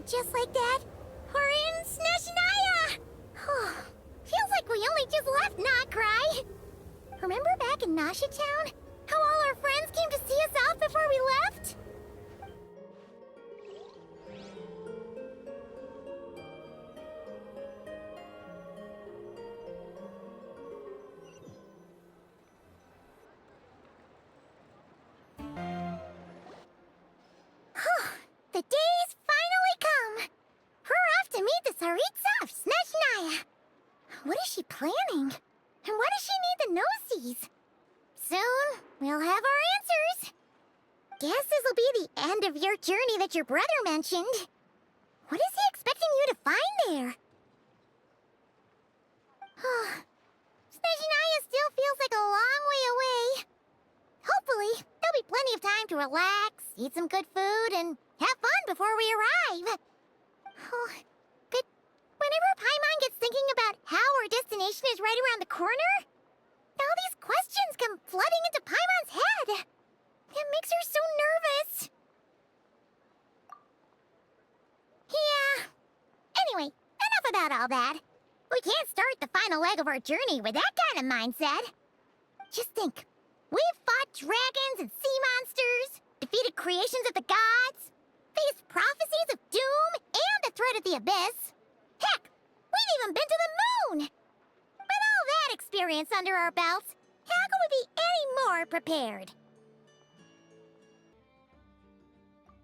just like that. We're in Snezhnaya! Feels like we only just left Notcry. Remember back in Nasha Town? How all our friends came to see us off before we left? The day's finally come! We're off to meet the Tsaritsa of Snezhnaya! What is she planning? And why does she need the gnosies? Soon, we'll have our answers! Guess this'll be the end of your journey that your brother mentioned. What is he expecting you to find there? Snezhnaya still feels like a long way away. Hopefully, there'll be plenty of time to relax, eat some good food, and have fun before we arrive. But whenever Paimon gets thinking about how our destination is right around the corner, all these questions come flooding into Paimon's head. It makes her so nervous. Yeah. Anyway, enough about all that. We can't start the final leg of our journey with that kind of mindset. Just think. We've fought dragons and sea monsters, defeated creations of the gods, faced prophecies of doom and the threat of the abyss. Heck, we've even been to the moon! With all that experience under our belts, how could we be any more prepared?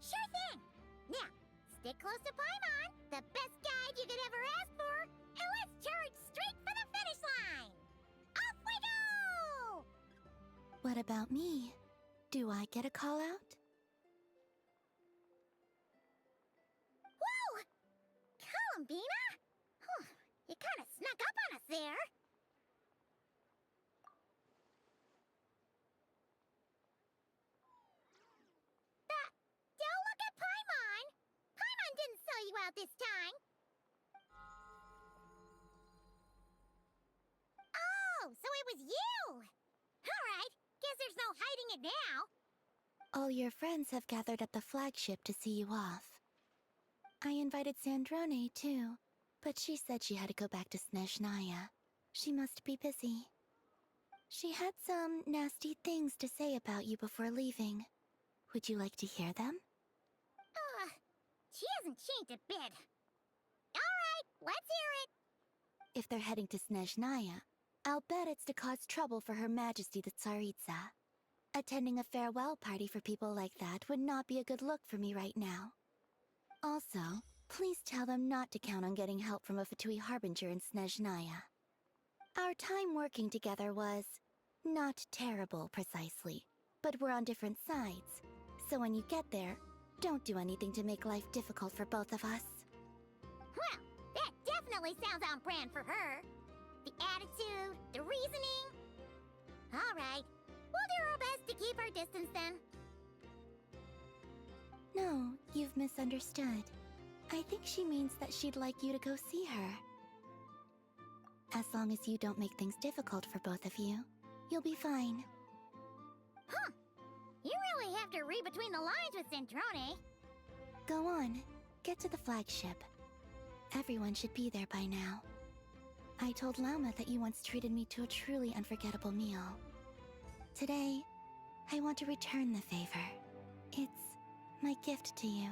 Sure thing! Now, stick close to Paimon, the best guide you could ever ask for, and let's charge straight for the finish line! Off we go! What about me? Do I get a call out? Whoa! Columbina? You kinda snuck up on us there. Don't look at Paimon! Paimon didn't sell you out this time. Oh, so it was you! Alright, guess there's no hiding it now. All your friends have gathered at the flagship to see you off. I invited Sandrone, too, but she said she had to go back to Snezhnaya. She must be busy. She had some nasty things to say about you before leaving. Would you like to hear them? She hasn't changed a bit. Alright, let's hear it. If they're heading to Snezhnaya, I'll bet it's to cause trouble for Her Majesty the Tsaritsa. Attending a farewell party for people like that would not be a good look for me right now. Also, please tell them not to count on getting help from a Fatui Harbinger in Snezhnaya. Our time working together was not terrible, precisely, but we're on different sides, so when you get there, don't do anything to make life difficult for both of us. Well, that definitely sounds on brand for her. The attitude, the reasoning. Alright, we'll do our best to keep our distance then. No, you've misunderstood. I think she means that she'd like you to go see her. As long as you don't make things difficult for both of you, you'll be fine. You really have to read between the lines with Sandrone. Go on, get to the flagship. Everyone should be there by now. I told Lauma that you once treated me to a truly unforgettable meal. Today, I want to return the favor. It's my gift to you.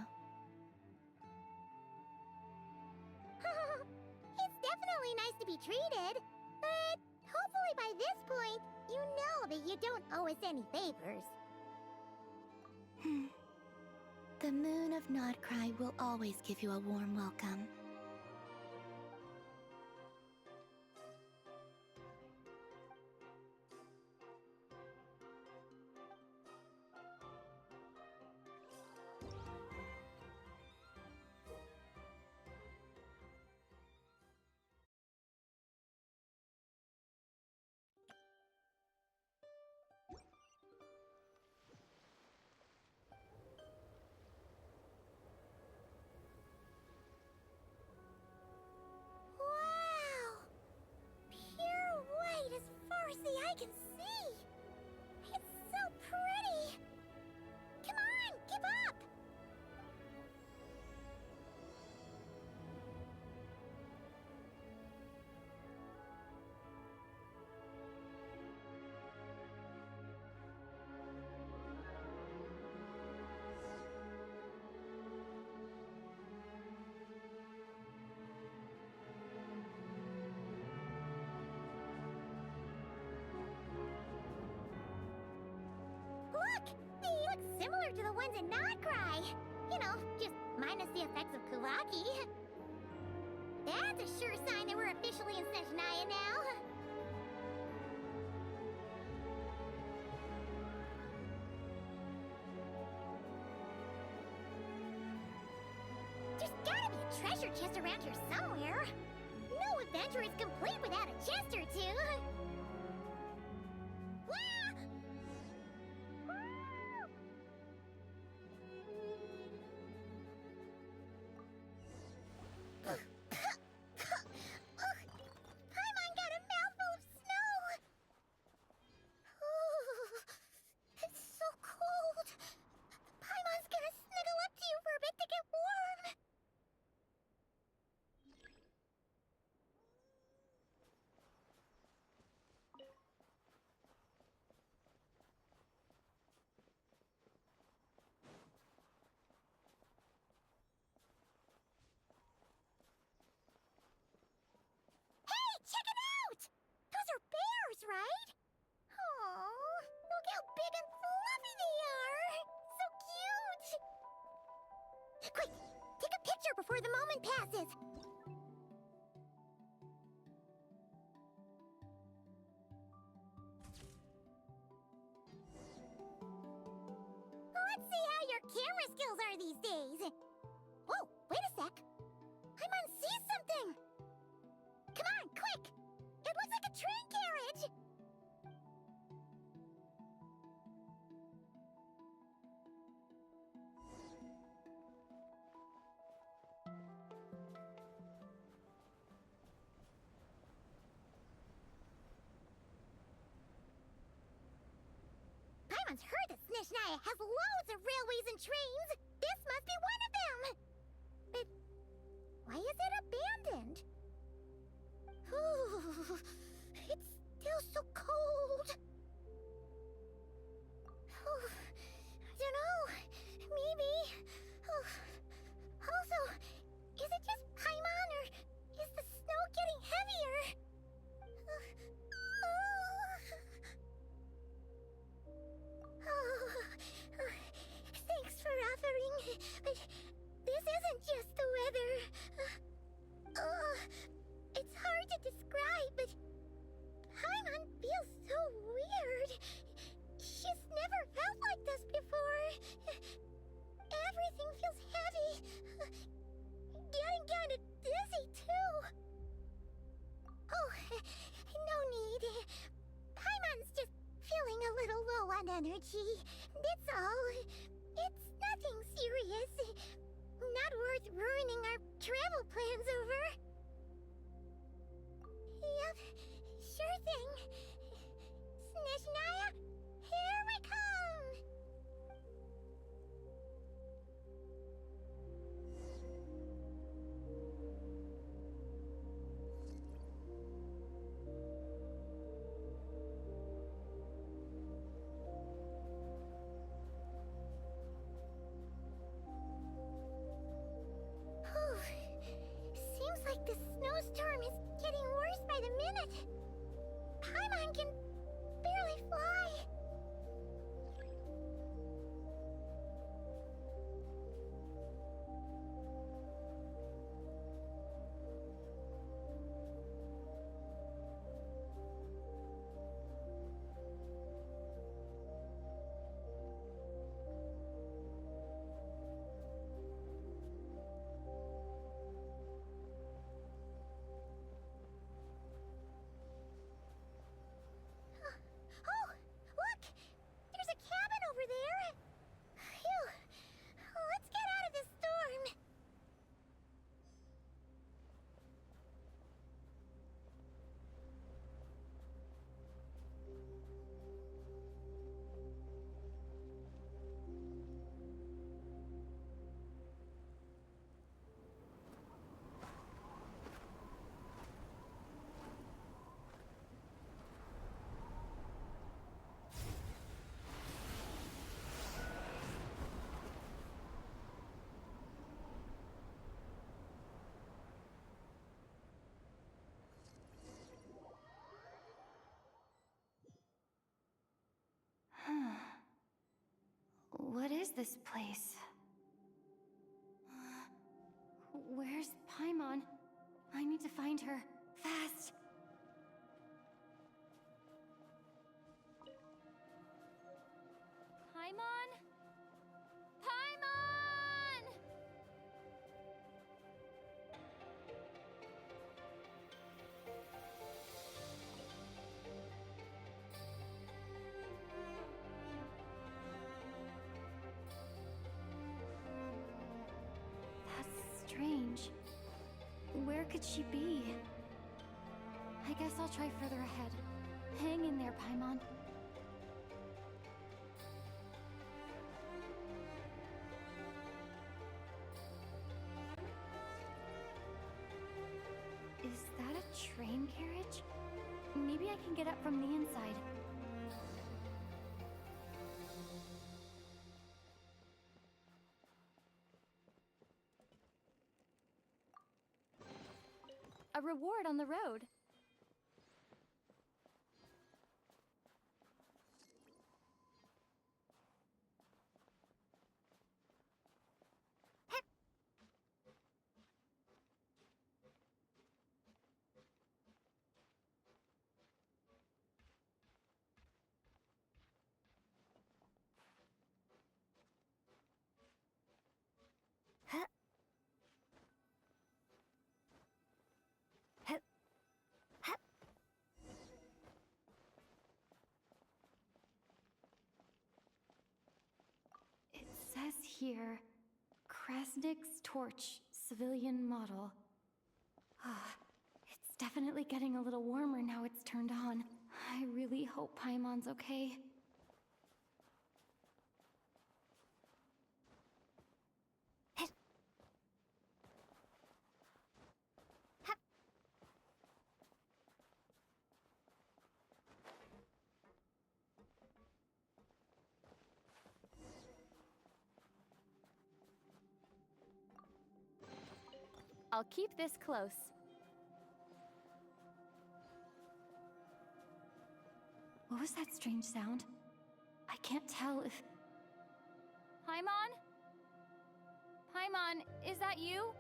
It's definitely nice to be treated, but hopefully by this point, you know that you don't owe us any favors. The moon of Notcry will always give you a warm welcome. closer to the ones that not cry. You know, just minus the effects of Kawaki. That's a sure sign that we're officially in Snezhnaya now. There's gotta be a treasure chest around here somewhere. No adventure is complete without a chest or two. Paimon got a mouthful of snow. It's so cold. Paimon's gonna snuggle up to you for a bit to get warm. Hey, check it out! Those are bears, right? Oh, look how big and fluffy they are! So cute! Quick, take a picture before the moment passes. Let's see how your camera skills are these days. Whoa, wait a sec. Paimon sees something. Come on, quick! It looks like a train carriage! Paimon's heard that Snezhnaya has loads of railways and trains. This must be one of them. But why is it abandoned? Ooh, it's still so cold. Ooh, I don't know. Maybe. Also, is it just Paimon or is the snow getting heavier? Thanks for offering, but this isn't just the weather. It's hard to describe, but Paimon feels so weird. She's never felt like this before. Everything feels heavy. Getting kind of dizzy, too. Oh, no need. Paimon's just feeling a little low on energy. That's all. It's nothing serious. Not worth ruining our travel plans over. Yep, sure thing. Snezhnaya, here we come! Seems like the snowstorm is getting worse by the minute. Paimon can barely fly. Oh, this place? Where's Paimon? I need to find her. Fast! Paimon? Paimon! That's strange. Where could she be? I guess I'll try further ahead. Hang in there, Paimon. Is that a train carriage? Maybe I can get up from the inside. A reward on the road. It says here, Krasnik's torch, civilian model. It's definitely getting a little warmer now it's turned on. I really hope Paimon's okay. I'll keep this close. What was that strange sound? I can't tell if... Paimon? Paimon, is that you?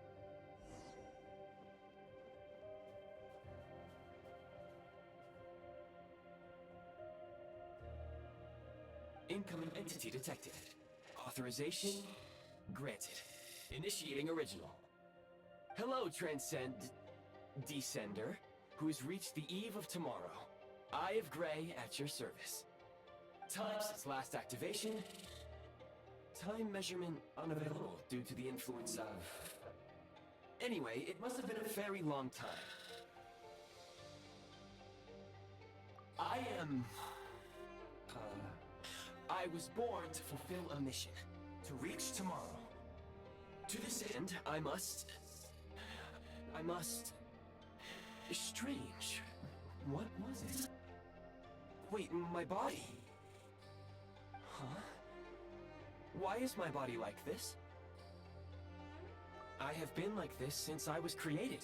Incoming entity detected. Authorization granted. Initiating original. Hello, Descender, who has reached the eve of tomorrow. Eye of Grey at your service. Time since last activation. Time measurement unavailable due to the influence of... Anyway, it must have been a very long time. I was born to fulfill a mission. To reach tomorrow. To this end, I must... Strange. What was it? Wait, my body? Huh? Why is my body like this? I have been like this since I was created.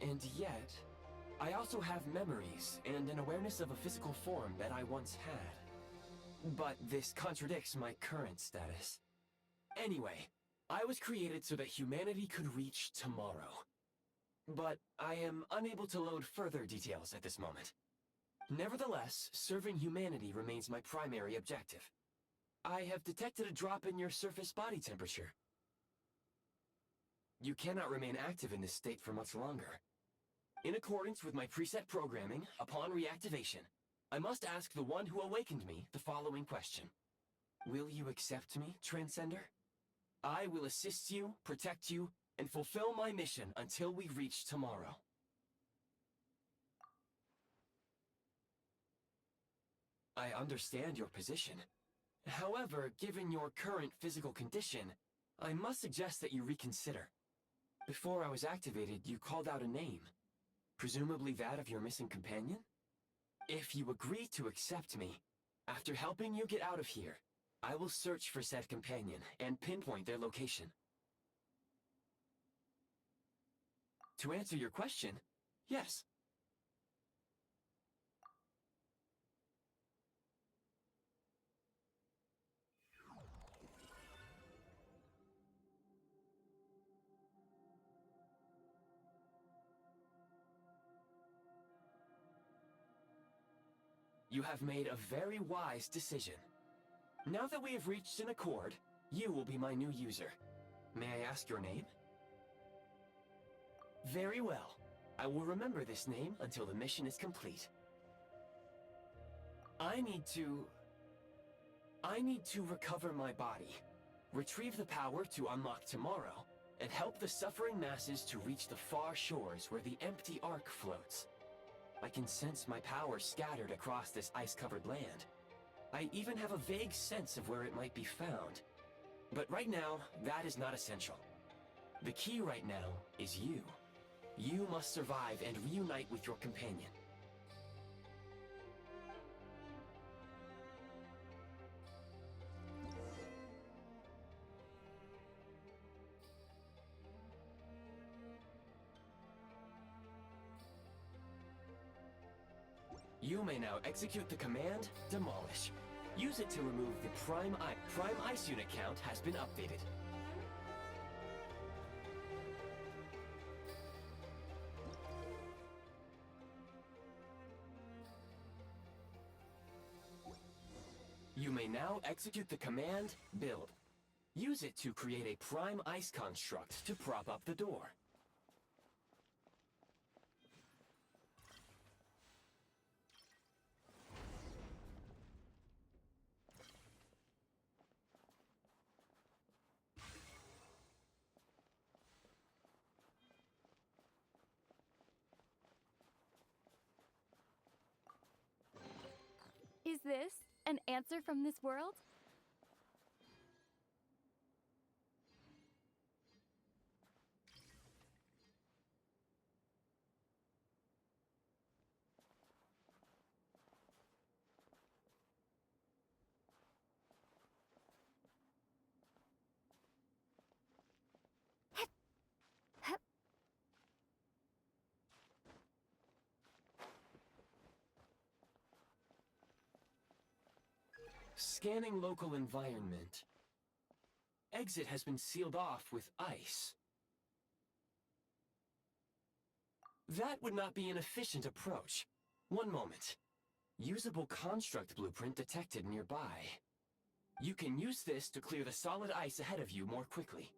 And yet, I also have memories and an awareness of a physical form that I once had. But this contradicts my current status. Anyway, I was created so that humanity could reach tomorrow. But I am unable to load further details at this moment. Nevertheless, serving humanity remains my primary objective. I have detected a drop in your surface body temperature. You cannot remain active in this state for much longer. In accordance with my preset programming, upon reactivation, I must ask the one who awakened me the following question. Will you accept me, Transcender? I will assist you, protect you, and fulfill my mission until we reach tomorrow. I understand your position. However, given your current physical condition, I must suggest that you reconsider. Before I was activated, you called out a name. Presumably that of your missing companion? If you agree to accept me, after helping you get out of here, I will search for said companion and pinpoint their location. To answer your question, yes. You have made a very wise decision. Now that we have reached an accord, you will be my new user. May I ask your name? Very well. I will remember this name until the mission is complete. I need to recover my body, retrieve the power to unlock tomorrow, and help the suffering masses to reach the far shores where the empty ark floats. I can sense my power scattered across this ice-covered land. I even have a vague sense of where it might be found. But right now, that is not essential. The key right now is you. You must survive and reunite with your companion. You may now execute the command, Demolish. Use it to remove the Prime Ice Unit count has been updated. You may now execute the command, Build. Use it to create a Prime Ice construct to prop up the door. Is this an answer from this world? Scanning local environment. Exit has been sealed off with ice. That would not be an efficient approach. One moment. Usable construct blueprint detected nearby. You can use this to clear the solid ice ahead of you more quickly.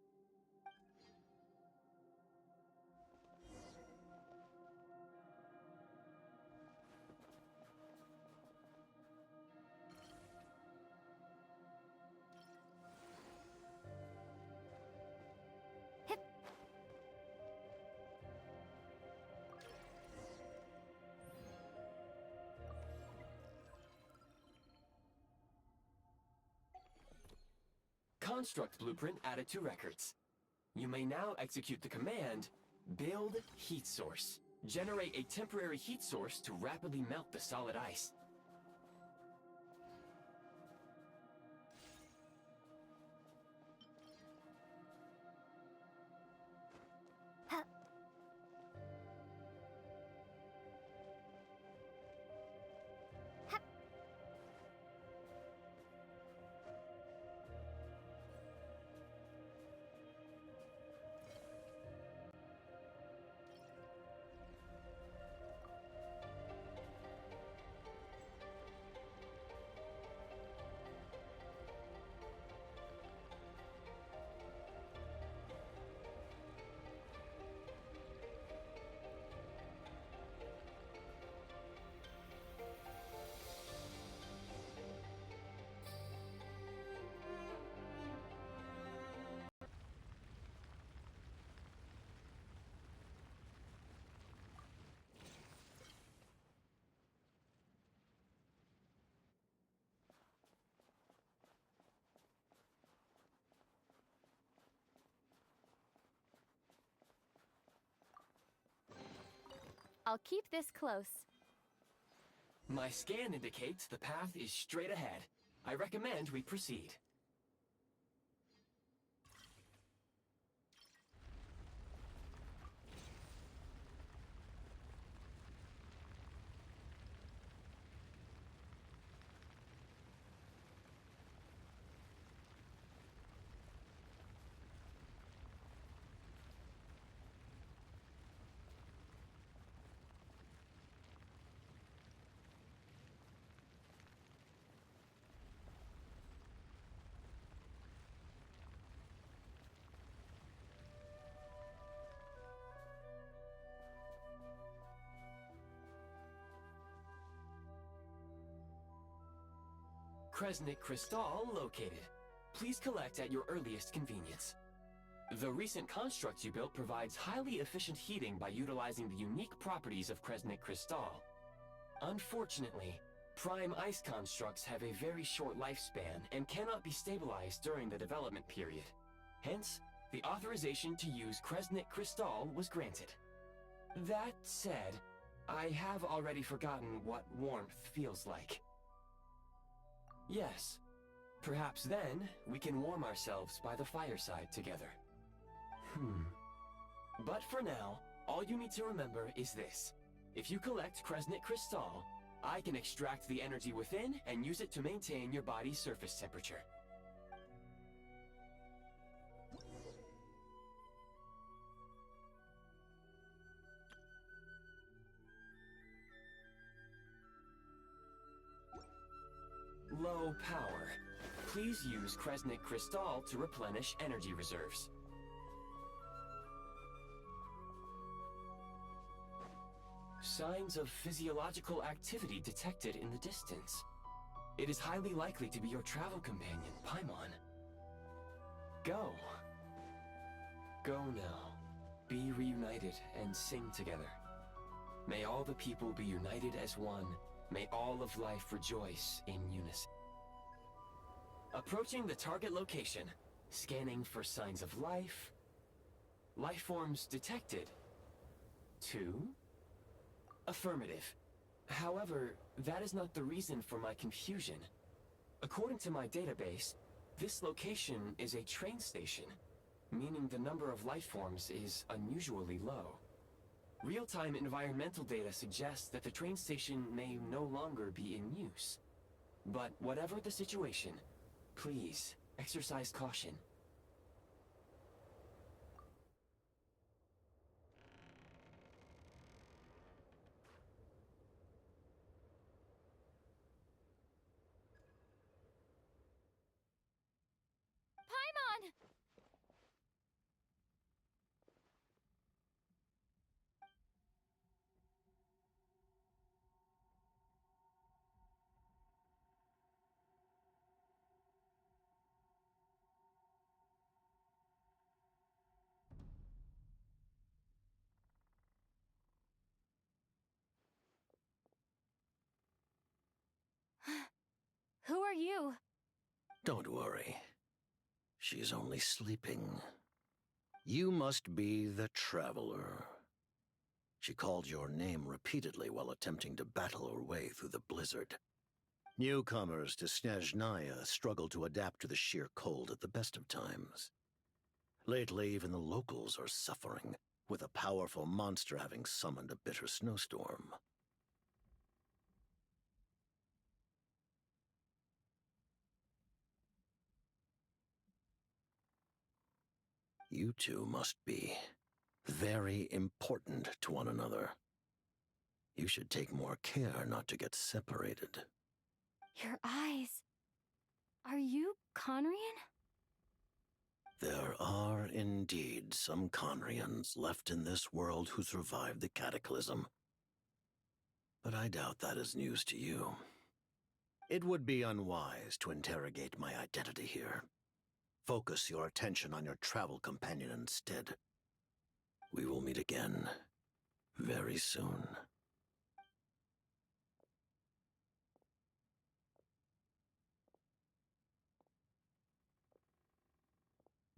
Construct blueprint added to records. You may now execute the command, Build Heat Source. Generate a temporary heat source to rapidly melt the solid ice. I'll keep this close. My scan indicates the path is straight ahead. I recommend we proceed. Kresnik Crystal located. Please collect at your earliest convenience. The recent construct you built provides highly efficient heating by utilizing the unique properties of Kresnik Crystal. Unfortunately, prime ice constructs have a very short lifespan and cannot be stabilized during the development period. Hence, the authorization to use Kresnik Crystal was granted. That said, I have already forgotten what warmth feels like. Yes, perhaps then we can warm ourselves by the fireside together. But for now, all you need to remember is this. If you collect Kresnik Crystal, I can extract the energy within and use it to maintain your body's surface temperature. Low power. Please use Kresnik Crystal to replenish energy reserves. Signs of physiological activity detected in the distance. It is highly likely to be your travel companion, Paimon. Go. Go now. Be reunited and sing together. May all the people be united as one. May all of life rejoice in unison. Approaching the target location. Scanning for signs of life. Life forms detected. 2. Affirmative. However, that is not the reason for my confusion. According to my database, this location is a train station, meaning the number of life forms is unusually low. Real-time environmental data suggests that the train station may no longer be in use. But whatever the situation, please exercise caution. Paimon! Who are you? Don't worry. She's only sleeping. You must be the Traveler. She called your name repeatedly while attempting to battle her way through the blizzard. Newcomers to Snezhnaya struggle to adapt to the sheer cold at the best of times. Lately, even the locals are suffering, with a powerful monster having summoned a bitter snowstorm. You two must be very important to one another. You should take more care not to get separated. Your eyes. Are you Conrian? There are indeed some Conrians left in this world who survived the cataclysm. But I doubt that is news to you. It would be unwise to interrogate my identity here. Focus your attention on your travel companion instead. We will meet again very soon.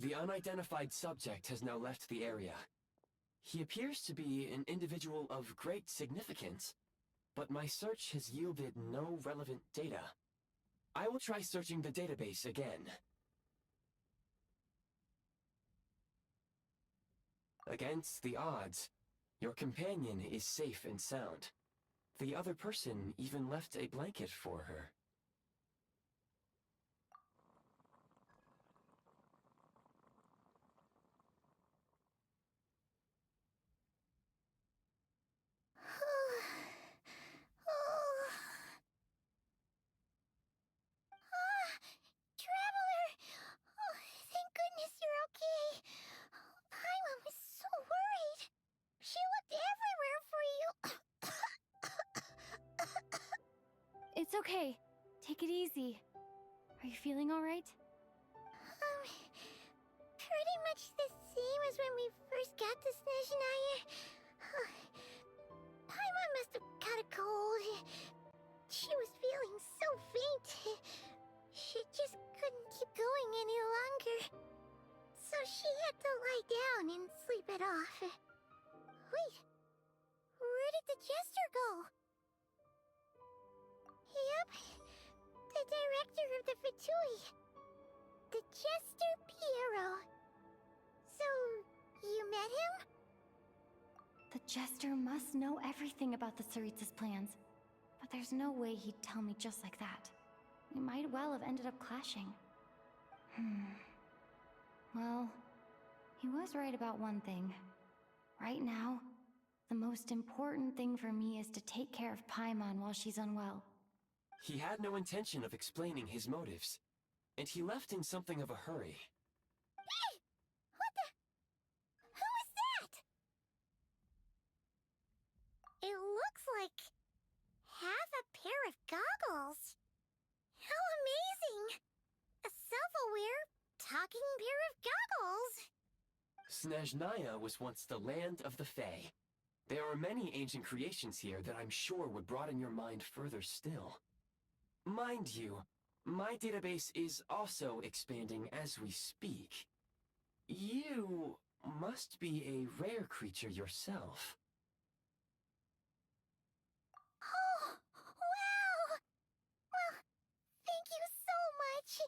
The unidentified subject has now left the area. He appears to be an individual of great significance, but my search has yielded no relevant data. I will try searching the database again. Against the odds, your companion is safe and sound. The other person even left a blanket for her. Traveler! Oh, thank goodness you're okay. Paimon was so worried. She looked everywhere for you. It's okay. Take it easy. Are you feeling alright? Pretty much the same as when we first got to Snezhnaya. Paimon must have caught a cold. She was feeling so faint. She just couldn't keep going any longer. So she had to lie down and sleep it off. Wait, where did the jester go? Yep, the director of the Fatui. The Jester Piero. So, you met him? The Jester must know everything about the Tsaritsa's plans. But there's no way he'd tell me just like that. We might well have ended up clashing. Well, he was right about one thing. Right now, the most important thing for me is to take care of Paimon while she's unwell. He had no intention of explaining his motives, and he left in something of a hurry. Hey! What the? Who is that? It looks like half a pair of goggles. How amazing! A self-aware, talking pair of goggles. Snezhnaya was once the land of the Fae. There are many ancient creations here that I'm sure would broaden your mind further still. Mind you, my database is also expanding as we speak. You must be a rare creature yourself. Oh, wow! Well, thank you so much.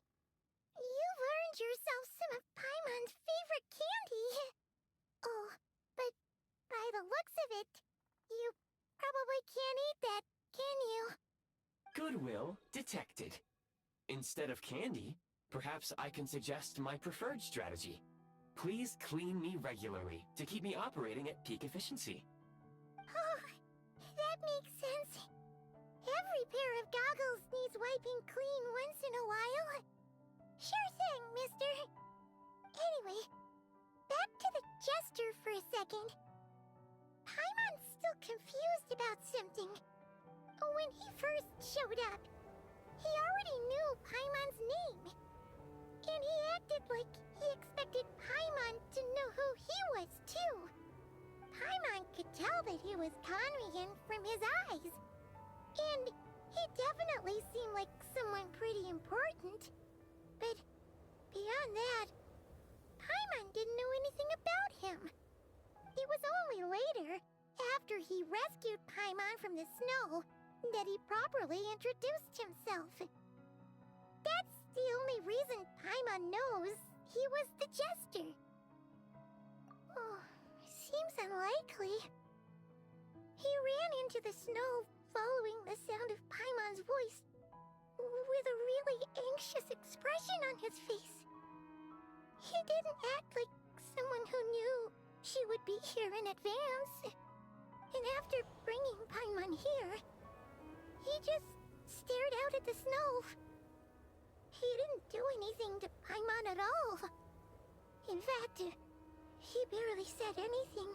You've earned yourself some of Paimon's favorite candy. Oh, but by the looks of it, you probably can't eat that, can you? Goodwill detected. Instead of candy, perhaps I can suggest my preferred strategy. Please clean me regularly to keep me operating at peak efficiency. Oh, that makes sense. Every pair of goggles needs wiping clean once in a while. Sure thing, mister. Anyway, back to the Jester for a second. Paimon's still confused about something. When he first showed up, he already knew Paimon's name. And he acted like he expected Paimon to know who he was, too. Paimon could tell that he was Conrian from his eyes. And he definitely seemed like someone pretty important. But beyond that, Paimon didn't know anything about him. It was only later, after he rescued Paimon from the snow, that he properly introduced himself. That's the only reason Paimon knows he was the Jester. Oh, seems unlikely. He ran into the snow following the sound of Paimon's voice, with a really anxious expression on his face. He didn't act like someone who knew she would be here in advance. And after bringing Paimon here, he just stared out at the snow. He didn't do anything to Paimon at all. In fact, he barely said anything.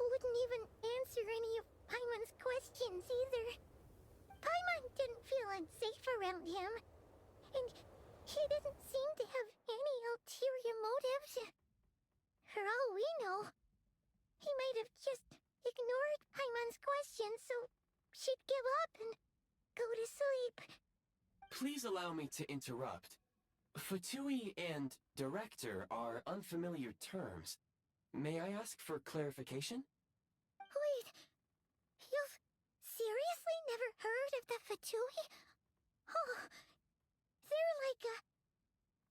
Wouldn't even answer any of Paimon's questions either. Paimon didn't feel unsafe around him, and he didn't seem to have any ulterior motives. For all we know, he might have just ignored Paimon's questions so she'd give up and go to sleep. Please allow me to interrupt. Fatui and director are unfamiliar terms. May I ask for clarification? Wait, you've seriously never heard of the Fatui? Oh, they're like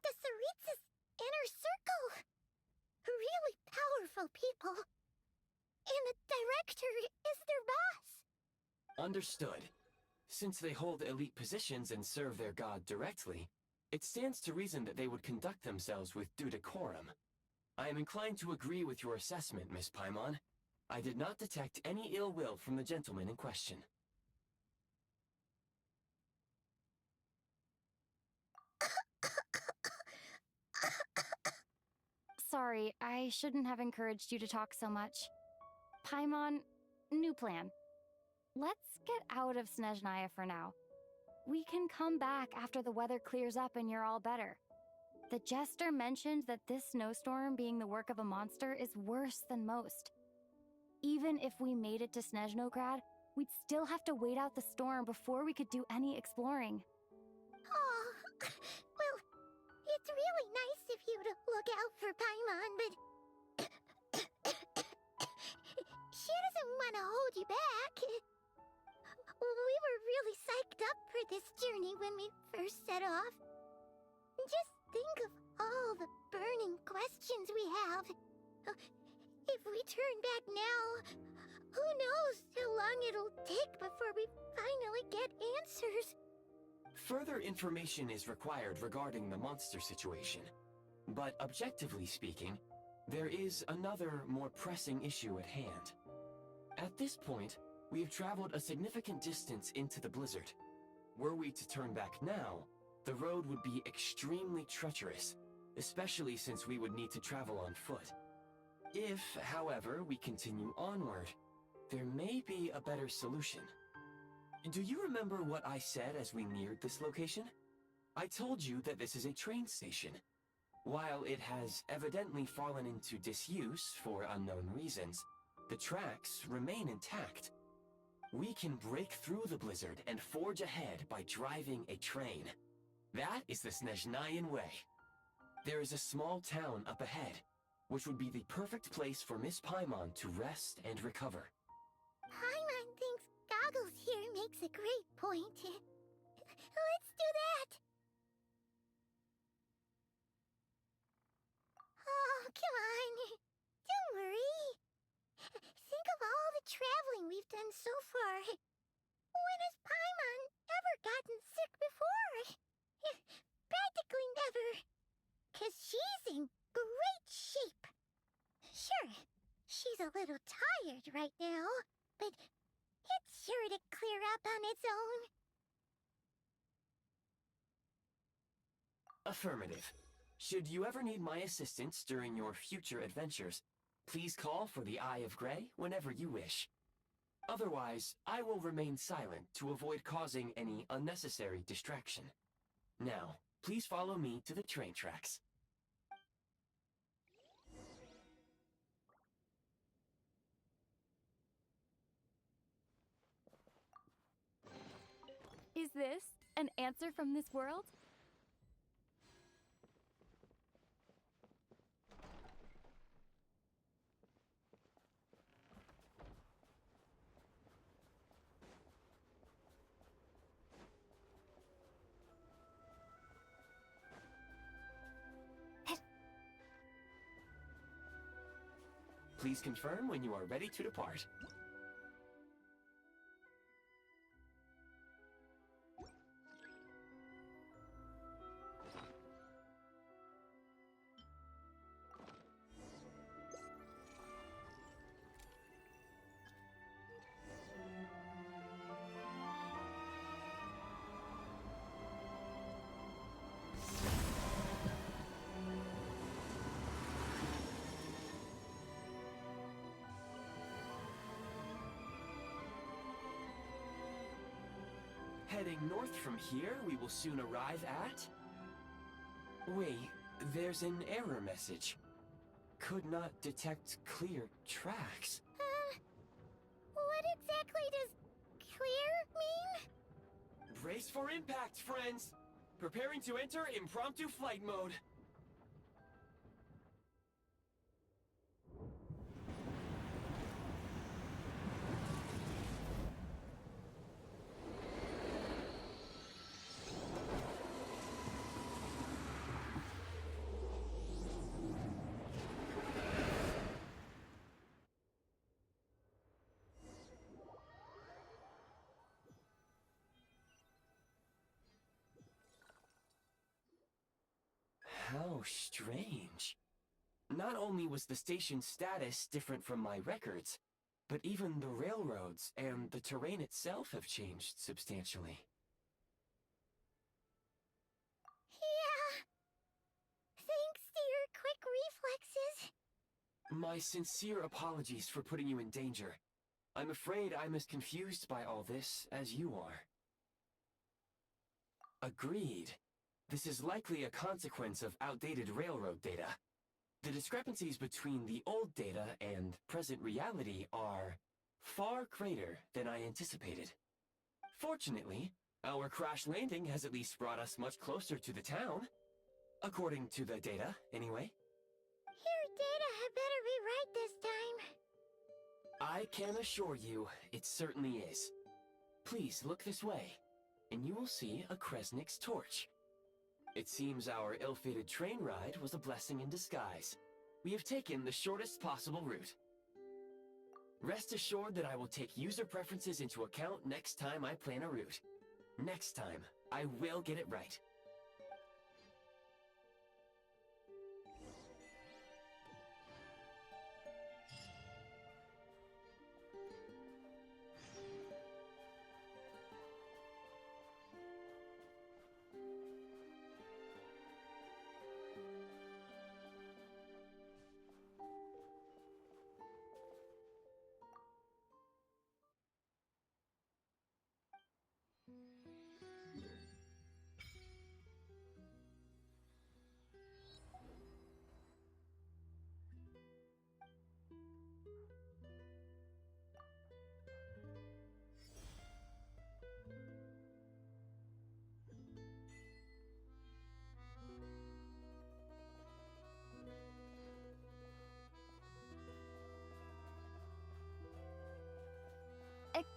the Tsaritsa's inner circle. Really powerful people. And the director is their boss. Understood. Since they hold elite positions and serve their god directly, it stands to reason that they would conduct themselves with due decorum. I am inclined to agree with your assessment, Miss Paimon. I did not detect any ill will from the gentleman in question. Sorry, I shouldn't have encouraged you to talk so much. Paimon, new plan. Let's get out of Snezhnaya for now. We can come back after the weather clears up and you're all better. The jester mentioned that this snowstorm being the work of a monster is worse than most. Even if we made it to Snezhnograd, we'd still have to wait out the storm before we could do any exploring. Oh, well, it's really nice of you to look out for Paimon, but she doesn't want to hold you back. We were really psyched up for this journey when we first set off. Just think of all the burning questions we have. If we turn back now, who knows how long it'll take before we finally get answers. Further information is required regarding the monster situation. But objectively speaking, there is another more pressing issue at hand. At this point, we have traveled a significant distance into the blizzard. Were we to turn back now, the road would be extremely treacherous, especially since we would need to travel on foot. If, however, we continue onward, there may be a better solution. Do you remember what I said as we neared this location? I told you that this is a train station. While it has evidently fallen into disuse for unknown reasons, the tracks remain intact. We can break through the blizzard and forge ahead by driving a train. That is the Snezhnayan way. There is a small town up ahead, which would be the perfect place for Miss Paimon to rest and recover. Paimon thinks Goggles here makes a great point. Let's do that! Oh, come on. Don't worry. Think of all the traveling we've done so far. When has Paimon ever gotten sick before? Practically never. 'Cause she's in great shape. Sure, she's a little tired right now, but it's sure to clear up on its own. Affirmative. Should you ever need my assistance during your future adventures, please call for the Eye of Grey whenever you wish. Otherwise, I will remain silent to avoid causing any unnecessary distraction. Now, please follow me to the train tracks. Is this an answer from this world? Please confirm when you are ready to depart. Heading north from here, we will soon arrive at... Wait, there's an error message. Could not detect clear tracks. What exactly does clear mean? Brace for impact, friends! Preparing to enter impromptu flight mode. How strange. Not only was the station's status different from my records, but even the railroads and the terrain itself have changed substantially. Yeah. Thanks to your quick reflexes. My sincere apologies for putting you in danger. I'm afraid I'm as confused by all this as you are. Agreed. This is likely a consequence of outdated railroad data. The discrepancies between the old data and present reality are far greater than I anticipated. Fortunately, our crash landing has at least brought us much closer to the town. According to the data, anyway. Your data had better be right this time. I can assure you, it certainly is. Please look this way, and you will see a Kresnik's torch. It seems our ill-fated train ride was a blessing in disguise. We have taken the shortest possible route. Rest assured that I will take user preferences into account next time I plan a route. Next time, I will get it right.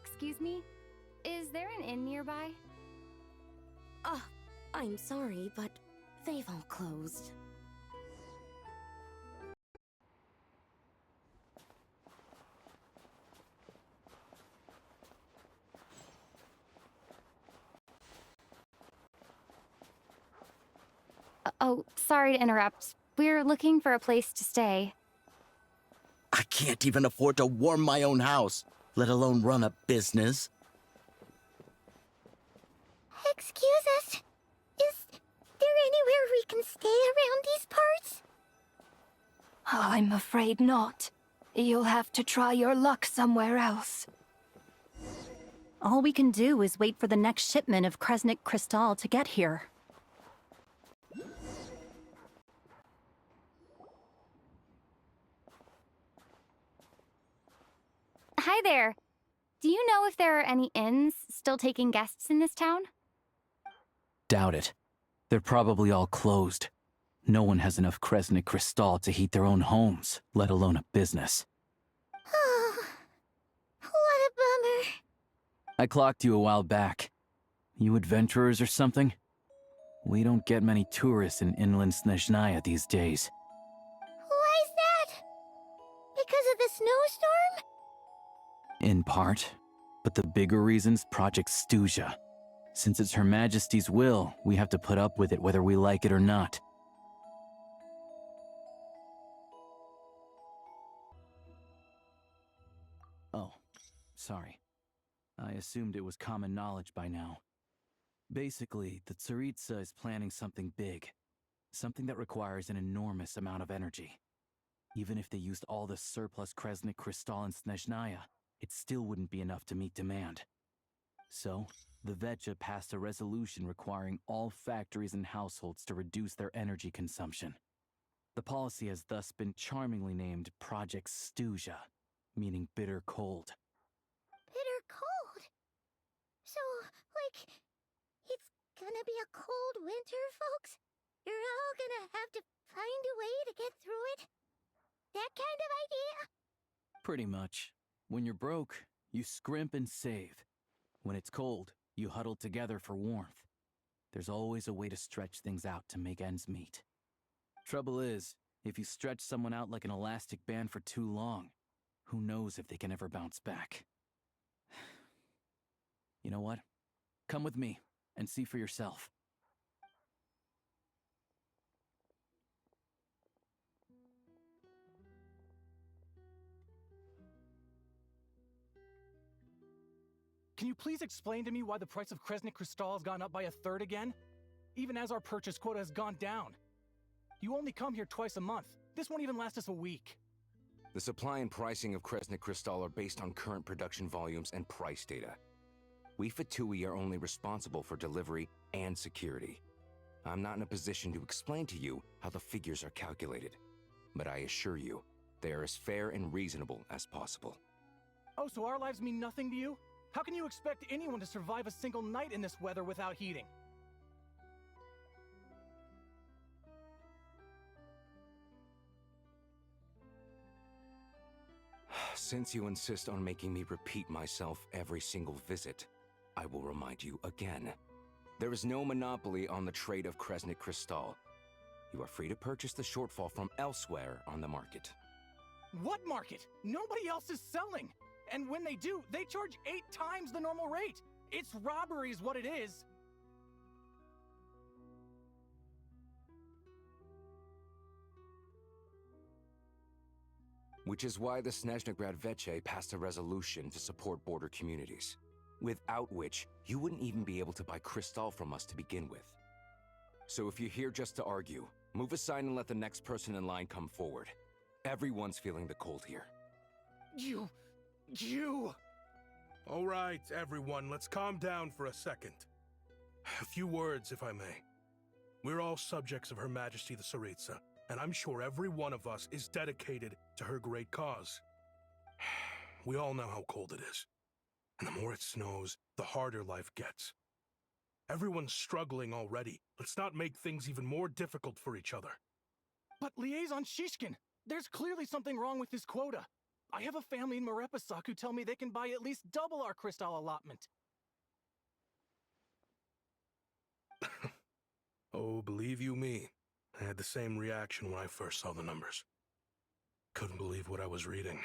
Excuse me? Is there an inn nearby? I'm sorry, but they've all closed. Oh, sorry to interrupt. We're looking for a place to stay. I can't even afford to warm my own house, let alone run a business. Excuse us. Is there anywhere we can stay around these parts? I'm afraid not. You'll have to try your luck somewhere else. All we can do is wait for the next shipment of Kresnik Crystal to get here. Hi there. Do you know if there are any inns still taking guests in this town? Doubt it. They're probably all closed. No one has enough Kresnik Crystal to heat their own homes, let alone a business. Oh, what a bummer. I clocked you a while back. You adventurers or something? We don't get many tourists in inland Snezhnaya these days. Why is that? Because of the snowstorm? In part. But the bigger reason's Project Stuja. Since it's Her Majesty's will, we have to put up with it whether we like it or not. Oh, sorry. I assumed it was common knowledge by now. Basically, the Tsaritsa is planning something big. Something that requires an enormous amount of energy. Even if they used all the surplus Kresnik Crystal in Snezhnaya, it still wouldn't be enough to meet demand. So, the Vecha passed a resolution requiring all factories and households to reduce their energy consumption. The policy has thus been charmingly named Project Stuja, meaning bitter cold. Bitter cold? So, like, it's gonna be a cold winter, folks? You're all gonna have to find a way to get through it? That kind of idea? Pretty much. When you're broke, you scrimp and save. When it's cold, you huddle together for warmth. There's always a way to stretch things out to make ends meet. Trouble is, if you stretch someone out like an elastic band for too long, who knows if they can ever bounce back. You know what? Come with me and see for yourself. Can you please explain to me why the price of Kresnik Crystal has gone up by 1/3 again? Even as our purchase quota has gone down. You only come here twice a month. This won't even last us a week. The supply and pricing of Kresnik Crystal are based on current production volumes and price data. We Fatui are only responsible for delivery and security. I'm not in a position to explain to you how the figures are calculated, but I assure you, they are as fair and reasonable as possible. Oh, so our lives mean nothing to you? How can you expect anyone to survive a single night in this weather without heating? Since you insist on making me repeat myself every single visit, I will remind you again. There is no monopoly on the trade of Kresnik Crystal. You are free to purchase the shortfall from elsewhere on the market. What market? Nobody else is selling! And when they do, they charge 8 times the normal rate! It's robbery is what it is! Which is why the Snezhnegrad Veche passed a resolution to support border communities, without which you wouldn't even be able to buy Crystal from us to begin with. So if you're here just to argue, move aside and let the next person in line come forward. Everyone's feeling the cold here. You... All right, everyone, let's calm down for a second. A few words, if I may. We're all subjects of Her Majesty the Tsaritsa, and I'm sure every one of us is dedicated to her great cause. We all know how cold it is. And the more it snows, the harder life gets. Everyone's struggling already. Let's not make things even more difficult for each other. But Liaison Shishkin, there's clearly something wrong with this quota. I have a family in Marepasak who tell me they can buy at least double our crystal allotment. Oh, believe you me, I had the same reaction when I first saw the numbers. Couldn't believe what I was reading.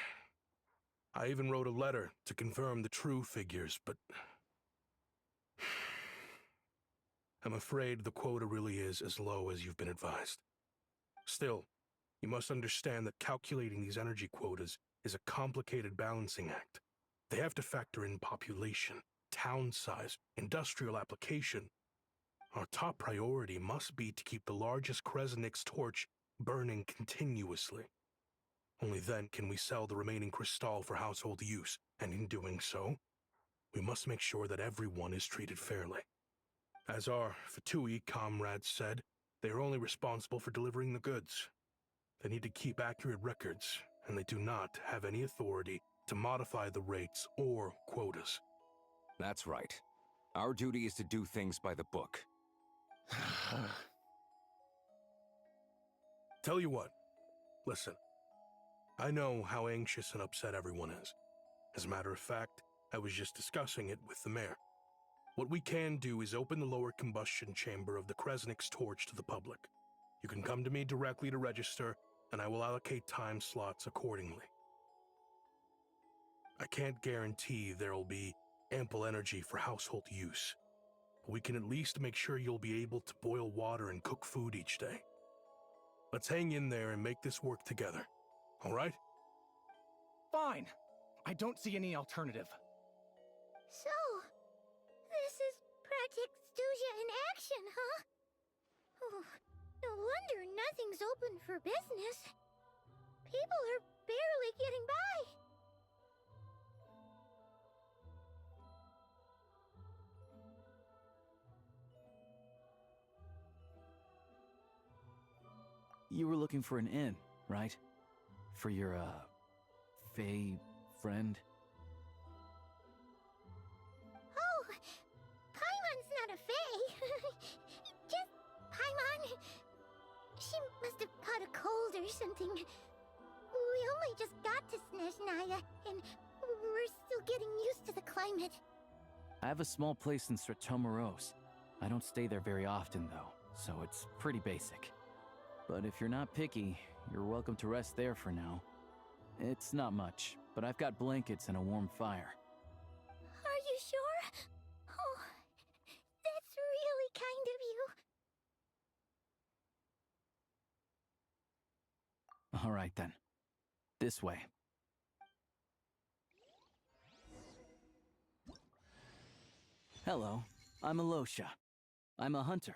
I even wrote a letter to confirm the true figures, but... I'm afraid the quota really is as low as you've been advised. Still, you must understand that calculating these energy quotas is a complicated balancing act. They have to factor in population, town size, industrial application. Our top priority must be to keep the largest Kresnik's torch burning continuously. Only then can we sell the remaining crystal for household use, and in doing so, we must make sure that everyone is treated fairly. As our Fatui comrades said, they are only responsible for delivering the goods. They need to keep accurate records, and they do not have any authority to modify the rates or quotas. That's right. Our duty is to do things by the book. Tell you what, listen. I know how anxious and upset everyone is. As a matter of fact, I was just discussing it with the mayor. What we can do is open the lower combustion chamber of the Kresnik's torch to the public. You can come to me directly to register, and I will allocate time slots accordingly. I can't guarantee there'll be ample energy for household use, but we can at least make sure you'll be able to boil water and cook food each day. Let's hang in there and make this work together, all right? Fine. I don't see any alternative. So, this is Project Stuja in action, huh? Oh, no wonder nothing's open for business. People are barely getting by. You were looking for an inn, right? For your, Fae friend? Oh, Paimon's not a fae. Just Paimon. She must have caught a cold or something. We only just got to Snezhnaya, and we're still getting used to the climate. I have a small place in Stratomaros. I don't stay there very often, though, so it's pretty basic. But if you're not picky, you're welcome to rest there for now. It's not much, but I've got blankets and a warm fire. Are you sure? Oh, that's really kind of you. All right, then. This way. Hello, I'm Alosha. I'm a hunter.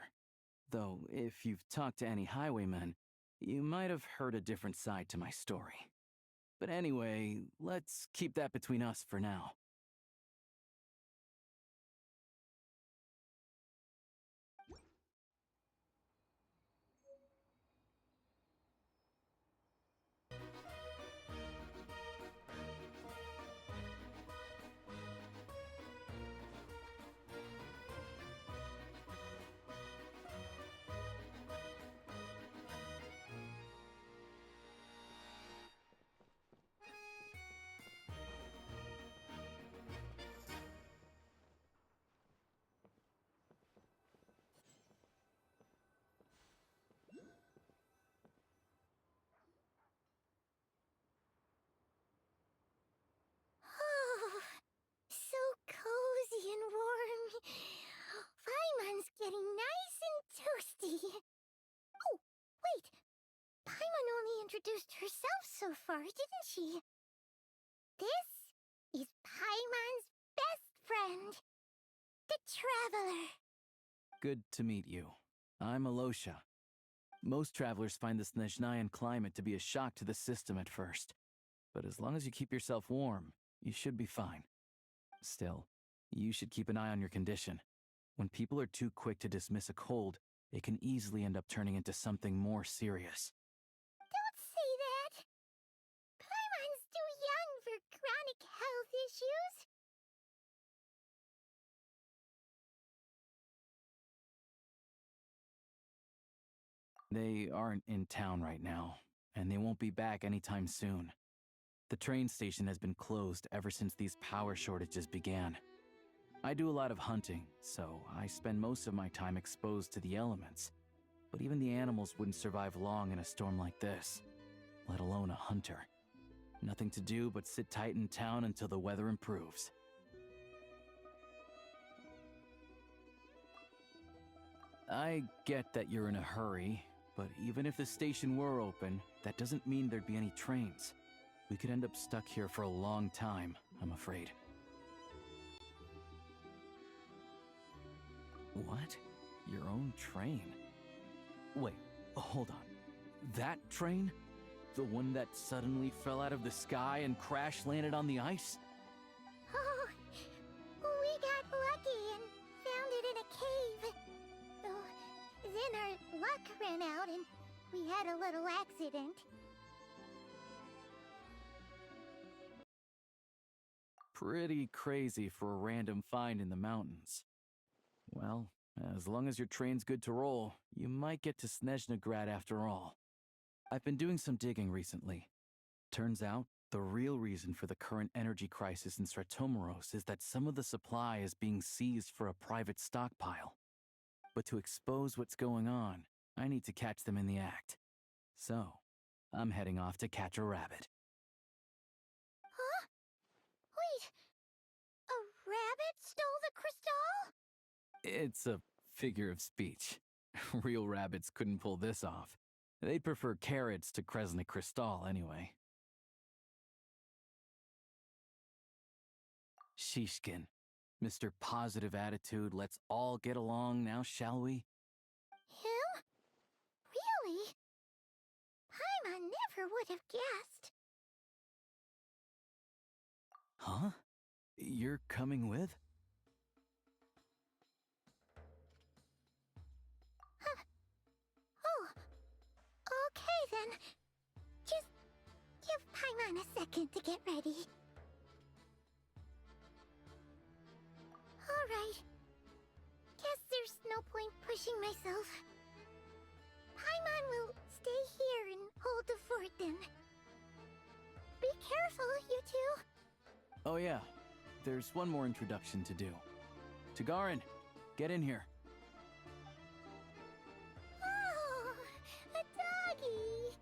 Though, if you've talked to any highwaymen, you might have heard a different side to my story. But anyway, let's keep that between us for now. introduced herself so far, didn't she? This is Paimon's best friend, the Traveler. Good to meet you. I'm Alosha. Most travelers find the Snezhnayan climate to be a shock to the system at first. But as long as you keep yourself warm, you should be fine. Still, you should keep an eye on your condition. When people are too quick to dismiss a cold, it can easily end up turning into something more serious. Don't say that! Paimon's too young for chronic health issues. They aren't in town right now, and they won't be back anytime soon. The train station has been closed ever since these power shortages began. I do a lot of hunting, so I spend most of my time exposed to the elements. But even the animals wouldn't survive long in a storm like this, let alone a hunter. Nothing to do but sit tight in town until the weather improves. I get that you're in a hurry, but even if the station were open, that doesn't mean there'd be any trains. We could end up stuck here for a long time, I'm afraid. What? Your own train? Wait, hold on. That train? The one that suddenly fell out of the sky and crash-landed on the ice? Oh, we got lucky and found it in a cave. Though, then our luck ran out and we had a little accident. Pretty crazy for a random find in the mountains. Well, as long as your train's good to roll, you might get to Snezhnagrad after all. I've been doing some digging recently. Turns out, the real reason for the current energy crisis in Stratomeros is that some of the supply is being seized for a private stockpile. But to expose what's going on, I need to catch them in the act. So, I'm heading off to catch a rabbit. Huh? Wait, a rabbit stole the crystal? It's a figure of speech. Real rabbits couldn't pull this off. They'd prefer carrots to Kresnik Crystal anyway. Shishkin, Mr. Positive Attitude, let's all get along now, shall we? Him? Really? Paimon never would have guessed. Huh? You're coming with? Oh, okay then. Just give Paimon a second to get ready. Alright. Guess there's no point pushing myself. Paimon will stay here and hold the fort then. Be careful, you two. Oh yeah, there's one more introduction to do. Tagarin, get in here. Oh, a doggy.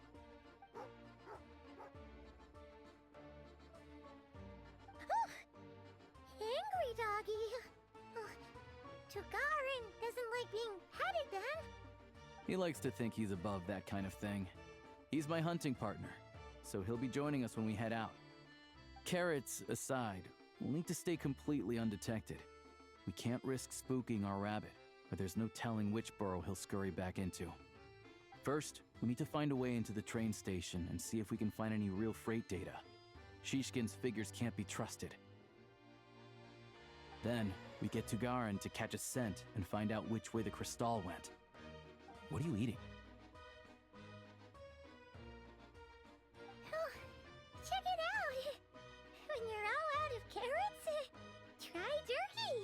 Oh, angry doggy. Oh, Tagarin doesn't like being petted then. He likes to think he's above that kind of thing. He's my hunting partner, so he'll be joining us when we head out. Carrots aside, we'll need to stay completely undetected. We can't risk spooking our rabbit, or there's no telling which burrow he'll scurry back into. First, we need to find a way into the train station and see if we can find any real freight data. Shishkin's figures can't be trusted. Then, we get to Garin to catch a scent and find out which way the crystal went. What are you eating? Oh, check it out. When you're all out of carrots, try turkey.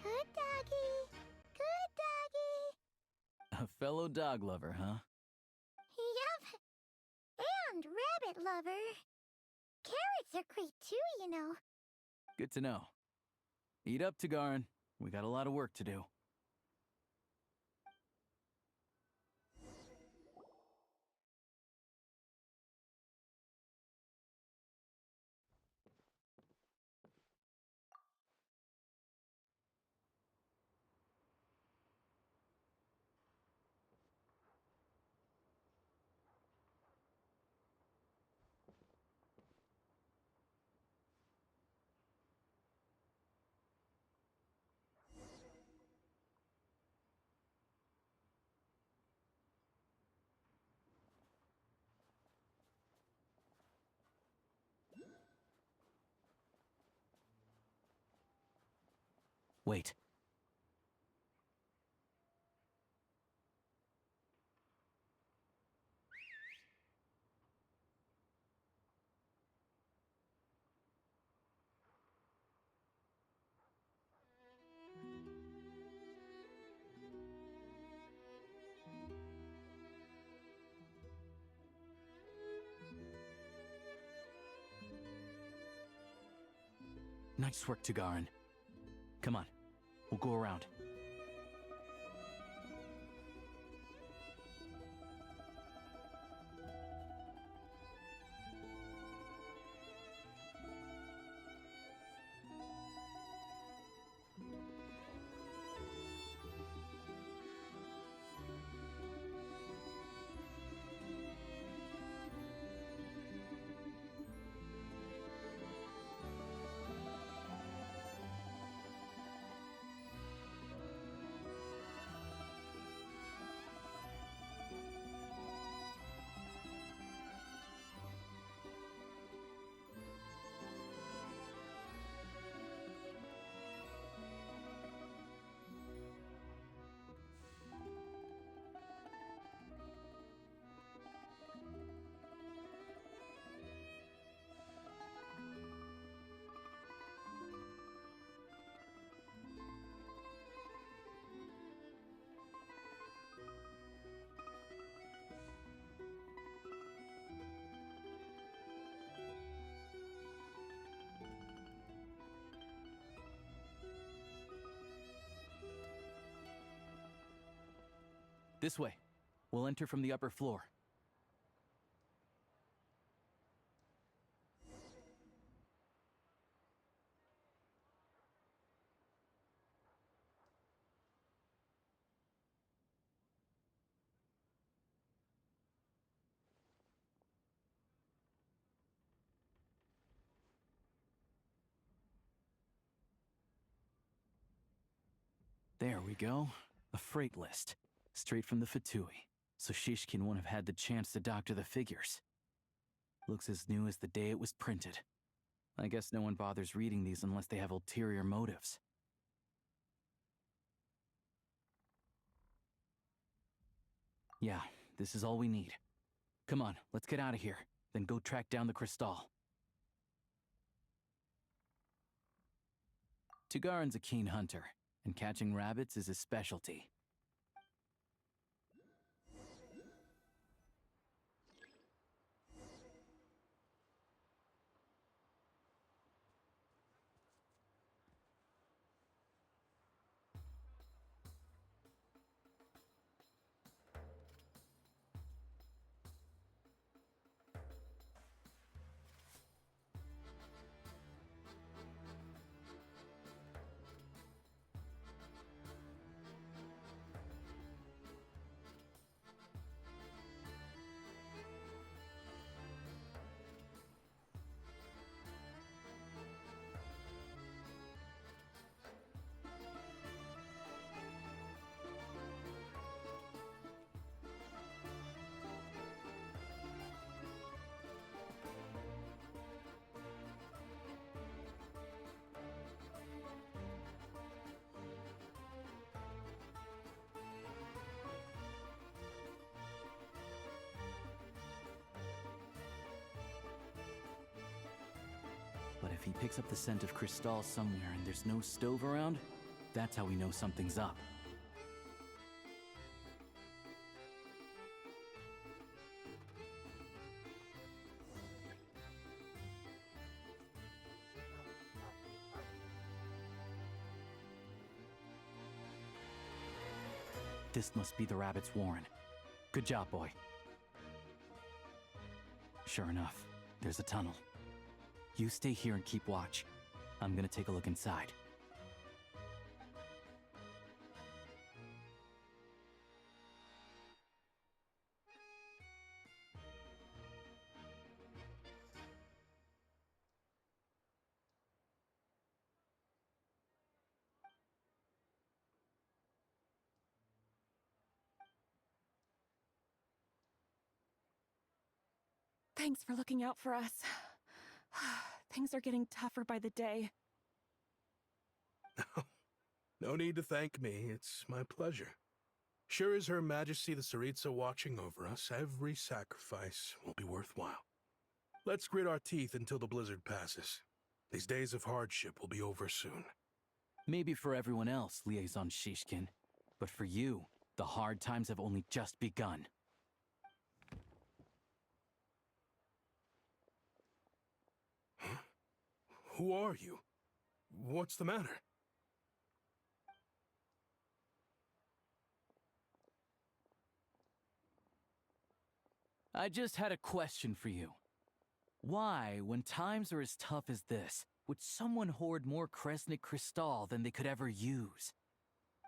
Good doggy. Good doggy. A fellow dog lover, huh? Yup. And rabbit lover. Carrots are great too, you know. Good to know. Eat up, Tagarin. We got a lot of work to do. Wait. Nice work, Tugarin. Come on, we'll go around. This way. We'll enter from the upper floor. There we go. A freight list. Straight from the Fatui, so Shishkin won't have had the chance to doctor the figures. Looks as new as the day it was printed. I guess no one bothers reading these unless they have ulterior motives. Yeah, this is all we need. Come on, let's get out of here, then go track down the Crystal. Tugarin's a keen hunter, and catching rabbits is his specialty. But if he picks up the scent of Crystal somewhere and there's no stove around, that's how we know something's up. This must be the rabbit's warren. Good job, boy. Sure enough, there's a tunnel. You stay here and keep watch. I'm gonna take a look inside. Thanks for looking out for us. Things are getting tougher by the day. No need to thank me, it's my pleasure. Sure as Her Majesty the Tsaritsa watching over us, every sacrifice will be worthwhile. Let's grit our teeth until the blizzard passes. These days of hardship will be over soon. Maybe for everyone else, Liaison Shishkin, but for you, the hard times have only just begun. Huh? Who are you? What's the matter? I just had a question for you. Why, when times are as tough as this, would someone hoard more Kresnik Crystal than they could ever use?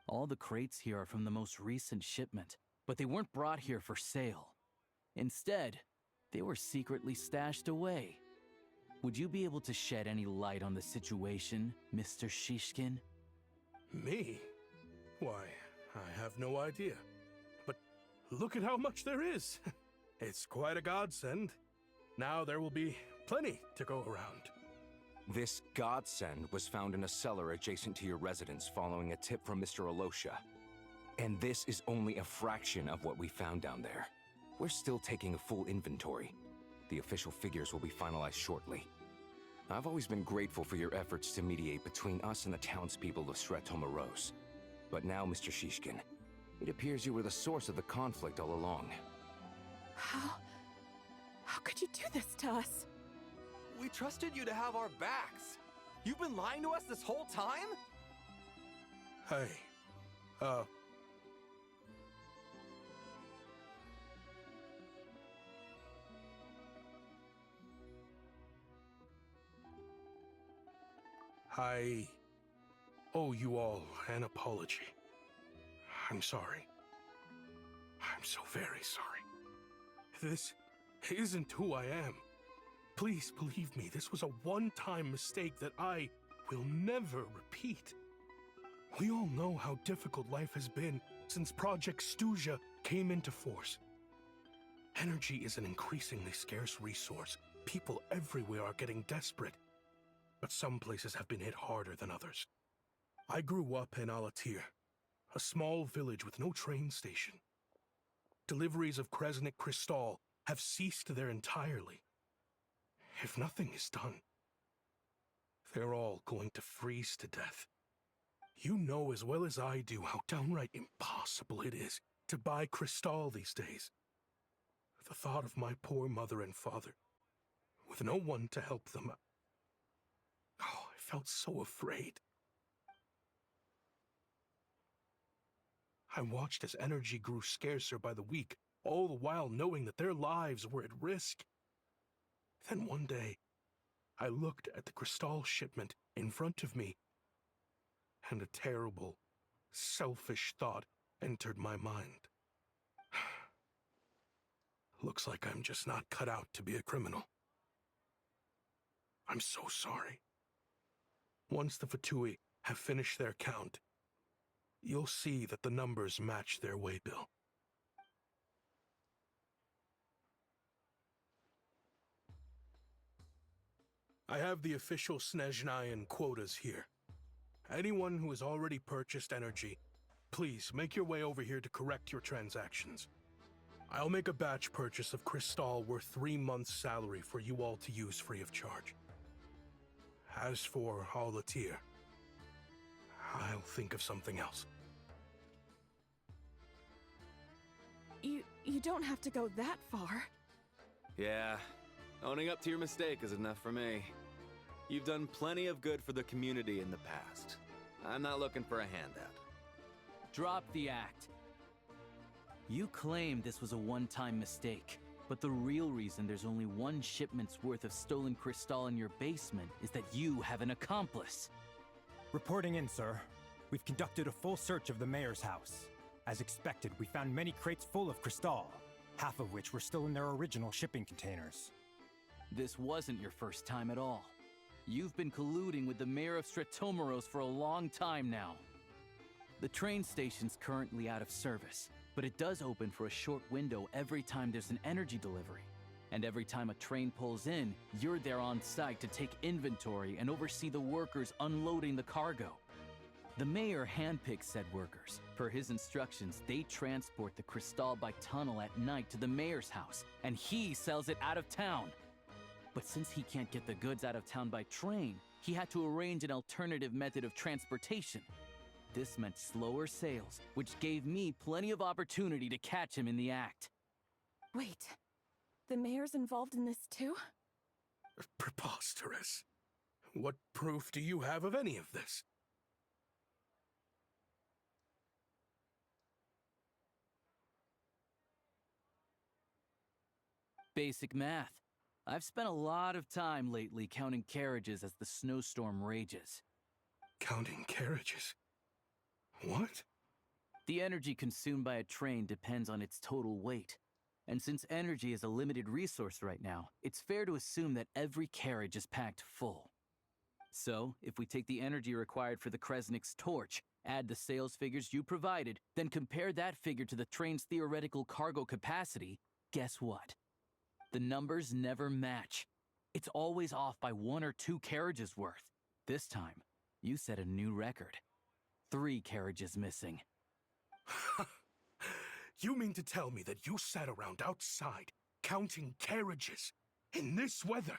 All the crates here are from the most recent shipment, but they weren't brought here for sale. Instead, they were secretly stashed away. Would you be able to shed any light on the situation, Mr. Shishkin? Me? Why, I have no idea. But look at how much there is. It's quite a godsend. Now there will be plenty to go around. This godsend was found in a cellar adjacent to your residence following a tip from Mr. Alosha. And this is only a fraction of what we found down there. We're still taking a full inventory. The official figures will be finalized shortly. I've always been grateful for your efforts to mediate between us and the townspeople of Sretomaros. But now, Mr. Shishkin, it appears you were the source of the conflict all along. How could you do this to us? We trusted you to have our backs. You've been lying to us this whole time? Hey, I owe you all an apology. I'm sorry. I'm so very sorry. This isn't who I am. Please believe me, this was a one-time mistake that I will never repeat. We all know how difficult life has been since Project Stuja came into force. Energy is an increasingly scarce resource. People everywhere are getting desperate. But some places have been hit harder than others. I grew up in Alatir, a small village with no train station. Deliveries of Kresnik Crystal have ceased there entirely. If nothing is done, they're all going to freeze to death. You know as well as I do how downright impossible it is to buy Crystal these days. The thought of my poor mother and father, with no one to help them, I felt so afraid. I watched as energy grew scarcer by the week, all the while knowing that their lives were at risk. Then one day, I looked at the Crystal shipment in front of me, and a terrible, selfish thought entered my mind. Looks like I'm just not cut out to be a criminal. I'm so sorry. Once the Fatui have finished their count, you'll see that the numbers match their waybill. I have the official Snezhnayan quotas here. Anyone who has already purchased energy, please make your way over here to correct your transactions. I'll make a batch purchase of Crystal worth 3 months' salary for you all to use free of charge. As for Alatir, I'll think of something else. You don't have to go that far. Yeah, owning up to your mistake is enough for me. You've done plenty of good for the community in the past. I'm not looking for a handout. Drop the act. You claim this was a one-time mistake, but the real reason there's only 1 shipment's worth of stolen Crystal in your basement is that you have an accomplice. Reporting in, sir. We've conducted a full search of the mayor's house. As expected, we found many crates full of Crystal, half of which were still in their original shipping containers. This wasn't your first time at all. You've been colluding with the mayor of Sretomaros for a long time now. The train station's currently out of service, but it does open for a short window every time there's an energy delivery. And every time a train pulls in, you're there on site to take inventory and oversee the workers unloading the cargo. The mayor handpicks said workers. Per his instructions, they transport the crystal by tunnel at night to the mayor's house, and he sells it out of town. But since he can't get the goods out of town by train, he had to arrange an alternative method of transportation. This meant slower sales, which gave me plenty of opportunity to catch him in the act. Wait, the mayor's involved in this too? Preposterous. What proof do you have of any of this? Basic math. I've spent a lot of time lately counting carriages as the snowstorm rages. Counting carriages? What? The energy consumed by a train depends on its total weight. And since energy is a limited resource right now, it's fair to assume that every carriage is packed full. So, if we take the energy required for the Kresnik's torch, add the sales figures you provided, then compare that figure to the train's theoretical cargo capacity, guess what? The numbers never match. It's always off by 1 or 2 carriages worth. This time, you set a new record. 3 carriages missing. You mean to tell me that you sat around outside, counting carriages, in this weather?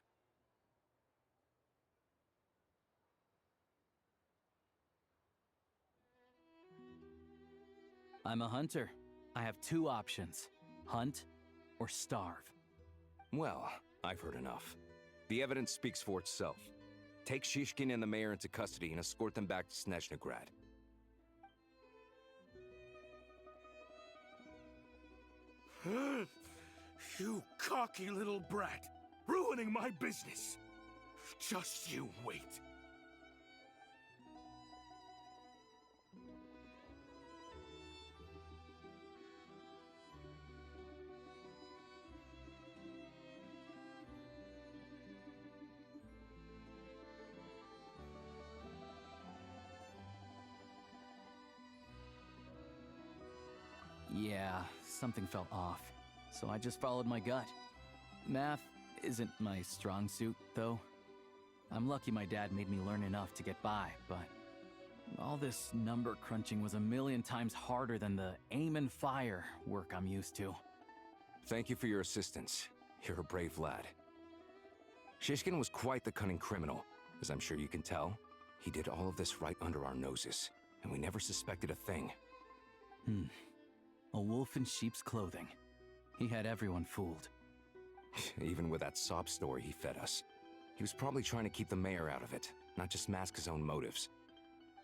I'm a hunter. I have 2 options. Hunt or starve. Well, I've heard enough. The evidence speaks for itself. Take Shishkin and the mayor into custody and escort them back to Snezhnograd. You cocky little brat! Ruining my business! Just you wait. Yeah, something felt off, so I just followed my gut. Math isn't my strong suit, though. I'm lucky my dad made me learn enough to get by, but all this number crunching was a million times harder than the aim and fire work I'm used to. Thank you for your assistance. You're a brave lad. Shishkin was quite the cunning criminal, as I'm sure you can tell. He did all of this right under our noses, and we never suspected a thing. A wolf in sheep's clothing. He had everyone fooled. Even with that sob story he fed us. He was probably trying to keep the mayor out of it, not just mask his own motives.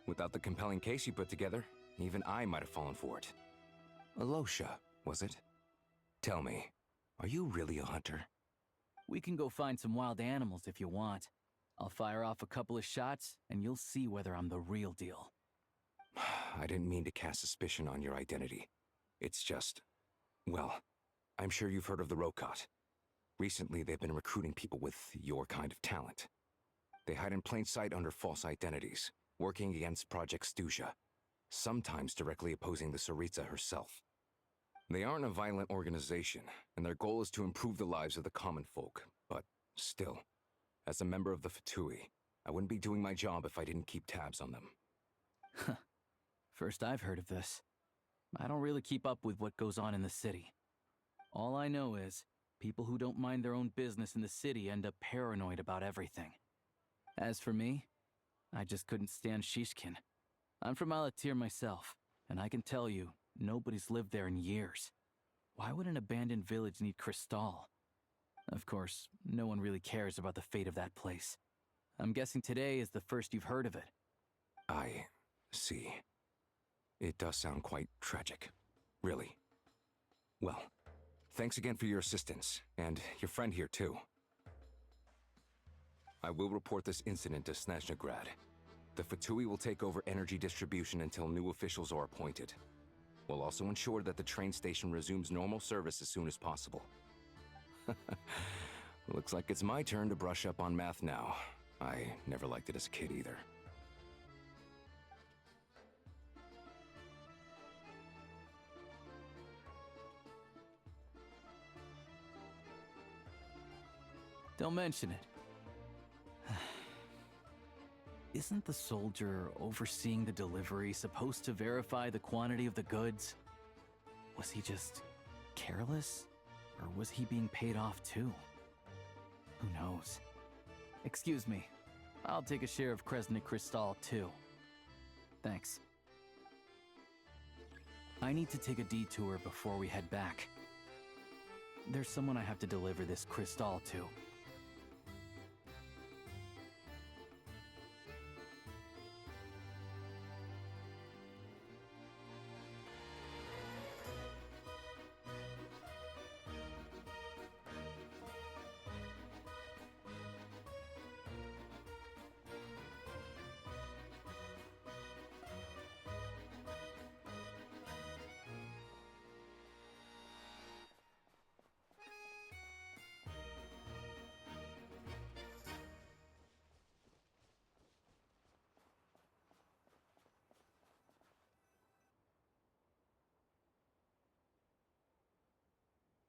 Without the compelling case you put together, even I might have fallen for it. Alosha, was it? Tell me, are you really a hunter? We can go find some wild animals if you want. I'll fire off a couple of shots, and you'll see whether I'm the real deal. I didn't mean to cast suspicion on your identity. It's just... well, I'm sure you've heard of the Rokot. Recently, they've been recruiting people with your kind of talent. They hide in plain sight under false identities, working against Project Stuja, sometimes directly opposing the Tsaritsa herself. They aren't a violent organization, and their goal is to improve the lives of the common folk, but still, as a member of the Fatui, I wouldn't be doing my job if I didn't keep tabs on them. First I've heard of this. I don't really keep up with what goes on in the city. All I know is, people who don't mind their own business in the city end up paranoid about everything. As for me, I just couldn't stand Shishkin. I'm from Alatir myself, and I can tell you, nobody's lived there in years. Why would an abandoned village need crystal? Of course, no one really cares about the fate of that place. I'm guessing today is the first you've heard of it. I see. It does sound quite tragic. Really. Well, thanks again for your assistance, and your friend here too. I will report this incident to Snezhnograd. The Fatui will take over energy distribution until new officials are appointed. We'll also ensure that the train station resumes normal service as soon as possible. Looks like it's my turn to brush up on math now. I never liked it as a kid either. Don't mention it. isn't the soldier overseeing the delivery supposed to verify the quantity of the goods? Was he just careless? Or was he being paid off too? Who knows? Excuse me. I'll take a share of Kresnik Kristall too. Thanks. I need to take a detour before we head back. There's someone I have to deliver this Kristall to.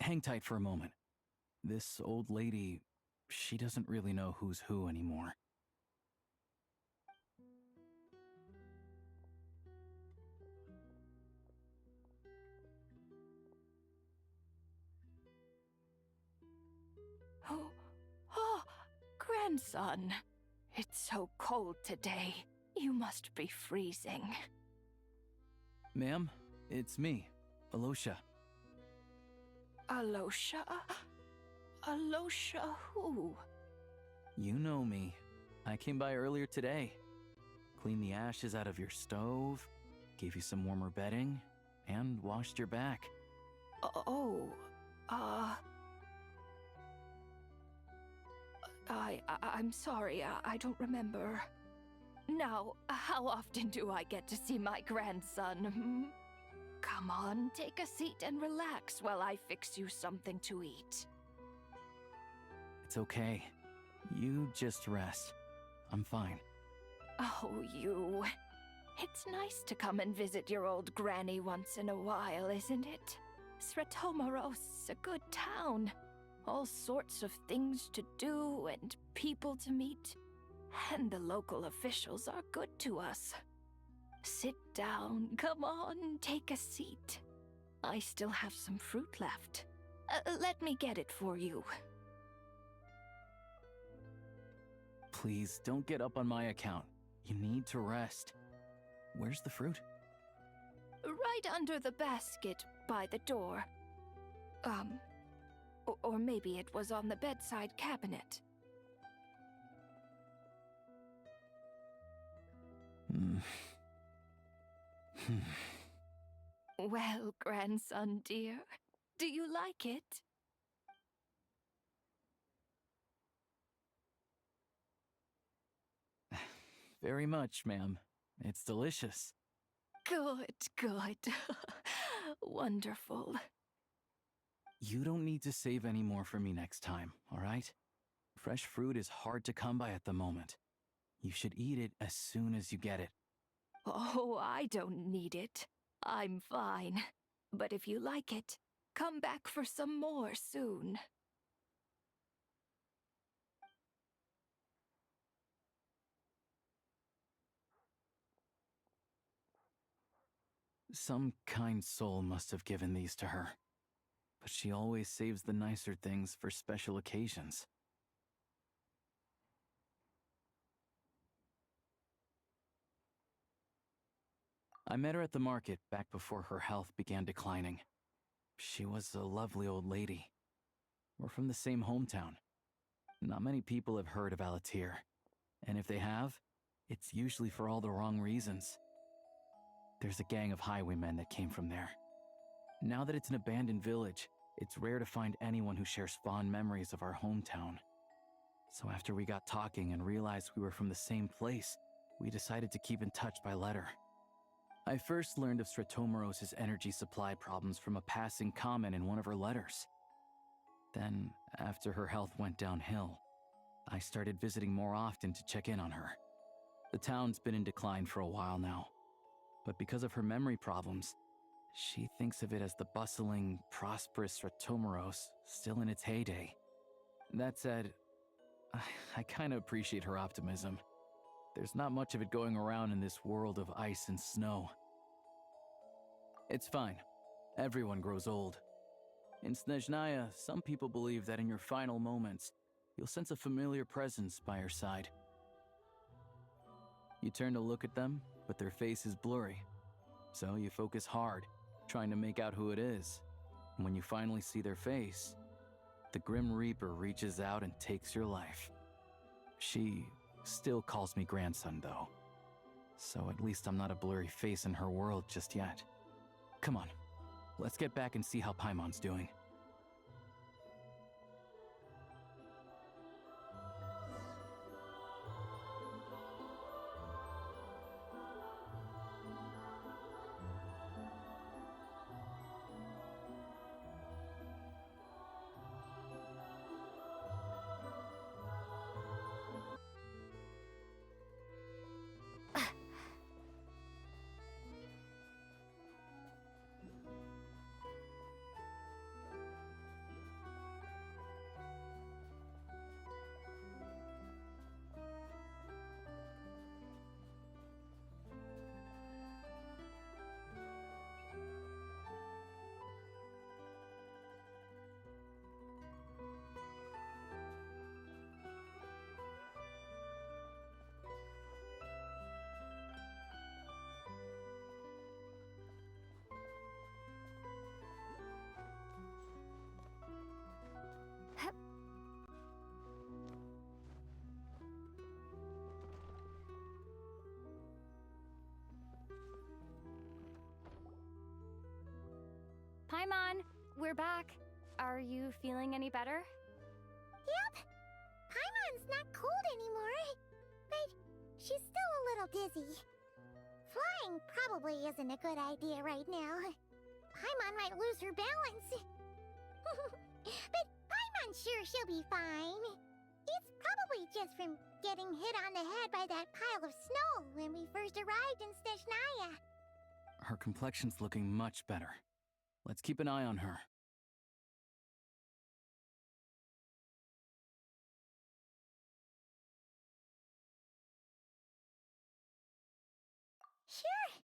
Hang tight for a moment. This old lady, she doesn't really know who's who anymore. Oh, grandson. It's so cold today. You must be freezing. Ma'am, it's me, Alosha. Alosha? Alosha who? You know me. I came by earlier today. Cleaned the ashes out of your stove, gave you some warmer bedding, and washed your back. I'm sorry, I don't remember. Now, how often do I get to see my grandson? Come on, take a seat and relax while I fix you something to eat. It's okay. You just rest. I'm fine. Oh, you. It's nice to come and visit your old granny once in a while, isn't it? Sretomaros is a good town. All sorts of things to do and people to meet. And the local officials are good to us. Sit down, come on, take a seat. I still have some fruit left. Let me get it for you. Please, don't get up on my account. You need to rest. Where's the fruit? Right under the basket by the door. Or maybe it was on the bedside cabinet. Well, grandson dear, do you like it? Very much, ma'am. It's delicious. Good, good. Wonderful. You don't need to save any more for me next time, all right? Fresh fruit is hard to come by at the moment. You should eat it as soon as you get it. Oh, I don't need it. I'm fine. But if you like it, come back for some more soon. Some kind soul must have given these to her. But she always saves the nicer things for special occasions. I met her at the market back before her health began declining. She was a lovely old lady. We're from the same hometown. Not many people have heard of Alatir, and if they have, it's usually for all the wrong reasons. There's a gang of highwaymen that came from there. Now that it's an abandoned village, it's rare to find anyone who shares fond memories of our hometown. So after we got talking and realized we were from the same place, we decided to keep in touch by letter. I first learned of Sretomaros' energy supply problems from a passing comment in one of her letters. Then, after her health went downhill, I started visiting more often to check in on her. The town's been in decline for a while now, but because of her memory problems, she thinks of it as the bustling, prosperous Sretomaros still in its heyday. That said, I kinda appreciate her optimism. there's not much of it going around in this world of ice and snow. It's fine. Everyone grows old. In Snezhnaya, some people believe that in your final moments, you'll sense a familiar presence by your side. You turn to look at them, but their face is blurry. So you focus hard, trying to make out who it is. And when you finally see their face, the Grim Reaper reaches out and takes your life. She still calls me grandson, though. So at least I'm not a blurry face in her world just yet. Come on, let's get back and see how Paimon's doing. Paimon, we're back. Are you feeling any better? Yep. Paimon's not cold anymore, but she's still a little dizzy. Flying probably isn't a good idea right now. Paimon might lose her balance. But Paimon's sure she'll be fine. It's probably just from getting hit on the head by that pile of snow when we first arrived in Snezhnaya. Her complexion's looking much better. Let's keep an eye on her. Sure,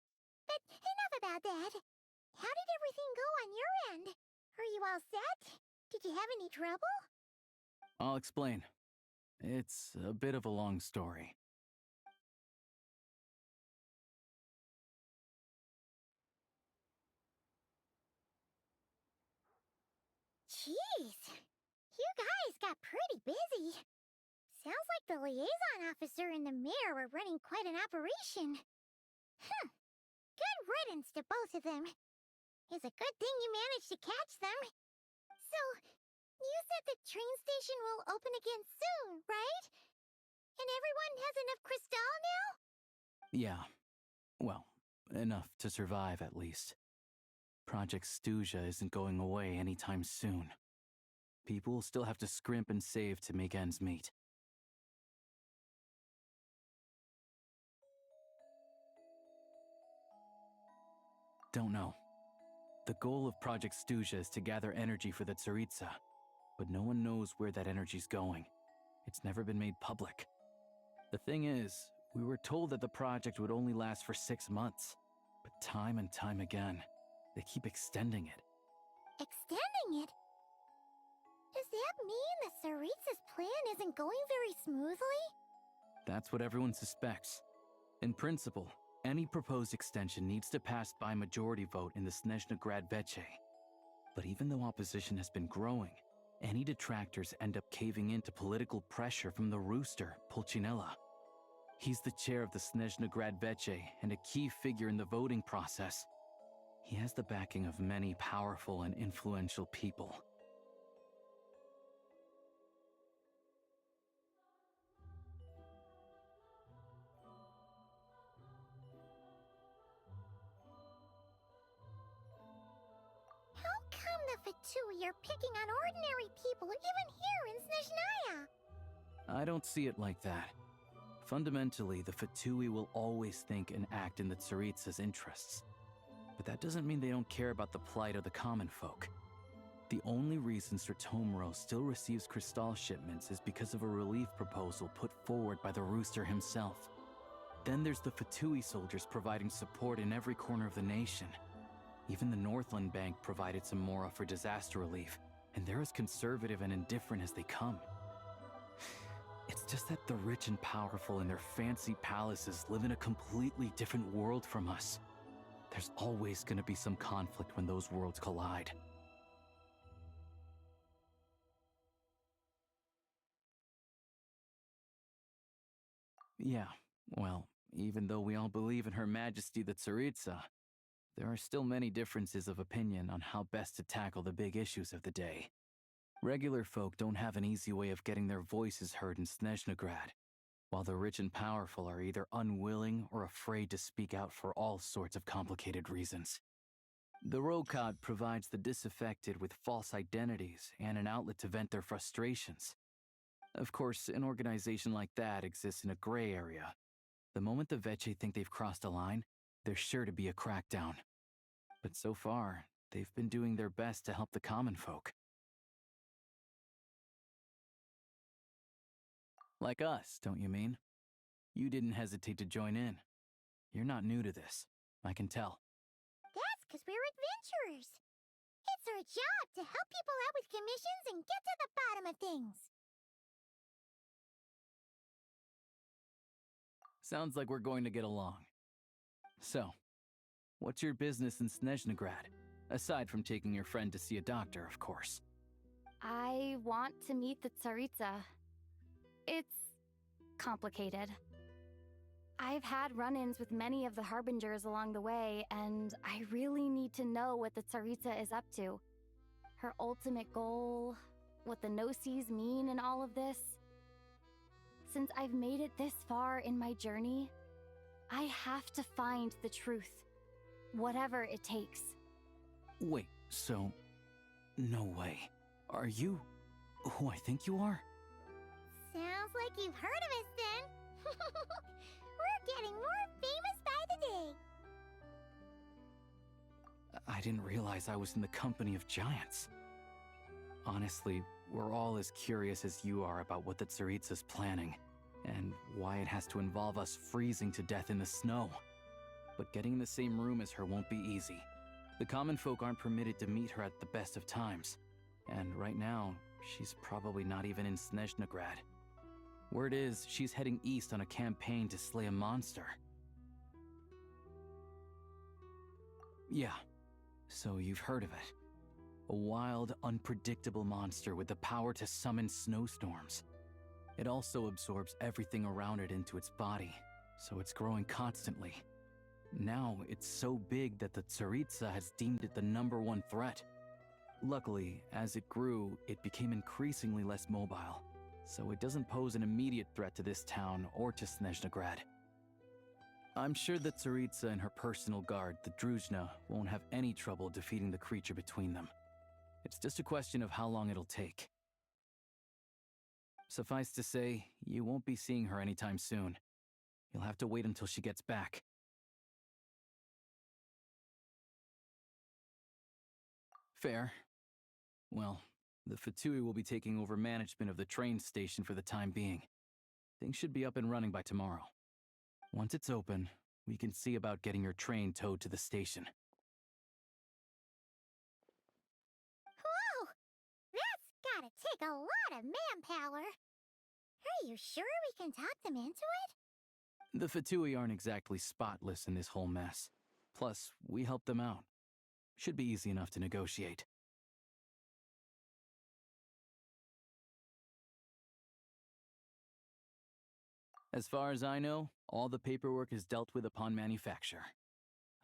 but enough about that. How did everything go on your end? Are you all set? Did you have any trouble? I'll explain. It's a bit of a long story. Jeez, you guys got pretty busy. Sounds like the liaison officer and the mayor were running quite an operation. Good riddance to both of them. It's a good thing you managed to catch them. So, you said the train station will open again soon, right? And everyone has enough crystal now? Yeah. Well, enough to survive at least. Project Stuja isn't going away anytime soon. People will still have to scrimp and save to make ends meet. Don't know. The goal of Project Stuja is to gather energy for the Tsaritsa, but no one knows where that energy's going. It's never been made public. The thing is, we were told that the project would only last for 6 months, but time and time again, they keep extending it. Extending it? Does that mean the Tsaritsa's plan isn't going very smoothly? That's what everyone suspects. In principle, any proposed extension needs to pass by majority vote in the Snezhna Grad Veche. But even though opposition has been growing, any detractors end up caving in to political pressure from the rooster, Pulcinella. He's the chair of the Snezhna Grad Veche and a key figure in the voting process. He has the backing of many powerful and influential people. How come the Fatui are picking on ordinary people even here in Snezhnaya? I don't see it like that. Fundamentally, the Fatui will always think and act in the Tsaritsa's interests. But that doesn't mean they don't care about the plight of the common folk. The only reason Sratomro still receives crystal shipments is because of a relief proposal put forward by the rooster himself. Then there's the Fatui soldiers providing support in every corner of the nation. Even the Northland Bank provided some Mora for disaster relief, and they're as conservative and indifferent as they come. It's just that the rich and powerful in their fancy palaces live in a completely different world from us. There's always going to be some conflict when those worlds collide. Yeah, well, even though we all believe in Her Majesty the Tsaritsa, there are still many differences of opinion on how best to tackle the big issues of the day. Regular folk don't have an easy way of getting their voices heard in Snezhnegrad, while the rich and powerful are either unwilling or afraid to speak out for all sorts of complicated reasons. The Rokad provides the disaffected with false identities and an outlet to vent their frustrations. Of course, an organization like that exists in a gray area. The moment the Veche think they've crossed a line, there's sure to be a crackdown. But so far, they've been doing their best to help the common folk. Like us, don't you mean? You didn't hesitate to join in. You're not new to this, I can tell. That's because we're adventurers. It's our job to help people out with commissions and get to the bottom of things. Sounds like we're going to get along. So, what's your business in Snezhnegrad? Aside from taking your friend to see a doctor, of course. I want to meet the Tsaritsa. It's complicated. I've had run-ins with many of the Harbingers along the way, and I really need to know what the Tsaritsa is up to. Her ultimate goal, what the Gnosis mean in all of this. Since I've made it this far in my journey, I have to find the truth, whatever it takes. Wait, so... no way. Are you who I think you are? Sounds like you've heard of us then. We're getting more famous by the day. I didn't realize I was in the company of giants. Honestly, we're all as curious as you are about what the Tsaritsa's planning, and why it has to involve us freezing to death in the snow. But getting in the same room as her won't be easy. The common folk aren't permitted to meet her at the best of times, and right now, she's probably not even in Snezhnegrad. Word is, she's heading east on a campaign to slay a monster. Yeah, so you've heard of it. A wild, unpredictable monster with the power to summon snowstorms. It also absorbs everything around it into its body, so it's growing constantly. Now, it's so big that the Tsaritsa has deemed it the #1 threat. Luckily, as it grew, it became increasingly less mobile, so it doesn't pose an immediate threat to this town or to Snezhnegrad. I'm sure the Tsaritsa and her personal guard, the Druzhna, won't have any trouble defeating the creature between them. It's just a question of how long it'll take. Suffice to say, you won't be seeing her anytime soon. You'll have to wait until she gets back. Fair. Well, the Fatui will be taking over management of the train station for the time being. Things should be up and running by tomorrow. Once it's open, we can see about getting your train towed to the station. Whoa! That's gotta take a lot of manpower. Are you sure we can talk them into it? The Fatui aren't exactly spotless in this whole mess. Plus, we helped them out. Should be easy enough to negotiate. As far as I know, all the paperwork is dealt with upon manufacture.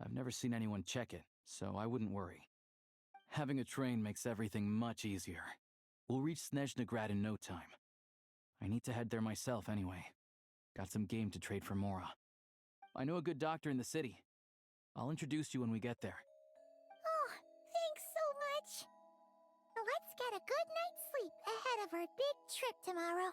I've never seen anyone check it, so I wouldn't worry. Having a train makes everything much easier. We'll reach Snezhnegrad in no time. I need to head there myself anyway. Got some game to trade for Mora. I know a good doctor in the city. I'll introduce you when we get there. Oh, thanks so much. Let's get a good night's sleep ahead of our big trip tomorrow.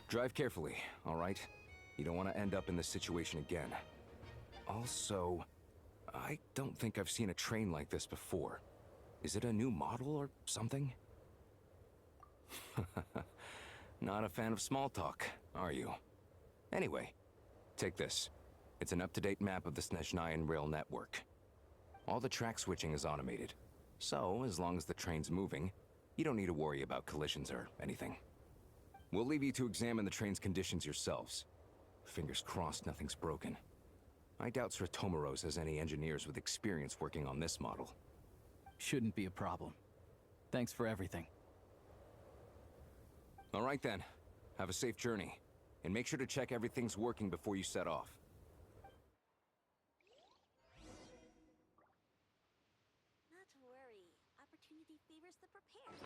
Drive carefully, all right? You don't want to end up in this situation again. Also, I don't think I've seen a train like this before. Is it a new model or something? Not a fan of small talk, are you? Anyway, take this. It's an up-to-date map of the Snezhnayan rail network. All the track switching is automated, so as long as the train's moving, you don't need to worry about collisions or anything. We'll leave you to examine the train's conditions yourselves. Fingers crossed nothing's broken. I doubt Sratomaros has any engineers with experience working on this model. Shouldn't be a problem. Thanks for everything. All right then. Have a safe journey. And make sure to check everything's working before you set off. Not to worry. Opportunity favors the prepared.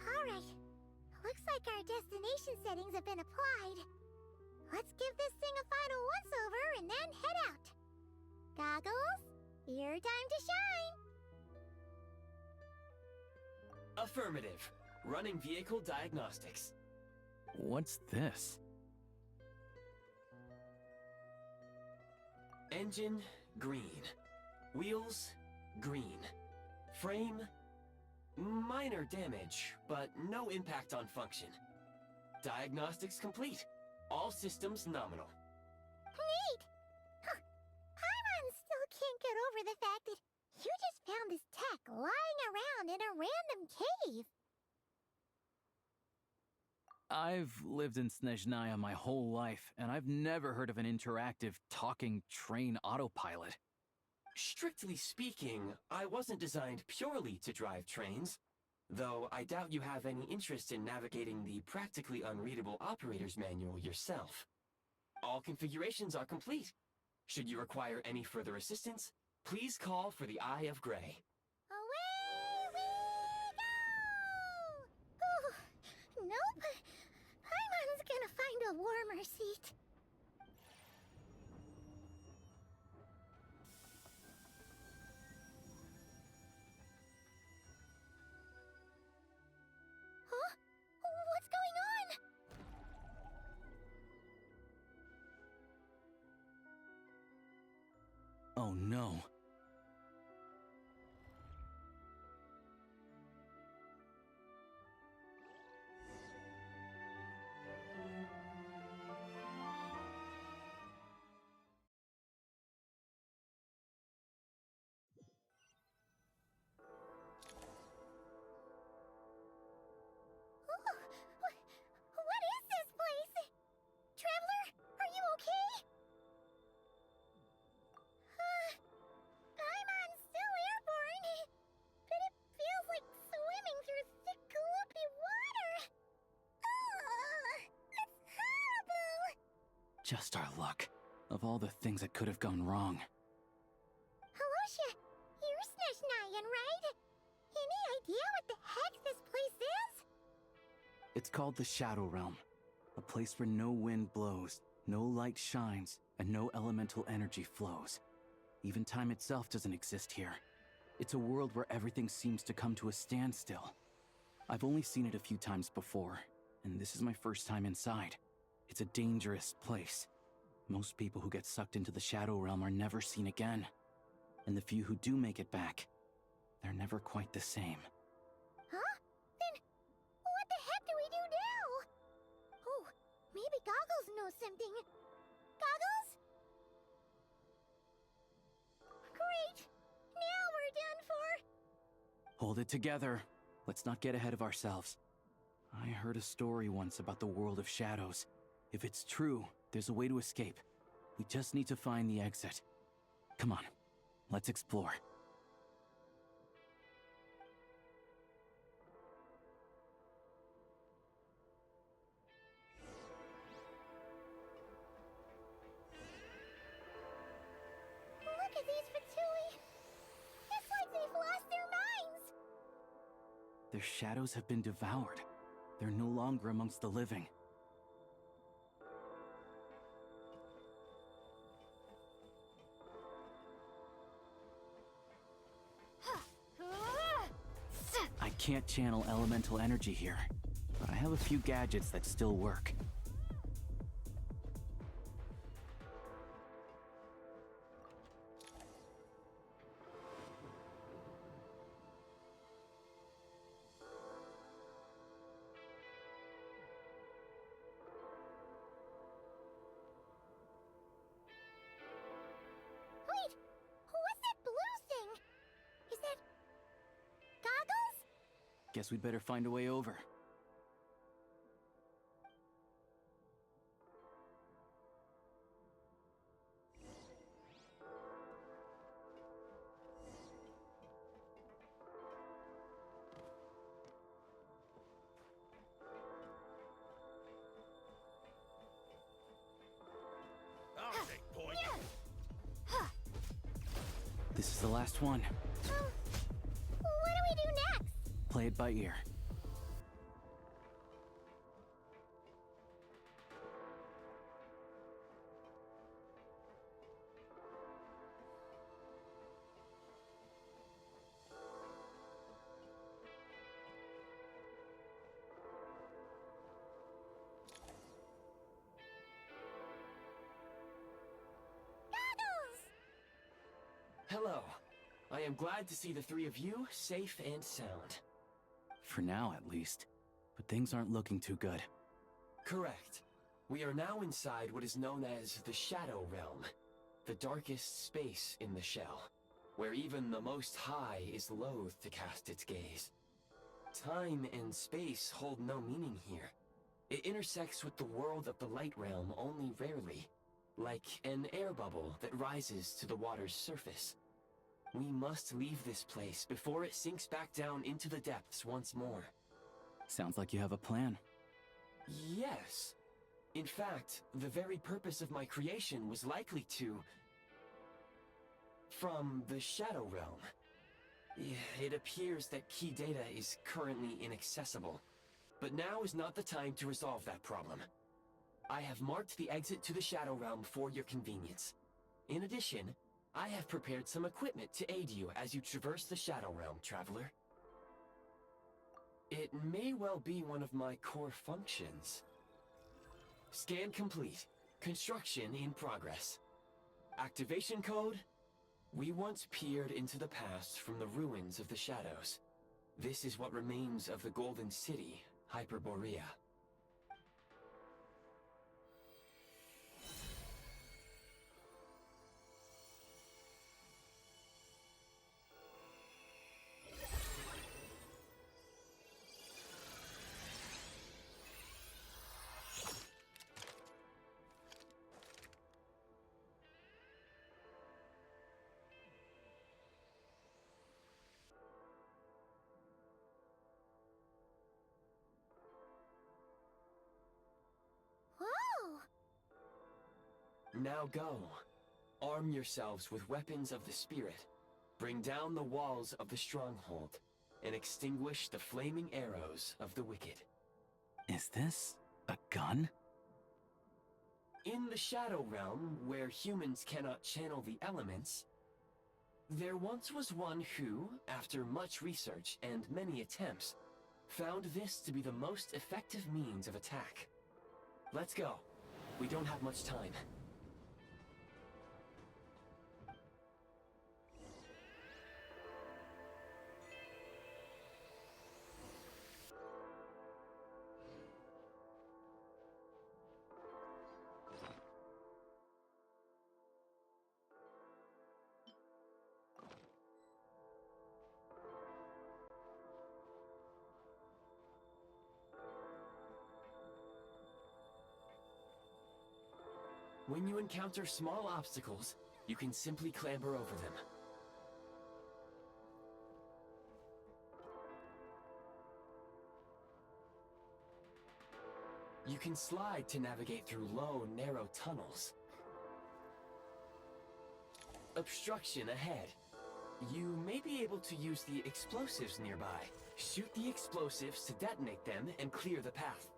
Alright. Looks like our destination settings have been applied. Let's give this thing a final once-over and then head out. Goggles, your time to shine. Affirmative. Running vehicle diagnostics. What's this? Engine, green. Wheels, green. Frame, minor damage, but no impact on function. Diagnostics complete. All systems nominal. Neat! Huh. Paimon still can't get over the fact that you just found this tech lying around in a random cave. I've lived in Snezhnaya my whole life, and I've never heard of an interactive, talking train autopilot. Strictly speaking, I wasn't designed purely to drive trains, though I doubt you have any interest in navigating the practically unreadable operator's manual yourself. All configurations are complete. Should you require any further assistance, please call for the Eye of Grey. Away we go! Ooh, nope. Paimon's gonna find a warmer seat. Huh? What's going on? Oh no. What is this place? Traveler, are you okay? Paimon's still airborne, but it feels like swimming through thick, gloopy water. It's horrible! Just our luck. Of all the things that could have gone wrong. Halosha, you're Snezhnayan, right? Any idea what the heck this place is? It's called the Shadow Realm. A place where no wind blows, no light shines, and no elemental energy flows. Even time itself doesn't exist here. It's a world where everything seems to come to a standstill. I've only seen it a few times before, and this is my first time inside. It's a dangerous place. Most people who get sucked into the Shadow Realm are never seen again. And the few who do make it back, they're never quite the same. Huh? Then, what the heck do we do now? Oh, maybe Goggles knows something. Goggles? Great! Now we're done for! Hold it together. Let's not get ahead of ourselves. I heard a story once about the world of shadows. If it's true, there's a way to escape. We just need to find the exit. Come on, let's explore. Look at these Fatui! It's like they've lost their minds! Their shadows have been devoured. They're no longer amongst the living. I can't channel elemental energy here, but I have a few gadgets that still work. Wait! What's that blue thing? Is that... Goggles? Guess we'd better find a way over. I'll take point. This is the last one. What do we do next? Play it by ear. Hello. I am glad to see the three of you safe and sound. For now, at least. But things aren't looking too good. Correct. We are now inside what is known as the Shadow Realm, the darkest space in the shell, where even the Most High is loath to cast its gaze. Time and space hold no meaning here. It intersects with the world of the Light Realm only rarely, like an air bubble that rises to the water's surface. We must leave this place before it sinks back down into the depths once more. Sounds like you have a plan. Yes. In fact, the very purpose of my creation was likely to... from the Shadow Realm. It appears that key data is currently inaccessible, but now is not the time to resolve that problem. I have marked the exit to the Shadow Realm for your convenience. In addition, I have prepared some equipment to aid you as you traverse the Shadow Realm, traveler. It may well be one of my core functions. Scan complete. Construction in progress. Activation code? We once peered into the past from the ruins of the shadows. This is what remains of the Golden City, Hyperborea. Whoa! Now go. Arm yourselves with weapons of the spirit. Bring down the walls of the stronghold, and extinguish the flaming arrows of the wicked. Is this a gun? In the Shadow Realm, where humans cannot channel the elements, there once was one who, after much research and many attempts, found this to be the most effective means of attack. Let's go. We don't have much time. When you encounter small obstacles, you can simply clamber over them. You can slide to navigate through low, narrow tunnels. Obstruction ahead. You may be able to use the explosives nearby. Shoot the explosives to detonate them and clear the path.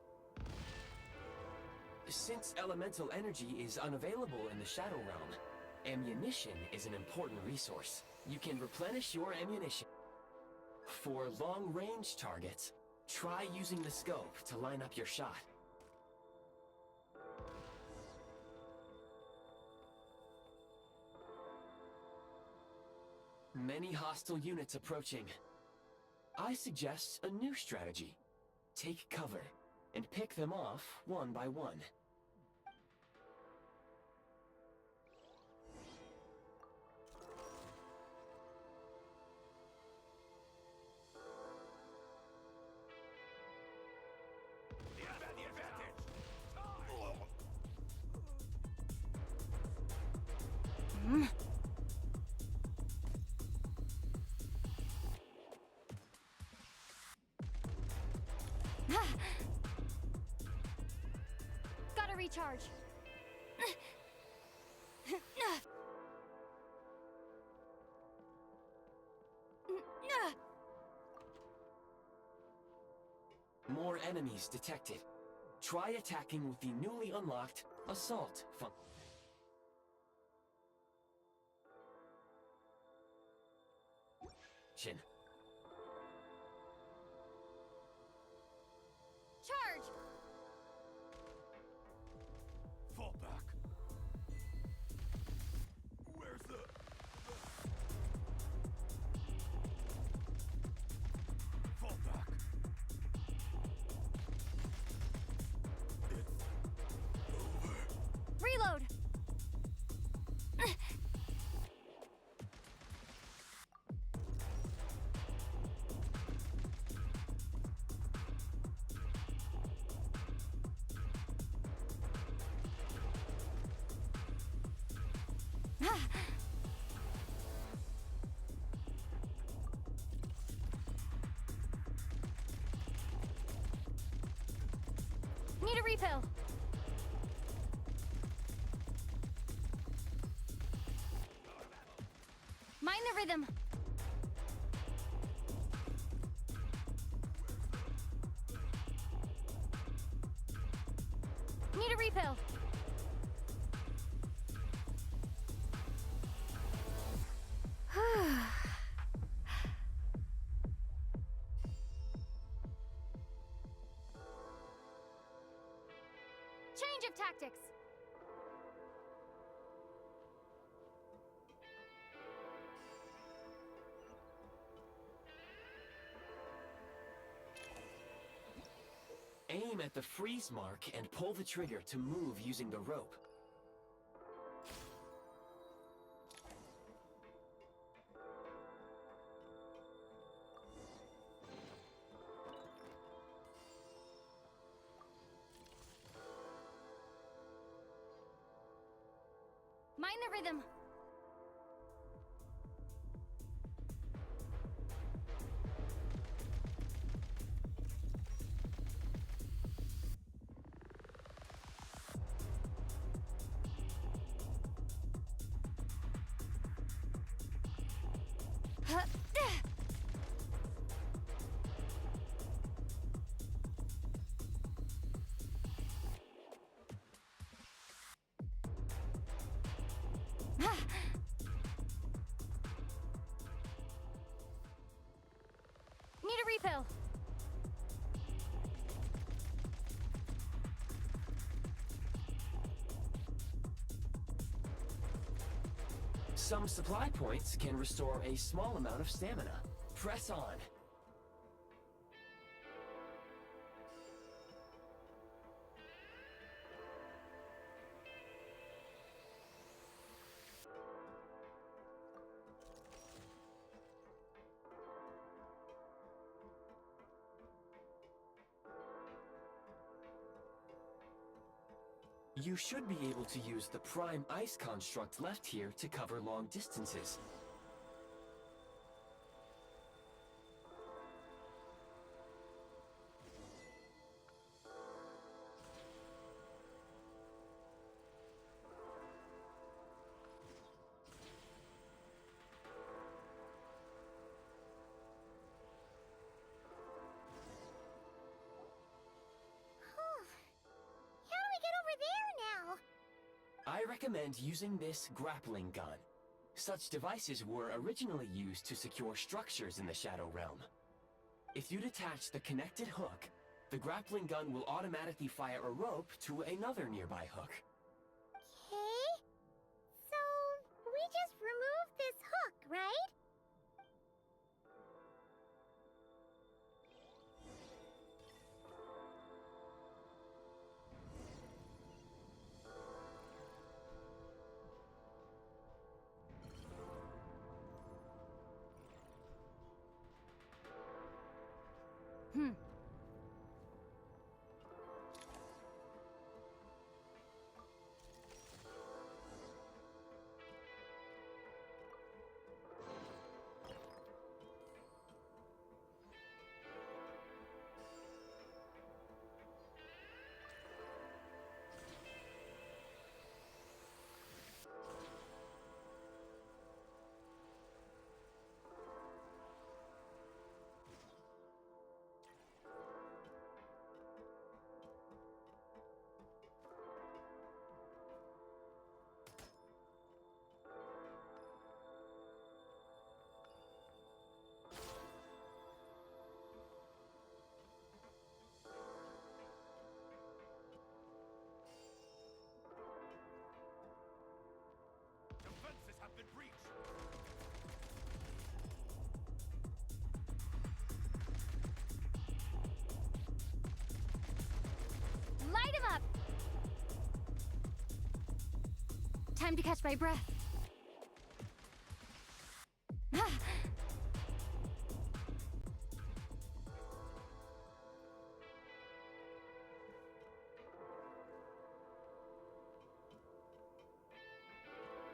Since elemental energy is unavailable in the Shadow Realm, ammunition is an important resource. You can replenish your ammunition. For long-range targets, try using the scope to line up your shot. Many hostile units approaching. I suggest a new strategy. Take cover and pick them off one by one. Gotta recharge. More enemies detected. Try attacking with the newly unlocked Assault function. Charge! Fall back. Where's the... Fall back. It's over. Reload! Need a refill. Mind the rhythm. Need a refill. Change of tactics. Aim at the freeze mark and pull the trigger to move using the rope. Mind the rhythm. Need a refill. Some supply points can restore a small amount of stamina. Press on. You should be able to use the prime ice construct left here to cover long distances. I recommend using this grappling gun. Such devices were originally used to secure structures in the Shadow Realm. If you detach the connected hook, the grappling gun will automatically fire a rope to another nearby hook. Okay. So, we just remove this hook, right? Defenses have been breached. Light him up! Time to catch my breath.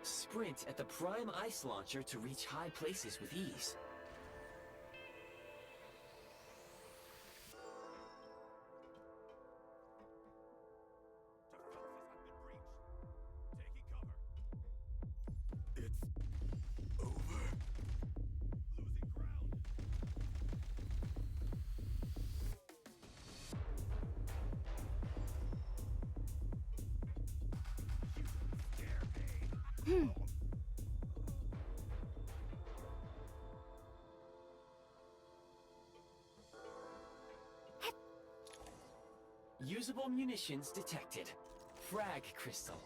Sprint at the prime ice launcher to reach high places with ease. Usable munitions detected. Frag crystal.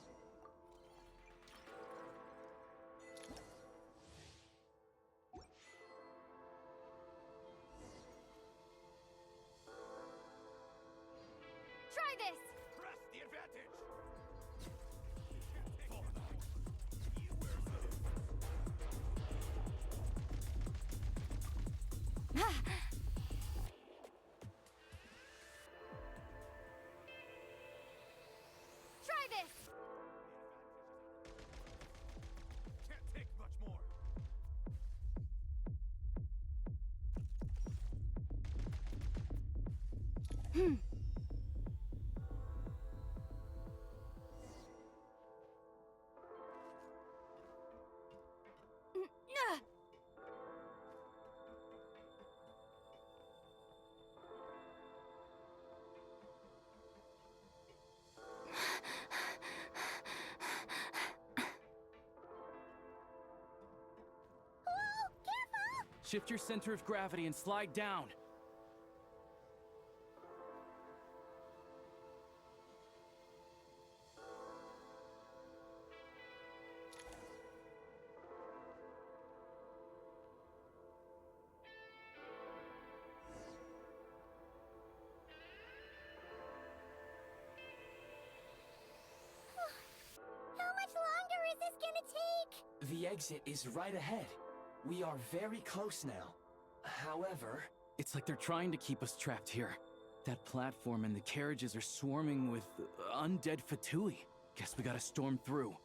Try this! Press the advantage. Try this! Can't take much more. Shift your center of gravity and slide down. exit is right ahead. We are very close now. However... It's like they're trying to keep us trapped here. That platform and the carriages are swarming with undead Fatui. Guess we gotta storm through.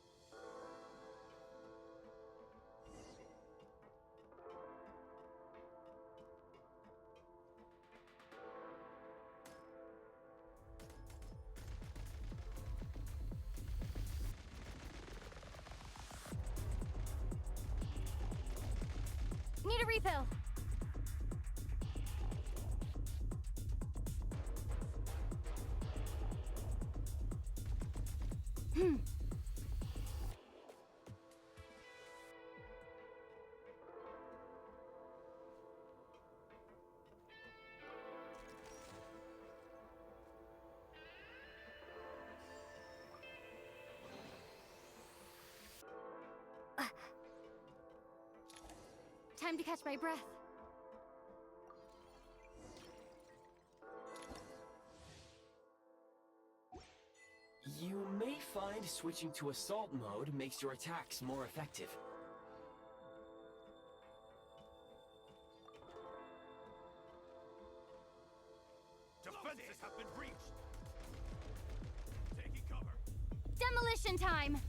Need a refill. Time to catch my breath. You may find switching to assault mode makes your attacks more effective. Defenses have been breached. Taking cover. Demolition time!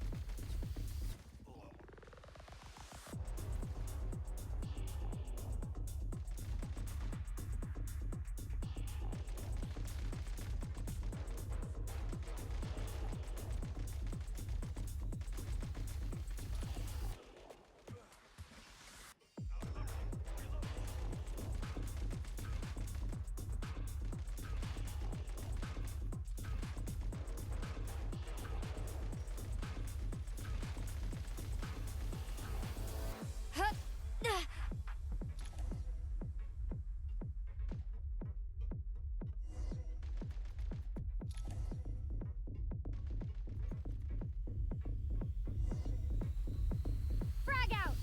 Frag out!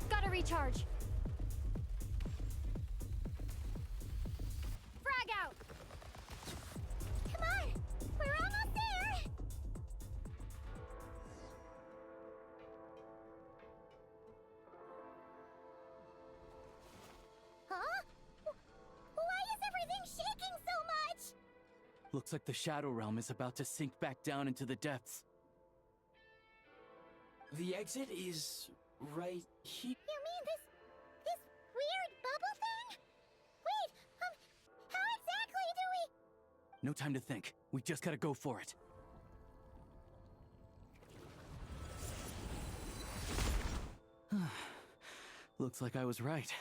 Gotta recharge. Frag out! Come on! We're almost there! Huh? Why is everything shaking so much? Looks like the Shadow Realm is about to sink back down into the depths. The exit is right here. You mean this weird bubble thing? Wait, how exactly do we... No time to think. We just gotta go for it. Looks like I was right.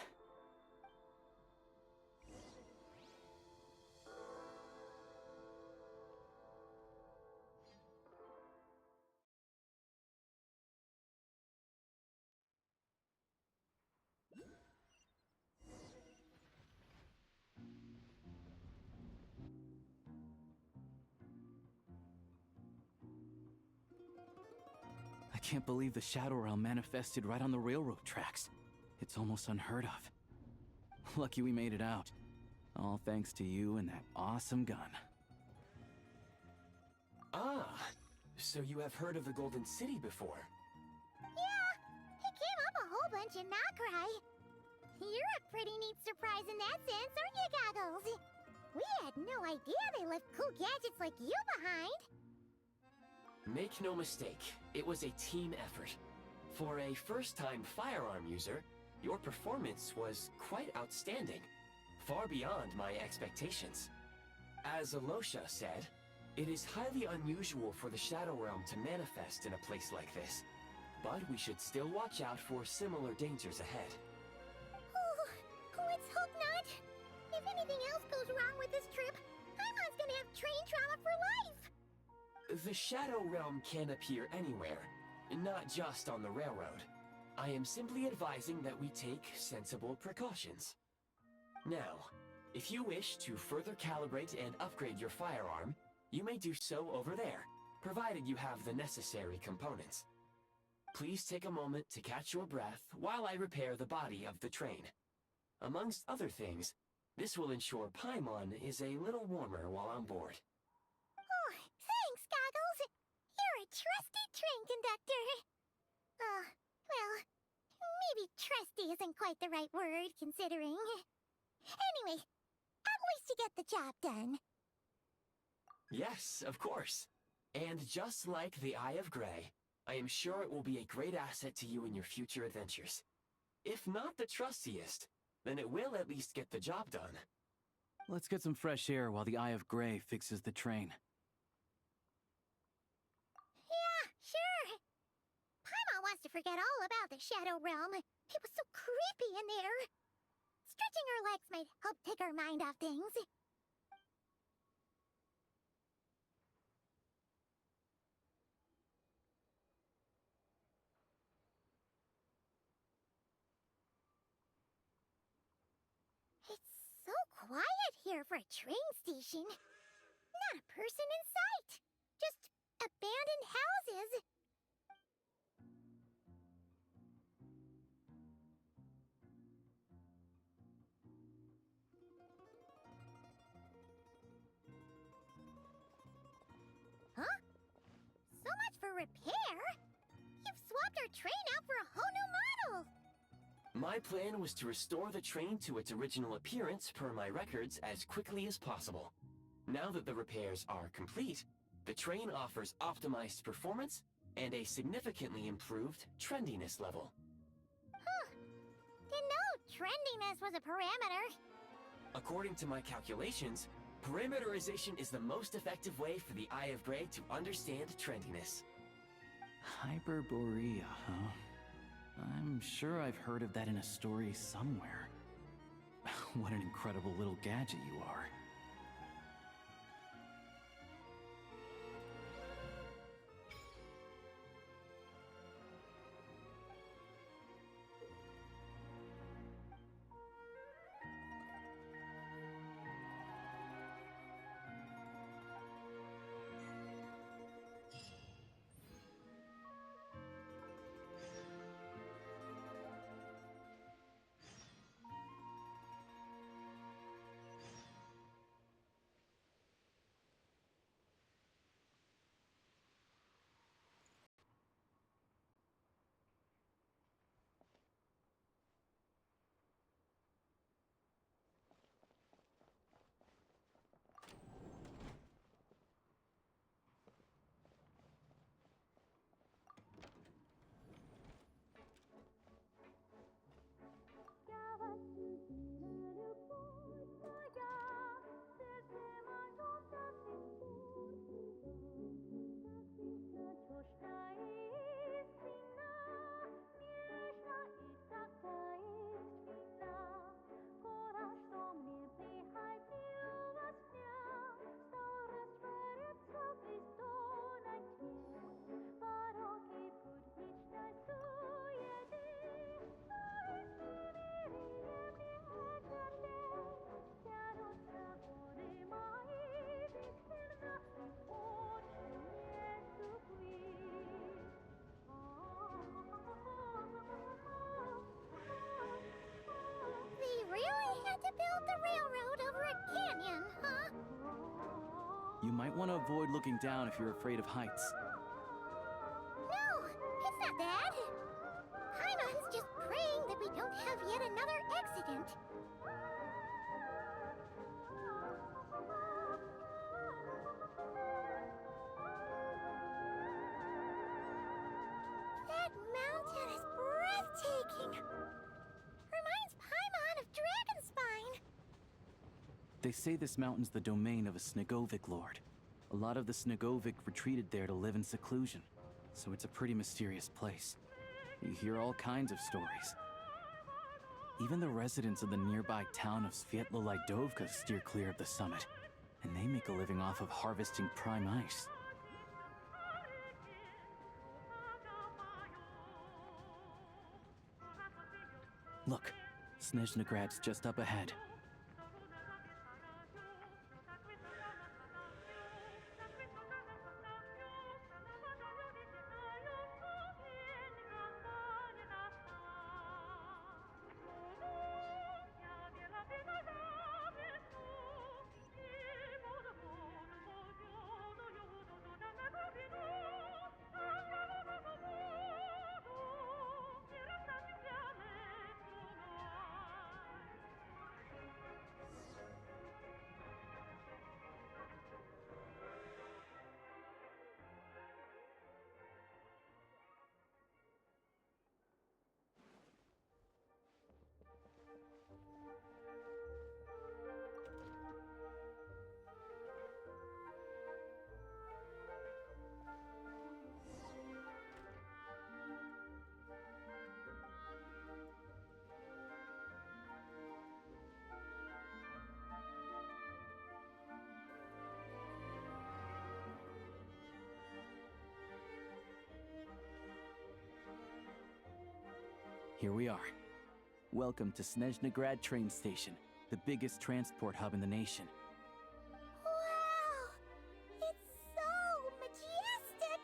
I can't believe the Shadow Realm manifested right on the railroad tracks. It's almost unheard of. Lucky we made it out. All thanks to you and that awesome gun. Ah, so you have heard of the Golden City before? Yeah, it came up a whole bunch in Nokrai. You're a pretty neat surprise in that sense, aren't you, Goggles? We had no idea they left cool gadgets like you behind. Make no mistake, it was a team effort. For a first-time firearm user, your performance was quite outstanding, far beyond my expectations. As Alosha said, it is highly unusual for the Shadow Realm to manifest in a place like this, but we should still watch out for similar dangers ahead. Oh, let's hope not. If anything else goes wrong with this trip, Paimon's gonna have train trauma for life. The Shadow Realm can appear anywhere, not just on the railroad. I am simply advising that we take sensible precautions. Now, if you wish to further calibrate and upgrade your firearm, you may do so over there, provided you have the necessary components. Please take a moment to catch your breath while I repair the body of the train. Amongst other things, This will ensure Paimon is a little warmer while on board. Oh, thanks, Goggles. You're a trusty train conductor. Well, maybe trusty isn't quite the right word, considering. Anyway, at least you get the job done. Yes, of course. And just like the Eye of Grey, I am sure it will be a great asset to you in your future adventures. If not the trustiest, then it will at least get the job done. Let's get some fresh air while the Eye of Grey fixes the train. Yeah, sure. Paimon wants to forget all about the Shadow Realm. It was so creepy in there. Stretching her legs might help take her mind off things. It's so quiet here for a train station. Not a person in sight. Just abandoned houses. Huh? So much for repair. You've swapped our train out for a whole new model. My plan was to restore the train to its original appearance per my records as quickly as possible. Now that the repairs are complete, the train offers optimized performance and a significantly improved trendiness level. Huh. Didn't know trendiness was a parameter. According to my calculations, parameterization is the most effective way for the Eye of Grey to understand trendiness. Hyperborea, huh? I'm sure I've heard of that in a story somewhere. What an incredible little gadget you are. You might want to avoid looking down if you're afraid of heights. No, it's not that. Paimon's just praying that we don't have yet another accident. That mountain is breathtaking. Reminds Paimon of Dragonspine. They say this mountain's the domain of a Snegovic lord. A lot of the Snegovic retreated there to live in seclusion, so it's a pretty mysterious place. You hear all kinds of stories. Even the residents of the nearby town of Svietlo-Lidovka steer clear of the summit, and they make a living off of harvesting prime ice. Look, Snezhnograd's just up ahead. here we are. Welcome to Snezhnegrad train station, the biggest transport hub in the nation. Wow! It's so majestic!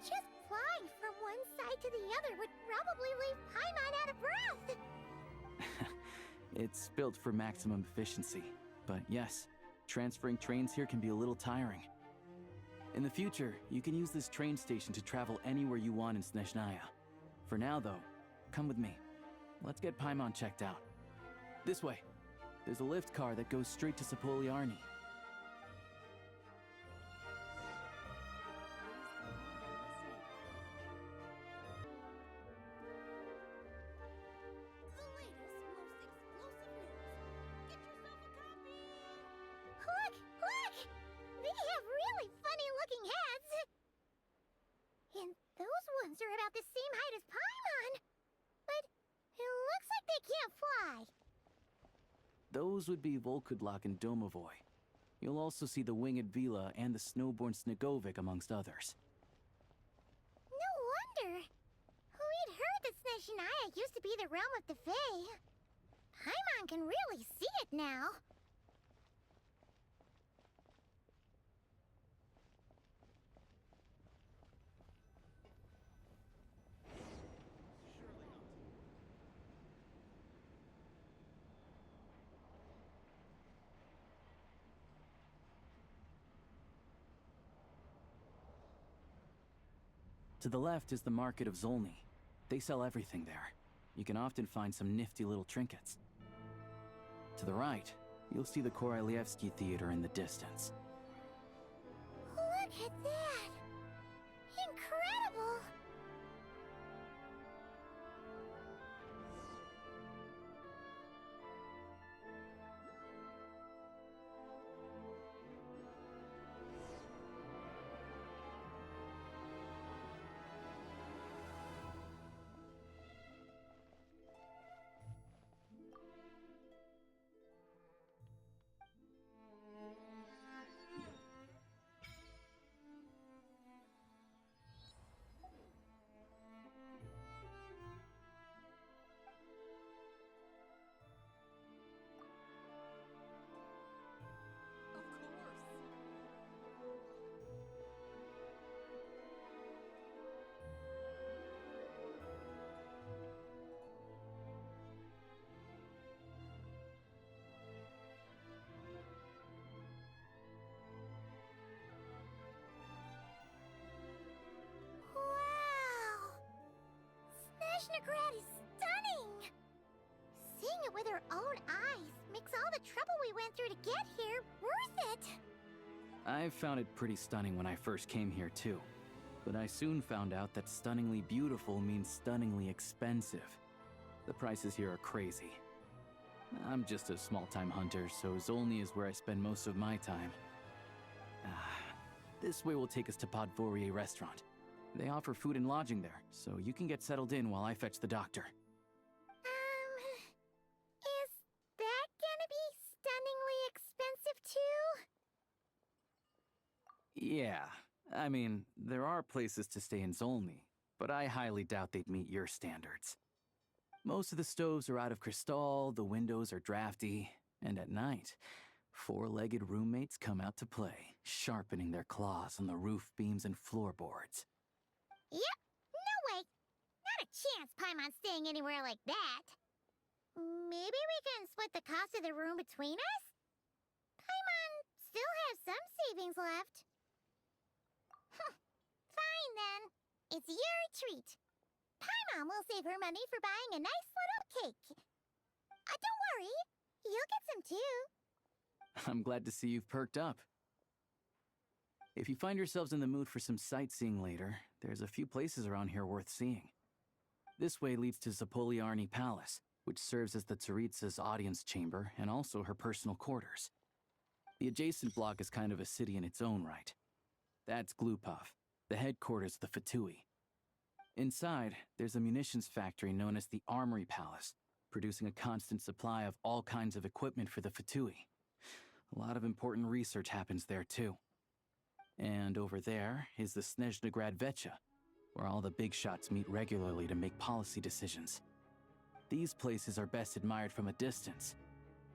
Just flying from one side to the other would probably leave Paimon out of breath! It's built for maximum efficiency, but yes, transferring trains here can be a little tiring. In the future, you can use this train station to travel anywhere you want in Snezhnaya. For now, though, come with me. Let's get Paimon checked out. This way. There's a lift car that goes straight to Sapoliarny. Look! Look! They have really funny-looking heads! And those ones are about the same height as Paimon! But it looks like they can't fly! Those would be Volkudlak and Domovoy. You'll also see the winged Vila and the snowborn Snegovic amongst others. No wonder! We'd heard that Snezhnaya used to be the realm of the Fae. Paimon can really see it now. To the left is the market of Zolny. They sell everything there. You can often find some nifty little trinkets. To the right, you'll see the Korolievsky Theater in the distance. Look at that! Incredible! Wow! Snezhnegrad is stunning! Seeing it with our own eyes makes all the trouble we went through to get here worth it! I found it pretty stunning when I first came here too. But I soon found out that stunningly beautiful means stunningly expensive. The prices here are crazy. I'm just a small-time hunter, so Zolny is where I spend most of my time. This way will take us to Podvorier restaurant. They offer food and lodging there, so you can get settled in while I fetch the doctor. Is that gonna be stunningly expensive too? Yeah, I mean, there are places to stay in Zolny, but I highly doubt they'd meet your standards. Most of the stoves are out of crystal, the windows are drafty, and at night, four-legged roommates come out to play, sharpening their claws on the roof beams and floorboards. Yep, no way! Not a chance Paimon's staying anywhere like that. Maybe we can split the cost of the room between us? Paimon still has some savings left. Fine then. It's your treat. Paimon will save her money for buying a nice little cake. Don't worry, you'll get some too. I'm glad to see you've perked up. If you find yourselves in the mood for some sightseeing later, there's a few places around here worth seeing. This way leads to Zapoliarny Palace, which serves as the Tsaritsa's audience chamber and also her personal quarters. The adjacent block is kind of a city in its own right. That's Glupov, the headquarters of the Fatui. Inside, there's a munitions factory known as the Armory Palace, producing a constant supply of all kinds of equipment for the Fatui. A lot of important research happens there too. And over there is the Snezhnegrad Vecha, where all the big shots meet regularly to make policy decisions. These places are best admired from a distance.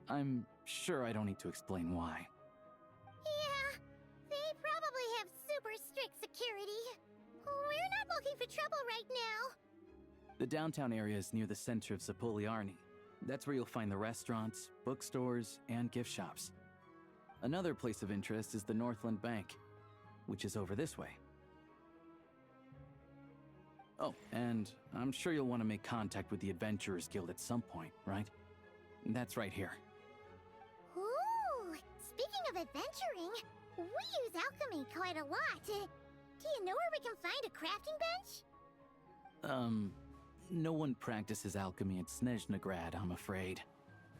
I'm sure I don't need to explain why. Yeah, they probably have super strict security. We're not looking for trouble right now. The downtown area is near the center of Zapoliarny. That's where you'll find the restaurants, bookstores, and gift shops. Another place of interest is the Northland Bank, which is over this way. Oh, and I'm sure you'll want to make contact with the Adventurers Guild at some point, right? That's right here. Ooh, speaking of adventuring, we use alchemy quite a lot. Do you know where we can find a crafting bench? No one practices alchemy at Snezhnegrad, I'm afraid.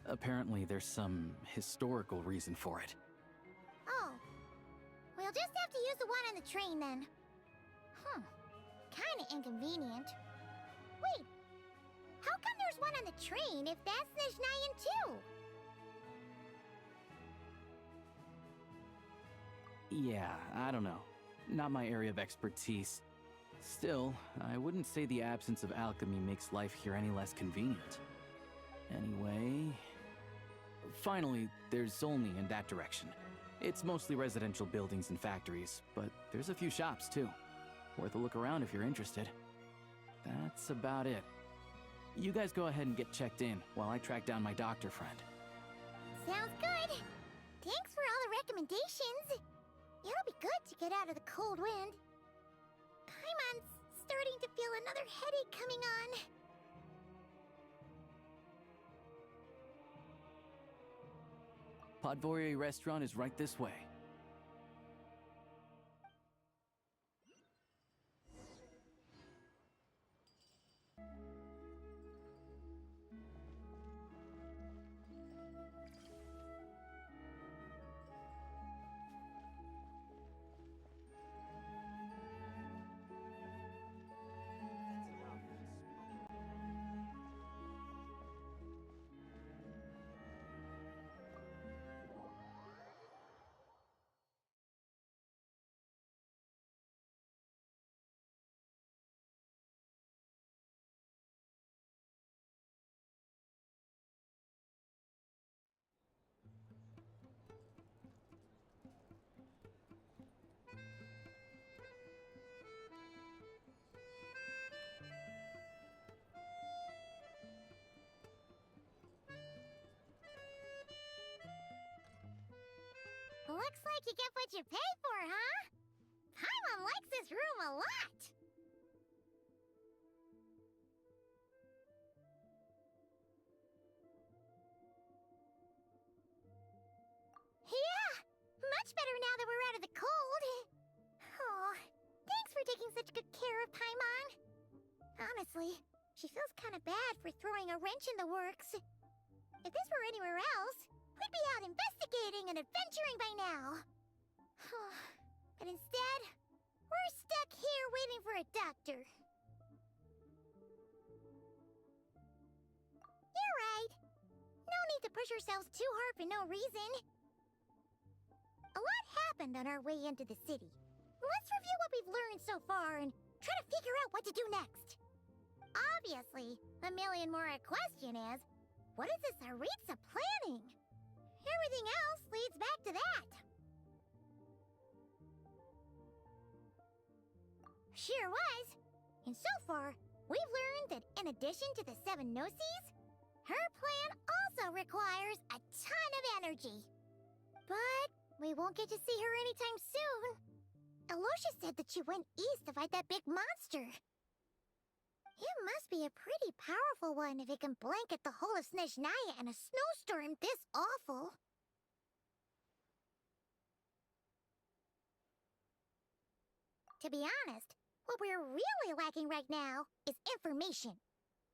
Apparently there's some historical reason for it. Oh, we'll just have to use the one on the train then. Kinda inconvenient. Wait, how come there's one on the train if that's Snezhnayan too? Yeah, I don't know. Not my area of expertise. Still, I wouldn't say the absence of alchemy makes life here any less convenient. Anyway... Finally, there's Zolny in that direction. It's mostly residential buildings and factories, but there's a few shops too. Worth a look around if you're interested. That's about it. You guys go ahead and get checked in while I track down my doctor friend. Sounds good. Thanks for all the recommendations. It'll be good to get out of the cold wind. Paimon's starting to feel another headache coming on. Podvorye restaurant is right this way. Looks like you get what you pay for, huh? Paimon likes this room a lot. Yeah, much better now that we're out of the cold. Oh, thanks for taking such good care of Paimon. Honestly, she feels kind of bad for throwing a wrench in the works. If this were anywhere else, we'd be out investigating and adventuring by now. But instead, we're stuck here waiting for a doctor. You're right. No need to push ourselves too hard for no reason. A lot happened on our way into the city. Let's review what we've learned so far and try to figure out what to do next. Obviously, the million-more question is, what is this Tsaritsa planning? Everything else leads back to that. Sure was. And so far, we've learned that in addition to the 7 Gnosis, her plan also requires a ton of energy. But we won't get to see her anytime soon. Alosha said that she went east to fight that big monster. It must be a pretty powerful one if it can blanket the whole of Snezhnaya in a snowstorm this awful. To be honest, what we're really lacking right now is information.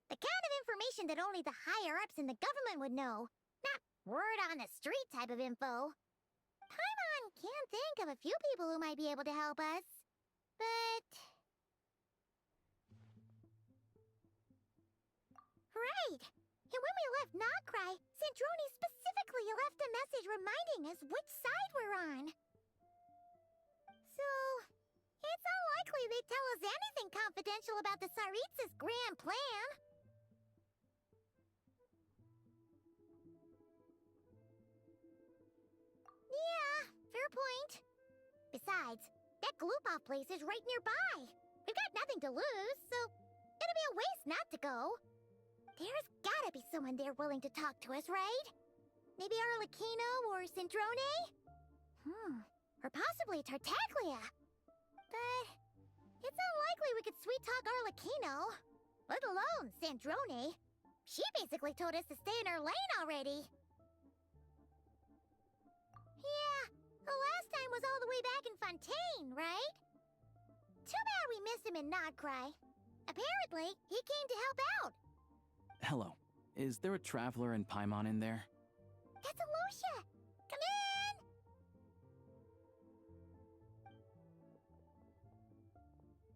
The kind of information that only the higher-ups in the government would know, not word-on-the-street type of info. Paimon can think of a few people who might be able to help us, but... Right! And when we left Nogcry, Zandroni specifically left a message reminding us which side we're on. So, it's unlikely they'd tell us anything confidential confidential about the Tsaritsa's grand plan. Yeah, fair point. Besides, that Gloop-Off place is right nearby. We've got nothing to lose, so it'd be a waste not to go. There's gotta be someone there willing to talk to us, right? Maybe Arlecchino or Cendrone? Or possibly Tartaglia. But it's unlikely we could sweet-talk Arlecchino, let alone Cendrone. She basically told us to stay in her lane already. Yeah, the last time was all the way back in Fontaine, right? Too bad we missed him in Nodcry. Apparently, he came to help out. Hello. Is there a traveler in Paimon in there? That's Alosia! Come in!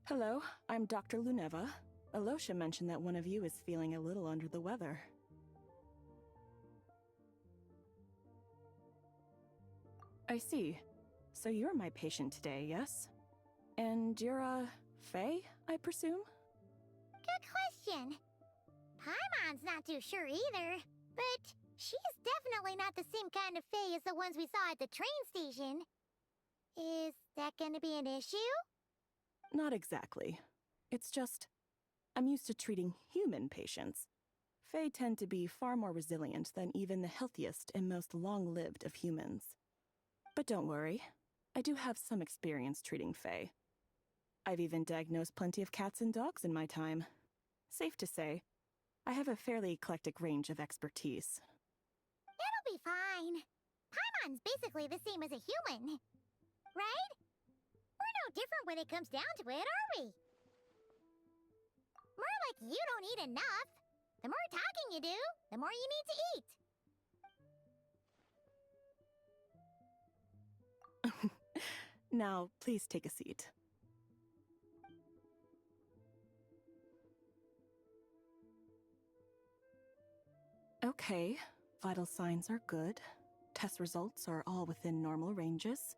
Hello, I'm Dr. Luneva. Alosia mentioned that one of you is feeling a little under the weather. I see. So you're my patient today, yes? And you're, Faye, I presume? Good question. Paimon's not too sure either, but she's definitely not the same kind of Faye as the ones we saw at the train station. Is that gonna be an issue? Not exactly. It's just, I'm used to treating human patients. Fae tend to be far more resilient than even the healthiest and most long-lived of humans. But don't worry, I do have some experience treating Fae. I've even diagnosed plenty of cats and dogs in my time. Safe to say, I have a fairly eclectic range of expertise. It'll be fine. Paimon's basically the same as a human. Right? We're no different when it comes down to it, are we? More like you don't eat enough. The more talking you do, the more you need to eat. Now, please take a seat. Okay, vital signs are good. Test results are all within normal ranges.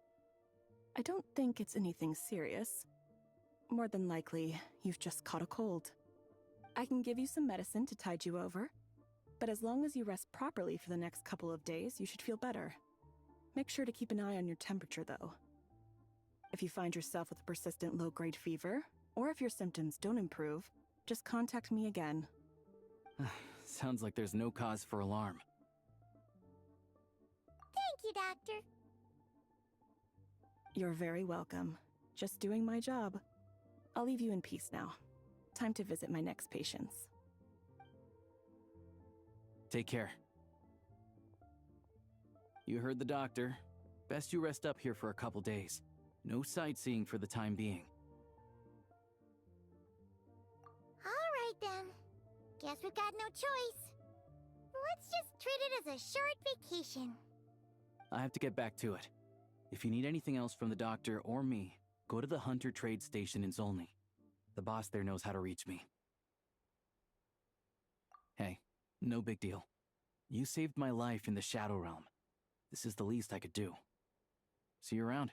I don't think it's anything serious. More than likely, you've just caught a cold. I can give you some medicine to tide you over, but as long as you rest properly for the next couple of days, you should feel better. Make sure to keep an eye on your temperature, though. If you find yourself with a persistent low-grade fever, or if your symptoms don't improve, just contact me again. Sounds like there's no cause for alarm. Thank you, Doctor. You're very welcome. Just doing my job. I'll leave you in peace now. Time to visit my next patients. Take care. You heard the doctor. Best you rest up here for a couple days. No sightseeing for the time being. All right, then. Guess we've got no choice. Let's just treat it as a short vacation. I have to get back to it. If you need anything else from the doctor or me, go to the Hunter Trade Station in Zolny. The boss there knows how to reach me. Hey, no big deal. You saved my life in the Shadow Realm. This is the least I could do. See you around.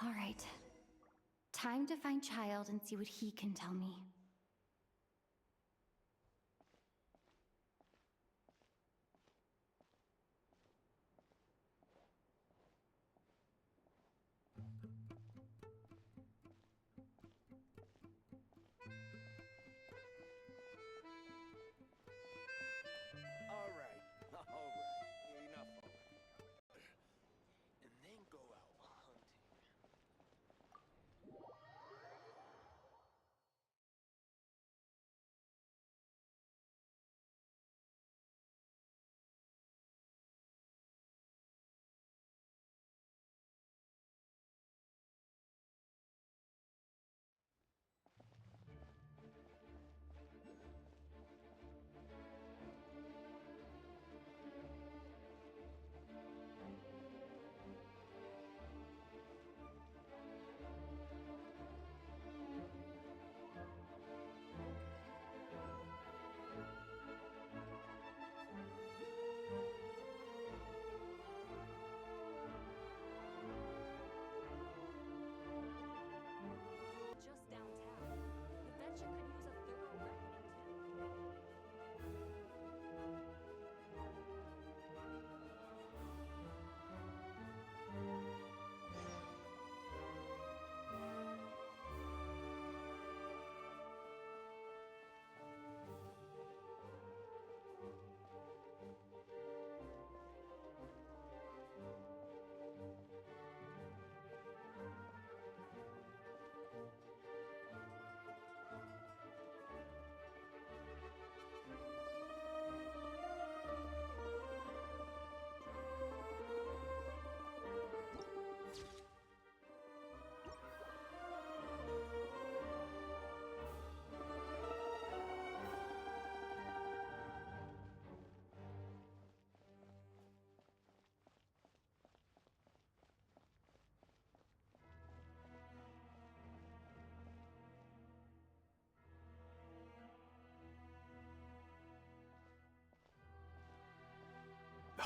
All right. Time to find Child and see what he can tell me.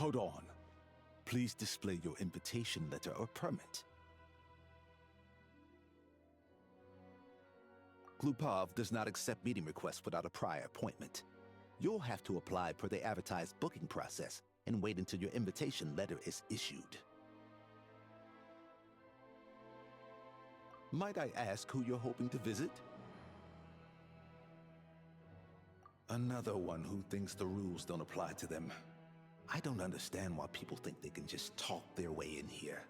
Hold on. Please display your invitation letter or permit. Glupov does not accept meeting requests without a prior appointment. You'll have to apply per the advertised booking process and wait until your invitation letter is issued. Might I ask who you're hoping to visit? Another one who thinks the rules don't apply to them. I don't understand why people think they can just talk their way in here.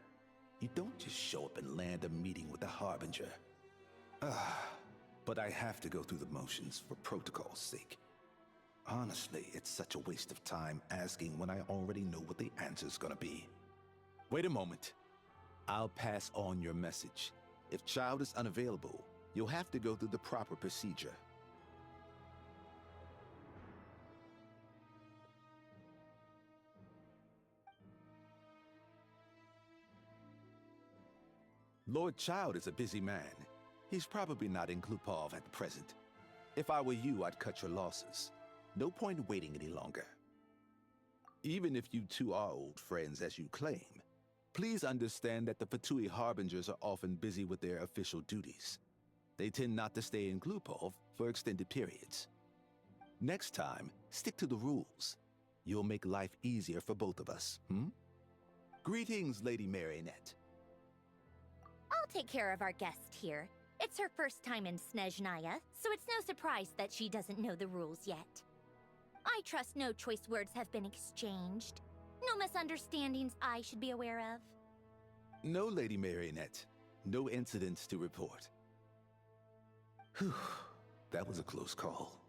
You don't just show up and land a meeting with the Harbinger. But I have to go through the motions for protocol's sake. Honestly, it's such a waste of time asking when I already know what the answer's gonna be. Wait a moment. I'll pass on your message. If Child is unavailable, you'll have to go through the proper procedure. Lord Child is a busy man. He's probably not in Glupov at the present. If I were you, I'd cut your losses. No point waiting any longer. Even if you two are old friends as you claim, please understand that the Fatui Harbingers are often busy with their official duties. They tend not to stay in Glupov for extended periods. Next time, stick to the rules. You'll make life easier for both of us, Greetings, Lady Marionette. I'll take care of our guest here. It's her first time in Snezhnaya, so it's no surprise that she doesn't know the rules yet. I trust no choice words have been exchanged. No misunderstandings I should be aware of. No, Lady Marionette. No incidents to report. Whew, that was a close call.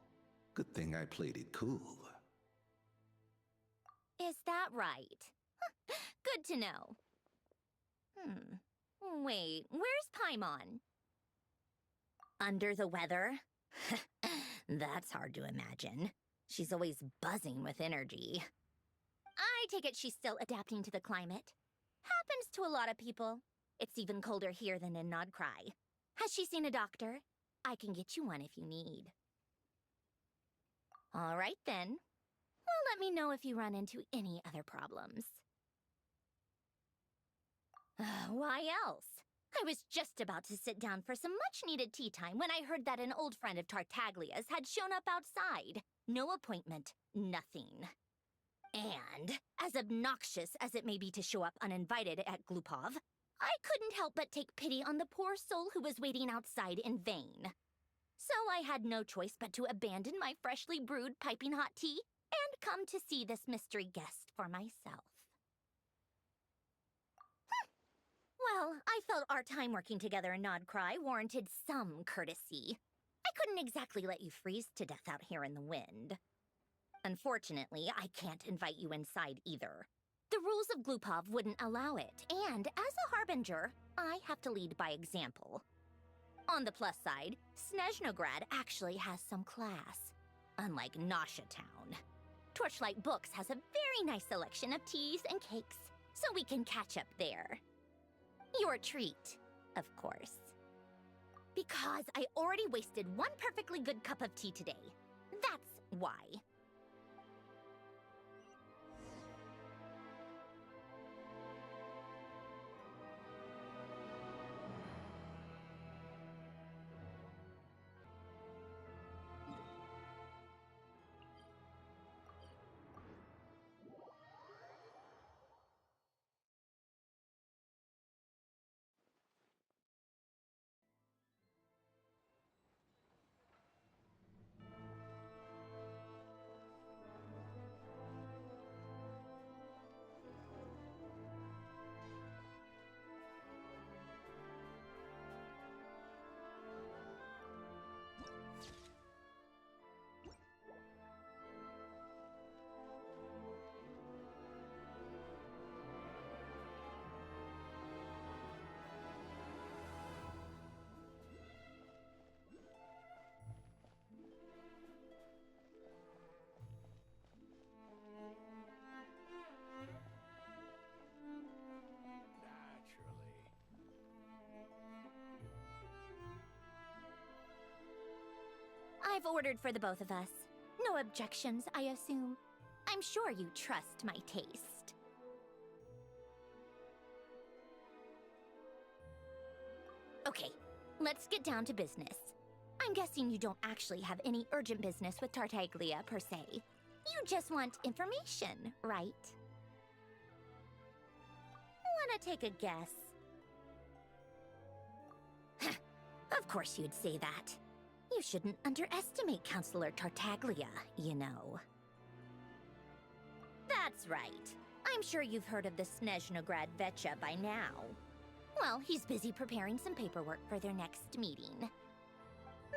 Good thing I played it cool. Is that right? Good to know. Wait, where's Paimon? Under the weather? That's hard to imagine. She's always buzzing with energy. I take it she's still adapting to the climate. Happens to a lot of people. It's even colder here than in Nodcry. Has she seen a doctor? I can get you one if you need. All right then. Well, let me know if you run into any other problems. Why else? I was just about to sit down for some much-needed tea time when I heard that an old friend of Tartaglia's had shown up outside. No appointment, nothing. And, as obnoxious as it may be to show up uninvited at Glupov, I couldn't help but take pity on the poor soul who was waiting outside in vain. So I had no choice but to abandon my freshly brewed piping hot tea and come to see this mystery guest for myself. Well, I felt our time working together in Nodcry warranted some courtesy. I couldn't exactly let you freeze to death out here in the wind. Unfortunately, I can't invite you inside either. The rules of Glupov wouldn't allow it, and as a Harbinger, I have to lead by example. On the plus side, Snezhnograd actually has some class, unlike Nasha Town. Torchlight Books has a very nice selection of teas and cakes, so we can catch up there. Your treat, of course. Because I already wasted one perfectly good cup of tea today. That's why. I've ordered for the both of us. No objections, I assume. I'm sure you trust my taste. Okay, let's get down to business. I'm guessing you don't actually have any urgent business with Tartaglia per se. You just want information, right? Wanna take a guess? Of course you'd say that. You shouldn't underestimate Counselor Tartaglia, you know. That's right. I'm sure you've heard of the Snezhnograd Vecha by now. Well, he's busy preparing some paperwork for their next meeting.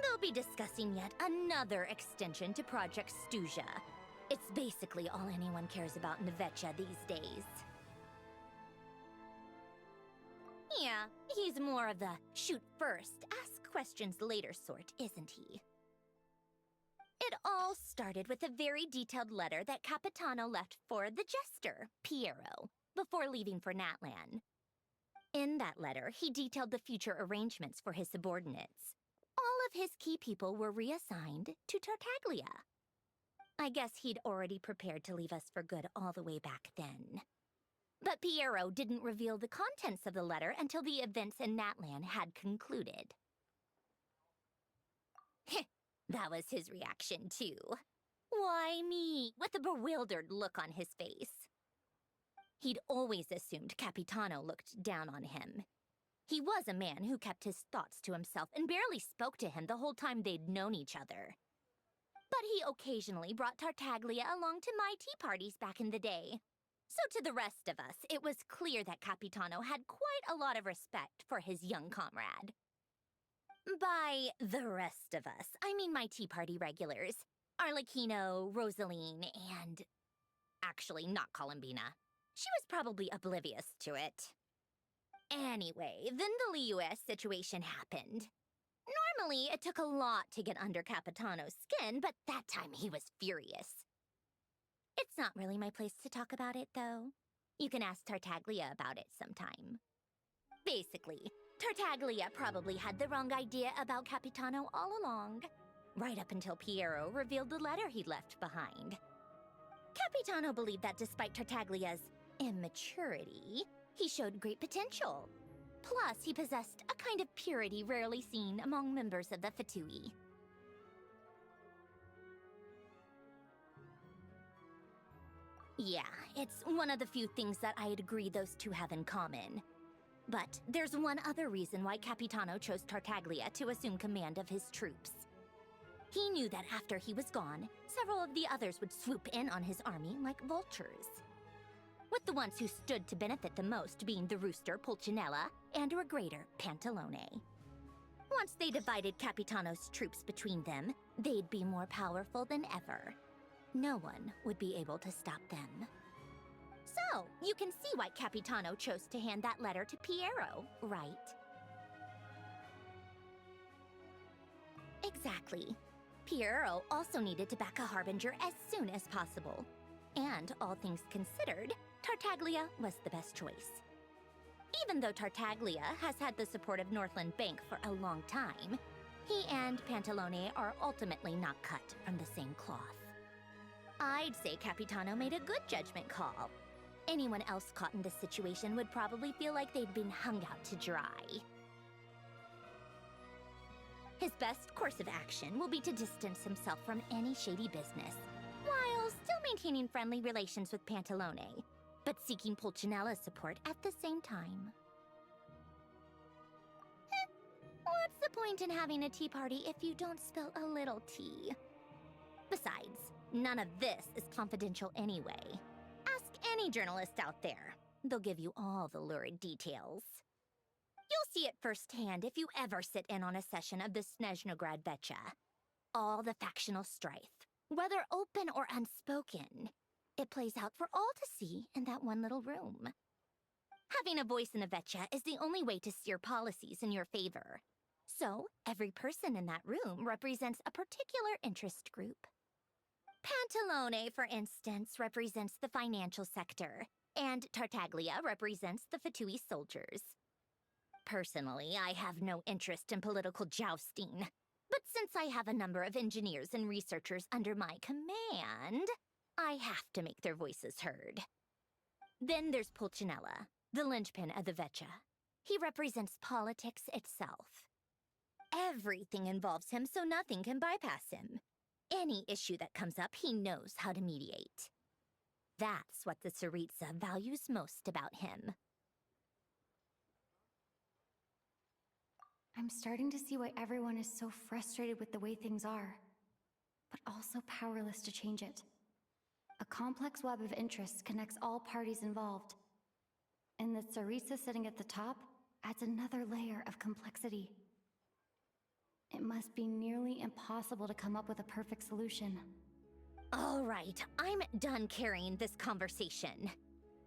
They'll be discussing yet another extension to Project Stuja. It's basically all anyone cares about in the Vecha these days. Yeah, he's more of the shoot first, ask questions later sort, isn't he? It all started with a very detailed letter that Capitano left for the jester, Piero, before leaving for Natlan. In that letter, he detailed the future arrangements for his subordinates. All of his key people were reassigned to Tartaglia. I guess he'd already prepared to leave us for good all the way back then. But Piero didn't reveal the contents of the letter until the events in Natlan had concluded. That was his reaction, too. Why me? With a bewildered look on his face. He'd always assumed Capitano looked down on him. He was a man who kept his thoughts to himself and barely spoke to him the whole time they'd known each other. But he occasionally brought Tartaglia along to my tea parties back in the day. So to the rest of us, it was clear that Capitano had quite a lot of respect for his young comrade. By the rest of us, I mean my tea party regulars. Arlecchino, Rosaline, and... actually, not Columbina. She was probably oblivious to it. Anyway, then the Liues situation happened. Normally, it took a lot to get under Capitano's skin, but that time he was furious. It's not really my place to talk about it, though. You can ask Tartaglia about it sometime. Basically, Tartaglia probably had the wrong idea about Capitano all along, right up until Piero revealed the letter he'd left behind. Capitano believed that despite Tartaglia's immaturity, he showed great potential. Plus, he possessed a kind of purity rarely seen among members of the Fatui. Yeah, it's one of the few things that I'd agree those two have in common. But there's one other reason why Capitano chose Tartaglia to assume command of his troops. He knew that after he was gone, several of the others would swoop in on his army like vultures. With the ones who stood to benefit the most being the rooster Pulcinella and Regrator Pantalone. Once they divided Capitano's troops between them, they'd be more powerful than ever. No one would be able to stop them. So, you can see why Capitano chose to hand that letter to Piero, right? Exactly. Piero also needed to back a harbinger as soon as possible. And, all things considered, Tartaglia was the best choice. Even though Tartaglia has had the support of Northland Bank for a long time, he and Pantalone are ultimately not cut from the same cloth. I'd say Capitano made a good judgment call. Anyone else caught in this situation would probably feel like they'd been hung out to dry. His best course of action will be to distance himself from any shady business, while still maintaining friendly relations with Pantalone, but seeking Pulcinella's support at the same time. What's the point in having a tea party if you don't spill a little tea? Besides, none of this is confidential anyway. Ask any journalist out there. They'll give you all the lurid details. You'll see it firsthand if you ever sit in on a session of the Snezhnograd Vecha. All the factional strife, whether open or unspoken, it plays out for all to see in that one little room. Having a voice in a Vecha is the only way to steer policies in your favor. So, every person in that room represents a particular interest group. Pantalone, for instance, represents the financial sector, and Tartaglia represents the Fatui soldiers. Personally, I have no interest in political jousting, but since I have a number of engineers and researchers under my command, I have to make their voices heard. Then there's Pulcinella, the linchpin of the Vecha. He represents politics itself. Everything involves him, so nothing can bypass him. Any issue that comes up, he knows how to mediate. That's what the Tsaritsa values most about him. I'm starting to see why everyone is so frustrated with the way things are, but also powerless to change it. A complex web of interests connects all parties involved. And the Tsaritsa sitting at the top adds another layer of complexity. It must be nearly impossible to come up with a perfect solution. All right, I'm done carrying this conversation.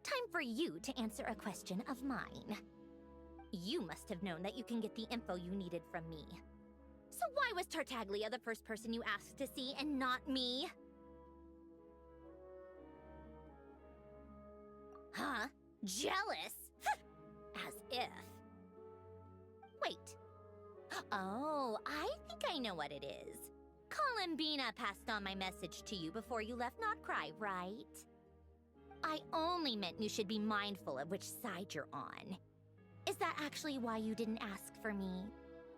Time for you to answer a question of mine. You must have known that you can get the info you needed from me. So why was Tartaglia the first person you asked to see and not me? Huh? Jealous? As if. Wait. Oh, I think I know what it is. Columbina passed on my message to you before you left Notcry, right? I only meant you should be mindful of which side you're on. Is that actually why you didn't ask for me?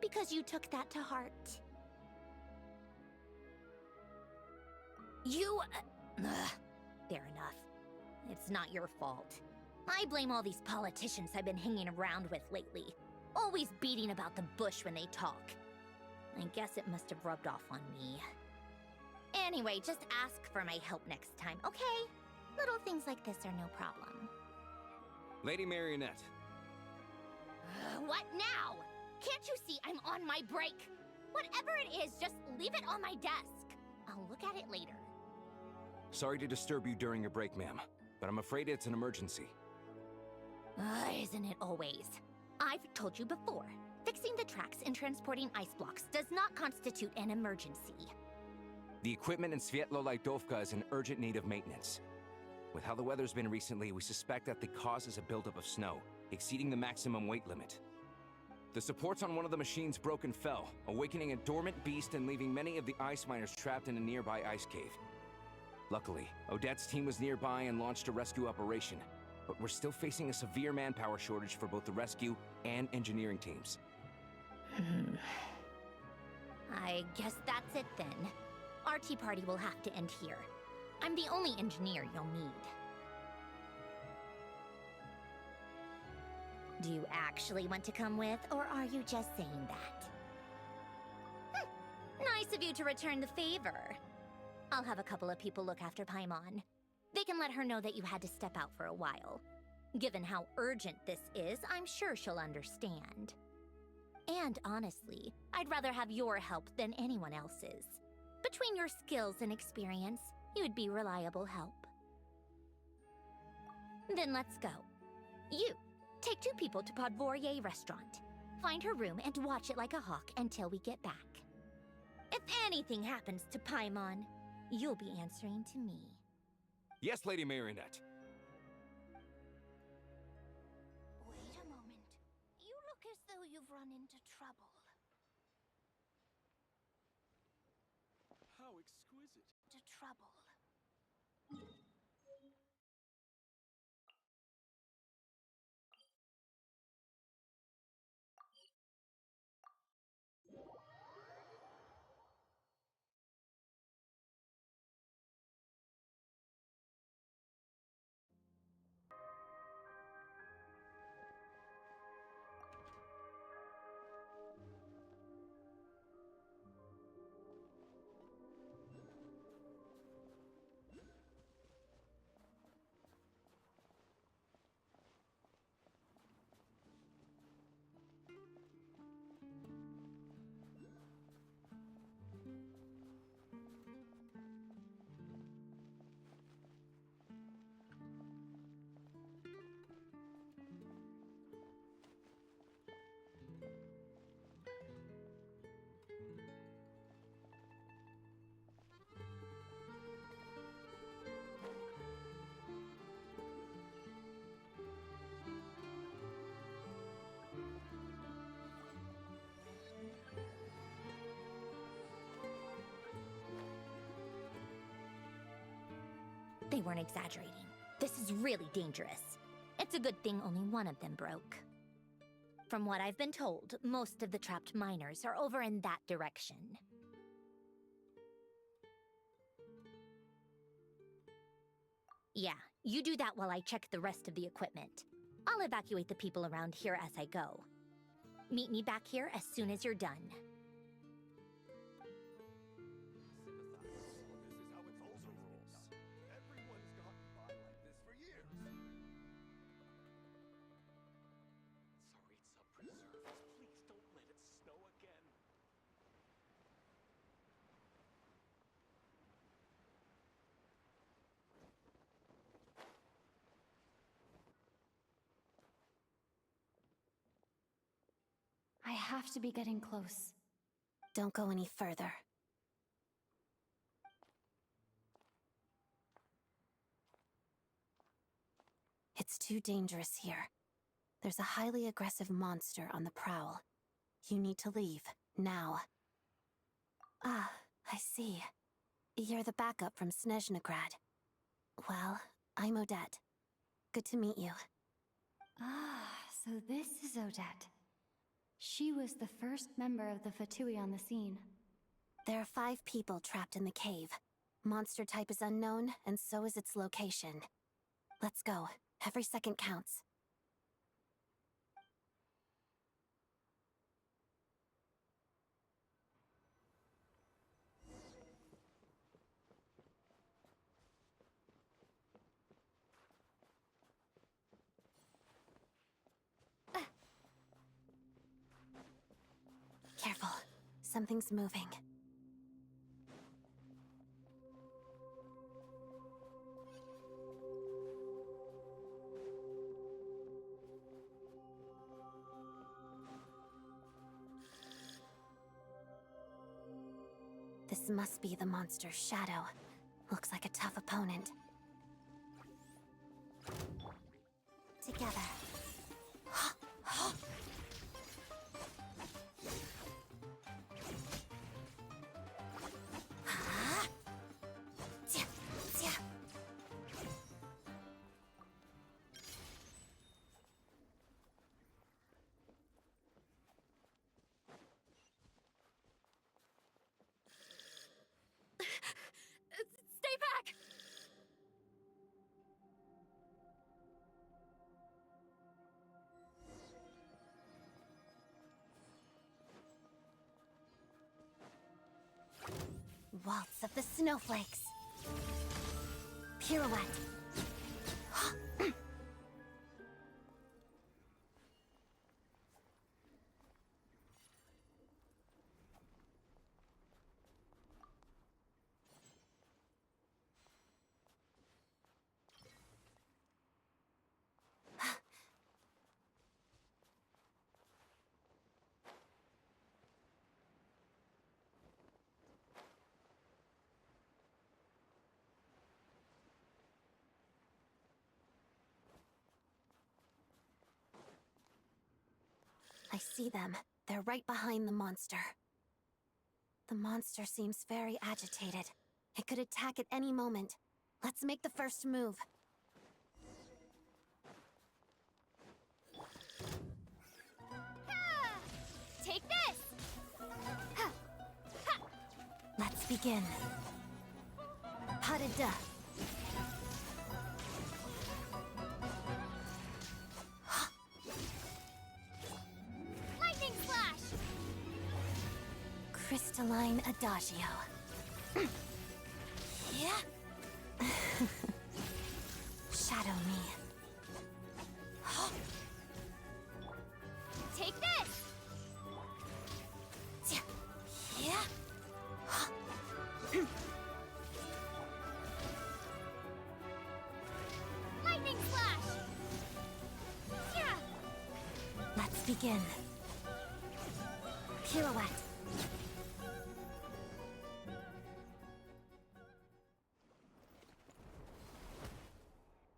Because you took that to heart? You... fair enough. It's not your fault. I blame all these politicians I've been hanging around with lately. Always beating about the bush when they talk. I guess it must have rubbed off on me. Anyway, just ask for my help next time, okay? Little things like this are no problem. Lady Marionette. What now? Can't you see I'm on my break? Whatever it is, just leave it on my desk. I'll look at it later. Sorry to disturb you during your break, ma'am, but I'm afraid it's an emergency. Isn't it always? I've told you before, fixing the tracks and transporting ice blocks does not constitute an emergency. The equipment in Svietlolaidovka is in urgent need of maintenance. With how the weather's been recently, we suspect that the cause is a buildup of snow, exceeding the maximum weight limit. The supports on one of the machines broke and fell, awakening a dormant beast and leaving many of the ice miners trapped in a nearby ice cave. Luckily, Odette's team was nearby and launched a rescue operation, but we're still facing a severe manpower shortage for both the rescue and engineering teams. I guess that's it then. Our tea party will have to end here. I'm the only engineer you'll need. Do you actually want to come with, or are you just saying that? Nice of you to return the favor. I'll have a couple of people look after Paimon. They can let her know that you had to step out for a while. Given how urgent this is, I'm sure she'll understand. And honestly, I'd rather have your help than anyone else's. Between your skills and experience, you'd be reliable help. Then let's go. You, take 2 people to Podvorier restaurant. Find her room and watch it like a hawk until we get back. If anything happens to Paimon, you'll be answering to me. Yes, Lady Marionette. Wait a moment. You look as though you've run into trouble. How exquisite. To trouble. they weren't exaggerating. This is really dangerous. It's a good thing only one of them broke. From what I've been told, most of the trapped miners are over in that direction. Yeah, you do that while I check the rest of the equipment. I'll evacuate the people around here as I go. Meet me back here as soon as you're done. I have to be getting close. Don't go any further. It's too dangerous here. There's a highly aggressive monster on the prowl. You need to leave, now. Ah, I see. You're the backup from Snezhnegrad. Well, I'm Odette. Good to meet you. Ah, so this is Odette. She was the first member of the Fatui on the scene. There are 5 people trapped in the cave. Monster type is unknown, and so is its location. Let's go. Every second counts. Careful. Something's moving. This must be the monster's shadow. Looks like a tough opponent. Together. Stay back! Waltz of the snowflakes. Pirouette. I see them. They're right behind the monster. The monster seems very agitated. It could attack at any moment. Let's make the first move. Take this! Let's begin. Pas de deux. Lightning slash! Crystalline adagio. Yeah. Shadow me. Take this! Yeah. Lightning slash! Yeah! Let's begin. Pirouette.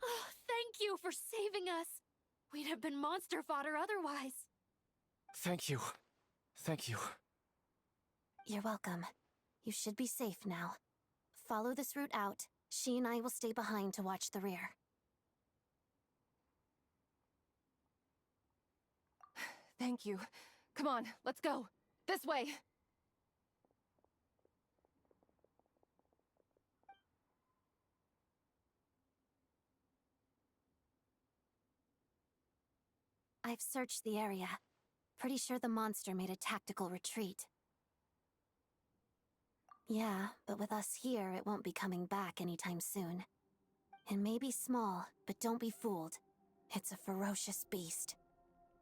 Oh, thank you for saving us. We'd have been monster fodder otherwise. Thank you. Thank you. You're welcome. You should be safe now. Follow this route out. She and I will stay behind to watch the rear. Thank you. Come on, let's go. This way. I've searched the area. Pretty sure the monster made a tactical retreat. Yeah, but with us here, it won't be coming back anytime soon. It may be small, but don't be fooled. It's a ferocious beast.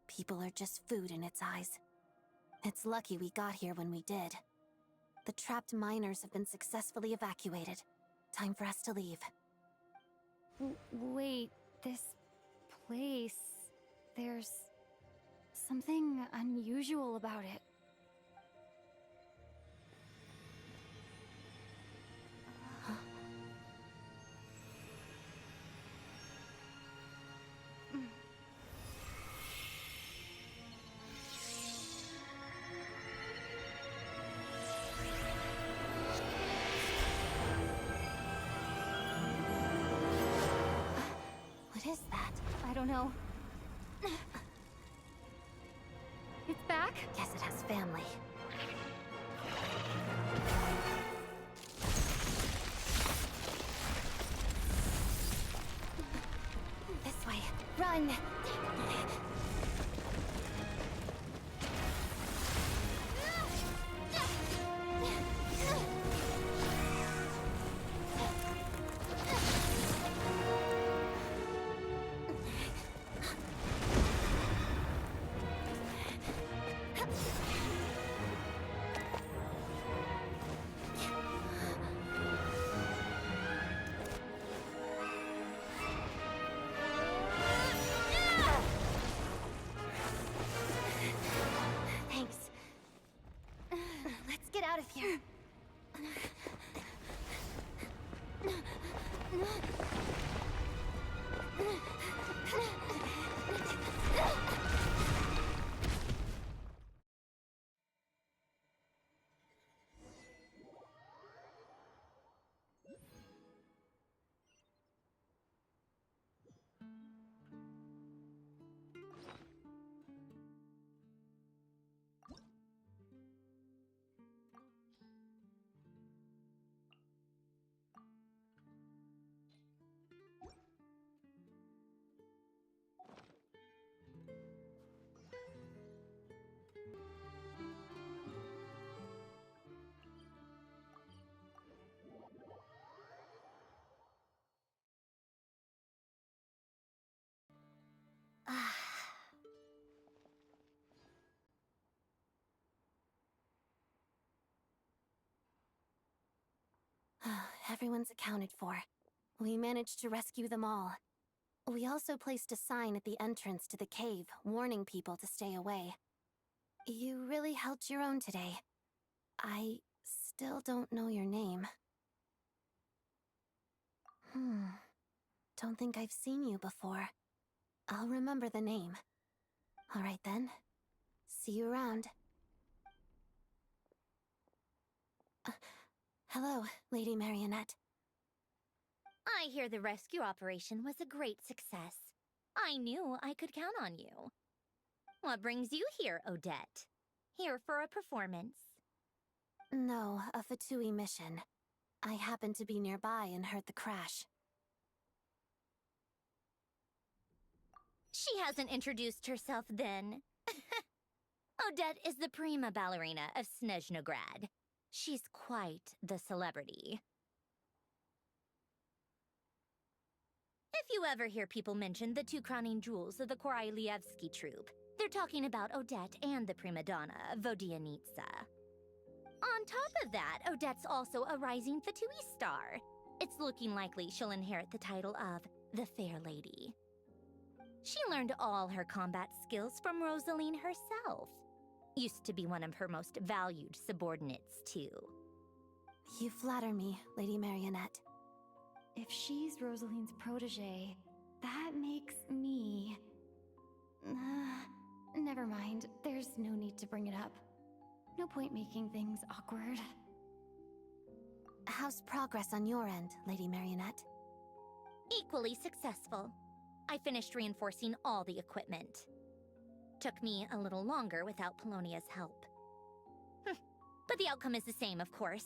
People are just food in its eyes. It's lucky we got here when we did. The trapped miners have been successfully evacuated. Time for us to leave. Wait, this place... There's something unusual about it. What is that? I don't know. It's back? Guess it has family. This way. Run! Out of here. Everyone's accounted for. We managed to rescue them all. We also placed a sign at the entrance to the cave, warning people to stay away. You really held your own today. I still don't know your name. Don't think I've seen you before. I'll remember the name. All right then. See you around. Hello, Lady Marionette. I hear the rescue operation was a great success. I knew I could count on you. What brings you here, Odette? Here for a performance? No, a Fatui mission. I happened to be nearby and heard the crash. She hasn't introduced herself then. Odette is the prima ballerina of Snezhnograd. She's quite the celebrity. If you ever hear people mention the two crowning jewels of the Korailievsky troupe, they're talking about Odette and the prima donna, Vodianitsa. On top of that, Odette's also a rising Fatui star. It's looking likely she'll inherit the title of the Fair Lady. She learned all her combat skills from Rosaline herself. Used to be one of her most valued subordinates, too. You flatter me, Lady Marionette. If she's Rosaline's protege, that makes me... never mind. There's no need to bring it up. No point making things awkward. How's progress on your end, Lady Marionette? Equally successful. I finished reinforcing all the equipment. Took me a little longer without Polonia's help. But the outcome is the same, of course.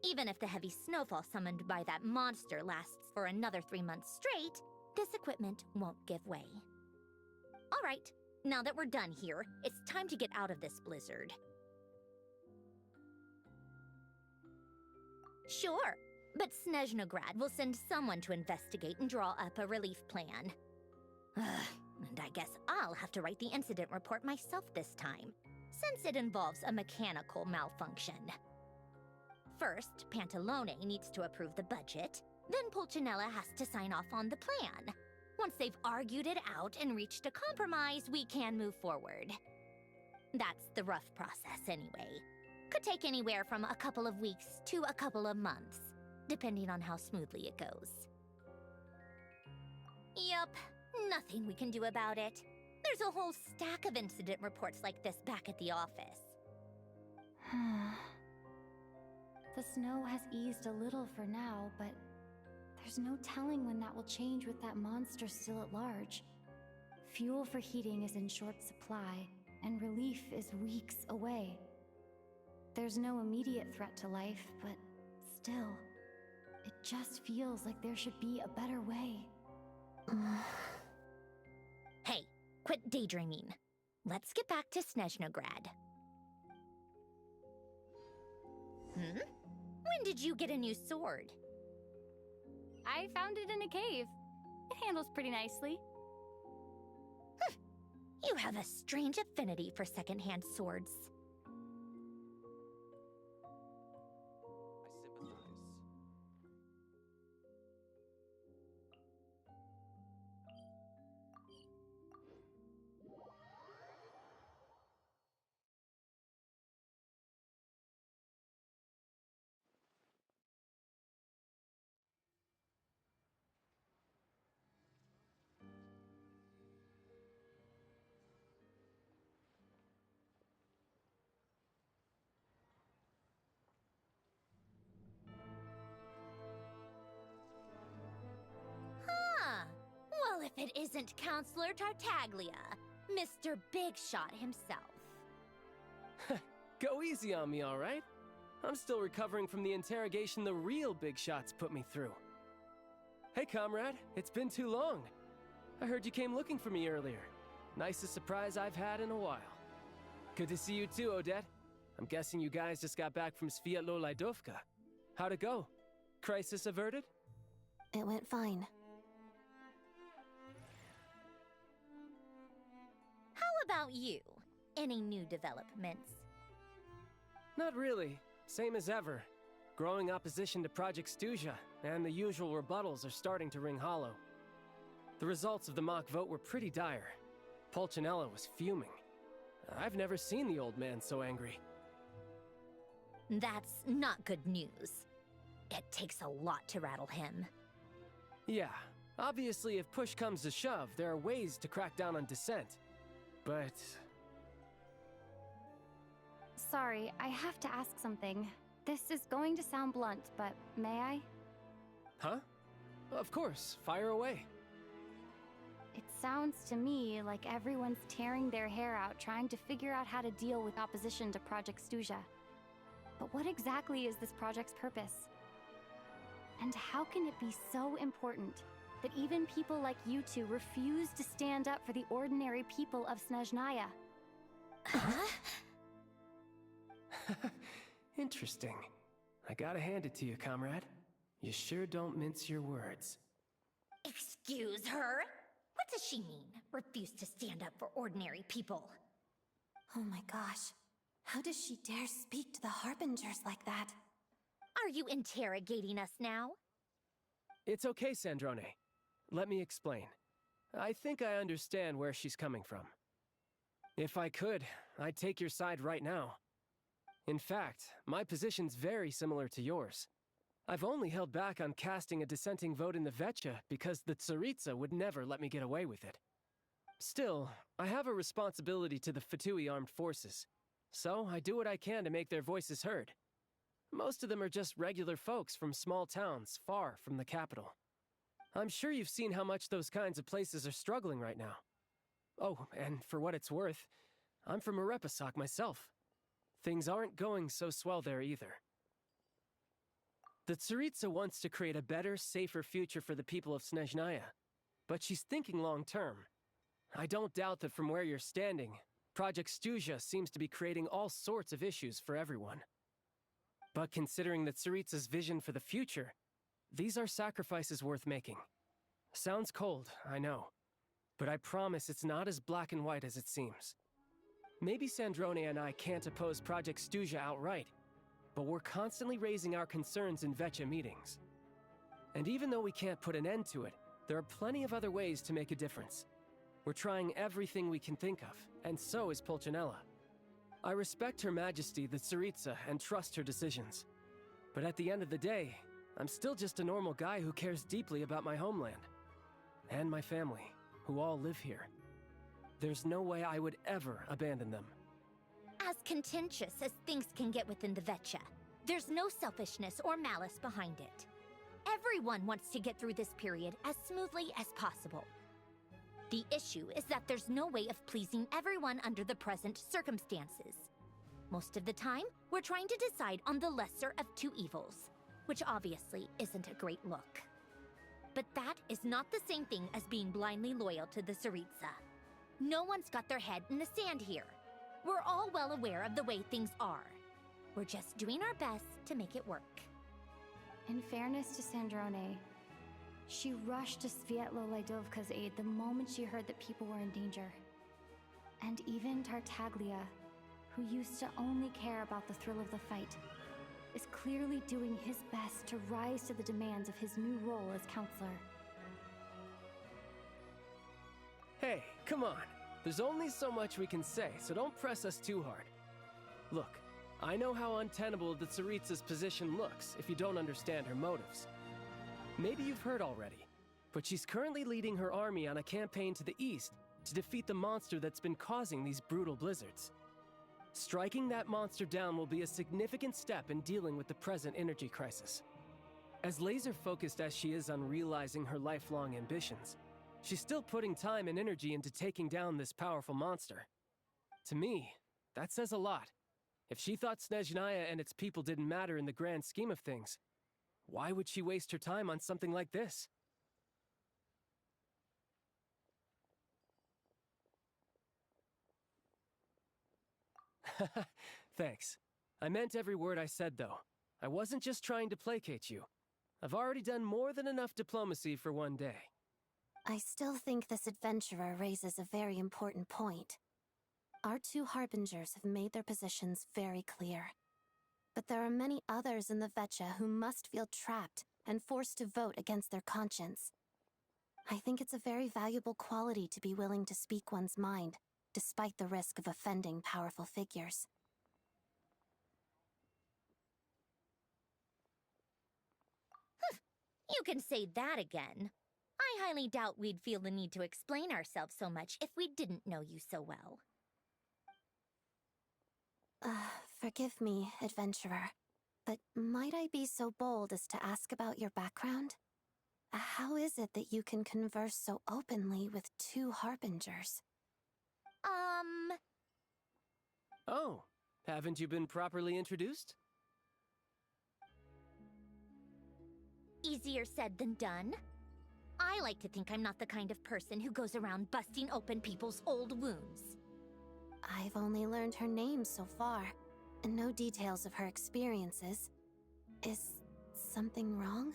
Even if the heavy snowfall summoned by that monster lasts for another 3 months straight, this equipment won't give way. All right, now that we're done here, it's time to get out of this blizzard. Sure, but Snezhnograd will send someone to investigate and draw up a relief plan. And I guess I'll have to write the incident report myself this time, since it involves a mechanical malfunction. First, Pantalone needs to approve the budget, then Pulcinella has to sign off on the plan. Once they've argued it out and reached a compromise, we can move forward. That's the rough process anyway. Could take anywhere from a couple of weeks to a couple of months, depending on how smoothly it goes. Yup, nothing we can do about it. There's a whole stack of incident reports like this back at the office. The snow has eased a little for now, but there's no telling when that will change with that monster still at large. Fuel for heating is in short supply, and relief is weeks away. There's no immediate threat to life, but still, it just feels like there should be a better way. Hey, quit daydreaming. Let's get back to Snezhnograd. When did you get a new sword? I found it in a cave. It handles pretty nicely. You have a strange affinity for secondhand swords. Well, if it isn't Counselor Tartaglia, Mr. Big Shot himself. Go easy on me, all right? I'm still recovering from the interrogation the real Big Shots put me through. Hey, comrade, it's been too long. I heard you came looking for me earlier. Nicest surprise I've had in a while. Good to see you too, Odette. I'm guessing you guys just got back from Sviatlo Lajdovka. How'd it go? Crisis averted? It went fine. How about you? Any new developments? Not really. Same as ever. Growing opposition to Project Stuja, and the usual rebuttals are starting to ring hollow. The results of the mock vote were pretty dire. Pulcinella was fuming. I've never seen the old man so angry. That's not good news. It takes a lot to rattle him. Yeah, obviously if push comes to shove, there are ways to crack down on dissent. But... Sorry, I have to ask something. This is going to sound blunt, but may I? Huh? Of course, fire away. It sounds to me like everyone's tearing their hair out trying to figure out how to deal with opposition to Project Stuja. But what exactly is this project's purpose? And how can it be so important that even people like you two refuse to stand up for the ordinary people of Snezhnaya? Huh? Interesting. I gotta hand it to you, comrade. You sure don't mince your words. Excuse her? What does she mean? Refuse to stand up for ordinary people? Oh my gosh. How does she dare speak to the Harbingers like that? Are you interrogating us now? It's okay, Sandrone. Let me explain. I think I understand where she's coming from. If I could, I'd take your side right now. In fact, my position's very similar to yours. I've only held back on casting a dissenting vote in the Vecha because the Tsaritsa would never let me get away with it. Still, I have a responsibility to the Fatui armed forces, so I do what I can to make their voices heard. Most of them are just regular folks from small towns far from the capital. I'm sure you've seen how much those kinds of places are struggling right now. Oh, and for what it's worth, I'm from Erepasak myself. Things aren't going so swell there either. The Tsaritsa wants to create a better, safer future for the people of Snezhnaya, but she's thinking long-term. I don't doubt that from where you're standing, Project Stuzha seems to be creating all sorts of issues for everyone. But considering the Tsaritsa's vision for the future, these are sacrifices worth making. Sounds cold, I know, but I promise it's not as black and white as it seems. Maybe Sandrone and I can't oppose Project Stuzha outright, but we're constantly raising our concerns in Vetcha meetings. And even though we can't put an end to it, there are plenty of other ways to make a difference. We're trying everything we can think of, and so is Pulcinella. I respect Her Majesty, the Tsaritsa, and trust her decisions. But at the end of the day, I'm still just a normal guy who cares deeply about my homeland. And my family, who all live here. There's no way I would ever abandon them. As contentious as things can get within the Vetcha, there's no selfishness or malice behind it. Everyone wants to get through this period as smoothly as possible. The issue is that there's no way of pleasing everyone under the present circumstances. Most of the time, we're trying to decide on the lesser of two evils, which obviously isn't a great look. But that is not the same thing as being blindly loyal to the Tsaritsa. No one's got their head in the sand here. We're all well aware of the way things are. We're just doing our best to make it work. In fairness to Sandrone, she rushed to Svietlo Laidovka's aid the moment she heard that people were in danger. And even Tartaglia, who used to only care about the thrill of the fight, is clearly doing his best to rise to the demands of his new role as counselor. Hey, come on. There's only so much we can say, so don't press us too hard. Look, I know how untenable the Tsaritsa's position looks if you don't understand her motives. Maybe you've heard already, but she's currently leading her army on a campaign to the east to defeat the monster that's been causing these brutal blizzards. Striking that monster down will be a significant step in dealing with the present energy crisis. As laser-focused as she is on realizing her lifelong ambitions, she's still putting time and energy into taking down this powerful monster. To me, that says a lot. If she thought Snezhnaya and its people didn't matter in the grand scheme of things, why would she waste her time on something like this? Thanks. I meant every word I said, though. I wasn't just trying to placate you. I've already done more than enough diplomacy for one day. I still think this adventurer raises a very important point. Our two harbingers have made their positions very clear. But there are many others in the Vetcha who must feel trapped and forced to vote against their conscience. I think it's a very valuable quality to be willing to speak one's mind, despite the risk of offending powerful figures. You can say that again. I highly doubt we'd feel the need to explain ourselves so much if we didn't know you so well. Forgive me, adventurer, but might I be so bold as to ask about your background? How is it that you can converse so openly with two harbingers? Oh, haven't you been properly introduced? Easier said than done. I like to think I'm not the kind of person who goes around busting open people's old wounds. I've only learned her name so far, and no details of her experiences. Is something wrong?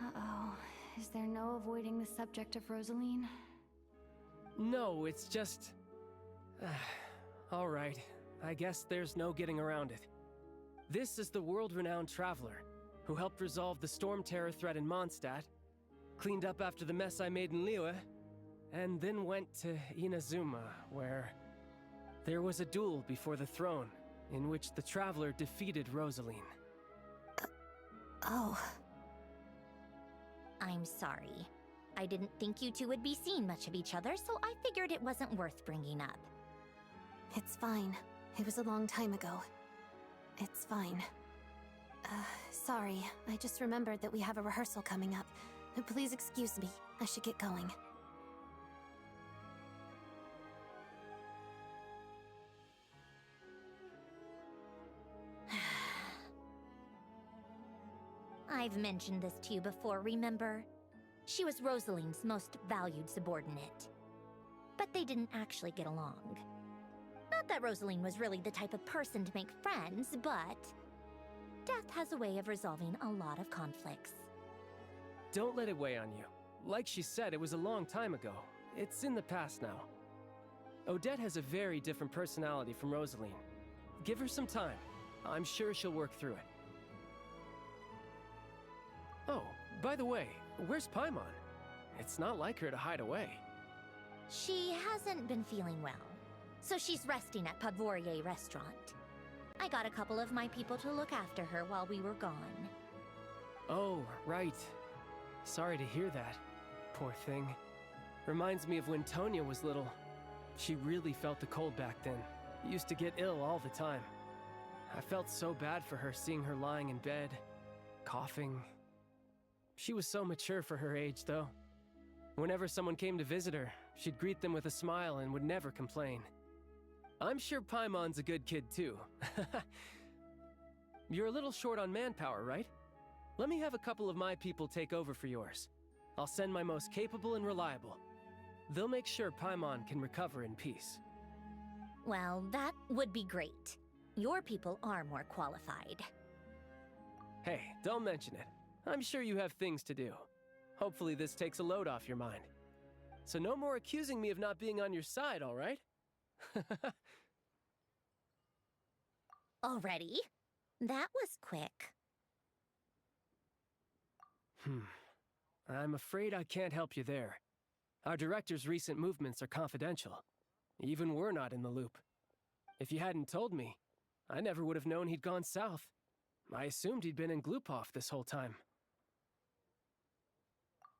Uh-oh. Is there no avoiding the subject of Rosaline? No, it's just... all right. I guess there's no getting around it. This is the world-renowned traveler, who helped resolve the storm terror threat in Mondstadt, cleaned up after the mess I made in Liyue, and then went to Inazuma, where there was a duel before the throne, in which the traveler defeated Rosaline. Oh. I'm sorry. I didn't think you two would be seeing much of each other, so I figured it wasn't worth bringing up. It's fine. It was a long time ago. It's fine. Sorry, I just remembered that we have a rehearsal coming up. Please excuse me, I should get going. I've mentioned this to you before, remember? She was Rosaline's most valued subordinate. But they didn't actually get along. Not that Rosaline was really the type of person to make friends, but death has a way of resolving a lot of conflicts. Don't let it weigh on you. Like she said, it was a long time ago. It's in the past now. Odette has a very different personality from Rosaline. Give her some time. I'm sure she'll work through it. Oh, by the way, where's Paimon? It's not like her to hide away. She hasn't been feeling well, so she's resting at Pavorier Restaurant. I got a couple of my people to look after her while we were gone. Oh, right. Sorry to hear that. Poor thing. Reminds me of when Tonya was little. She really felt the cold back then. Used to get ill all the time. I felt so bad for her seeing her lying in bed, coughing. She was so mature for her age, though. Whenever someone came to visit her, she'd greet them with a smile and would never complain. I'm sure Paimon's a good kid, too. You're a little short on manpower, right? Let me have a couple of my people take over for yours. I'll send my most capable and reliable. They'll make sure Paimon can recover in peace. Well, that would be great. Your people are more qualified. Hey, don't mention it. I'm sure you have things to do. Hopefully this takes a load off your mind. So no more accusing me of not being on your side, all right? Already? That was quick. I'm afraid I can't help you there. Our director's recent movements are confidential. Even we're not in the loop. If you hadn't told me, I never would have known he'd gone south. I assumed he'd been in Glupov this whole time.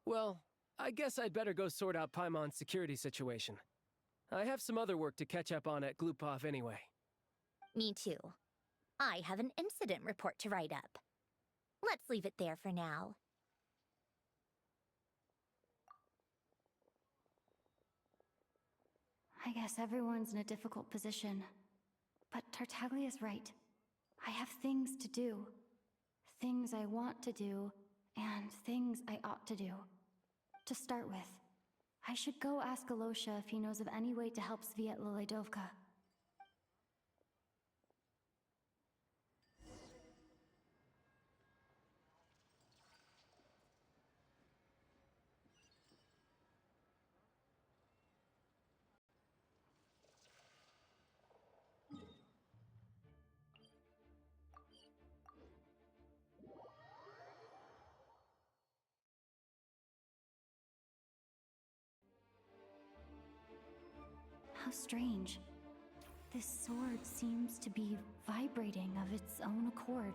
Well, I guess I'd better go sort out Paimon's security situation. I have some other work to catch up on at Glupov anyway. Me too. I have an incident report to write up. Let's leave it there for now. I guess everyone's in a difficult position. But Tartaglia's right. I have things to do. Things I want to do, and things I ought to do. To start with, I should go ask Alosha if he knows of any way to help Svietla Ledovka. How strange. This sword seems to be vibrating of its own accord.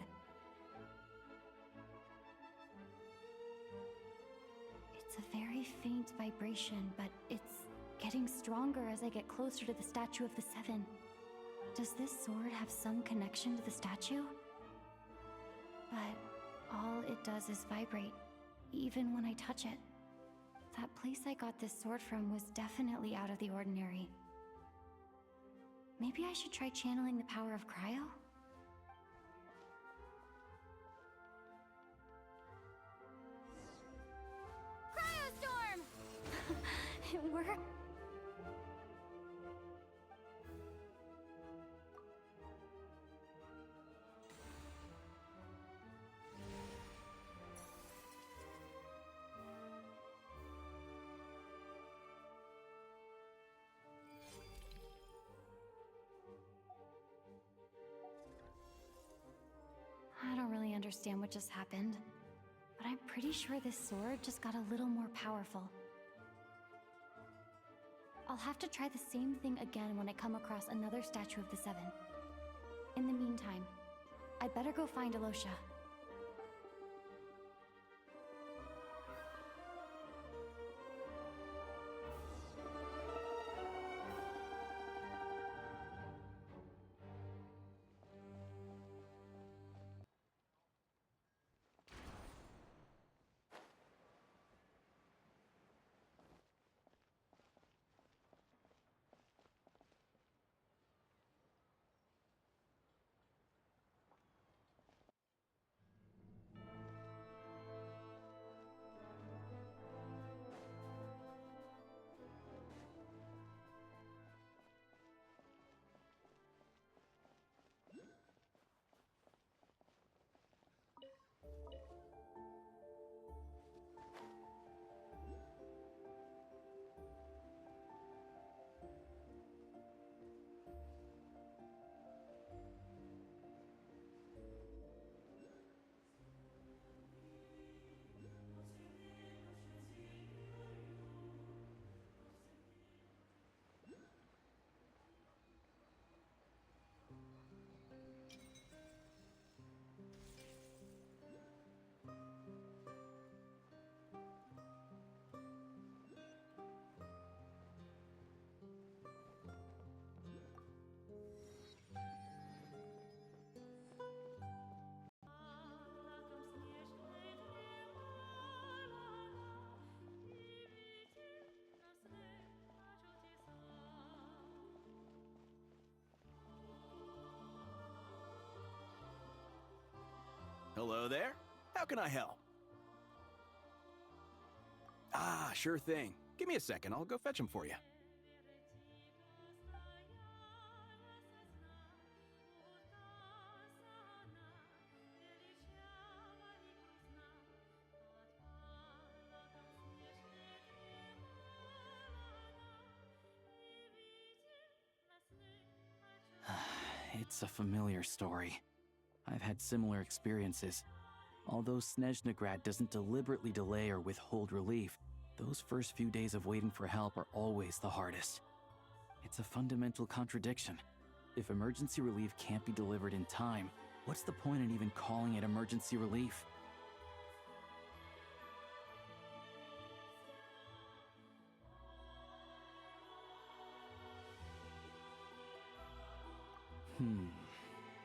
It's a very faint vibration, but it's getting stronger as I get closer to the Statue of the Seven. Does this sword have some connection to the statue? But all it does is vibrate, even when I touch it. That place I got this sword from was definitely out of the ordinary. Maybe I should try channeling the power of cryo? Cryostorm! It worked. I don't really understand what just happened, but I'm pretty sure this sword just got a little more powerful. I'll have to try the same thing again when I come across another Statue of the Seven. In the meantime, I better go find Alosha. Hello there. How can I help? Ah, sure thing. Give me a second, I'll go fetch him for you. It's a familiar story. I've had similar experiences. Although Snezhnegrad doesn't deliberately delay or withhold relief, those first few days of waiting for help are always the hardest. It's a fundamental contradiction. If emergency relief can't be delivered in time, what's the point in even calling it emergency relief?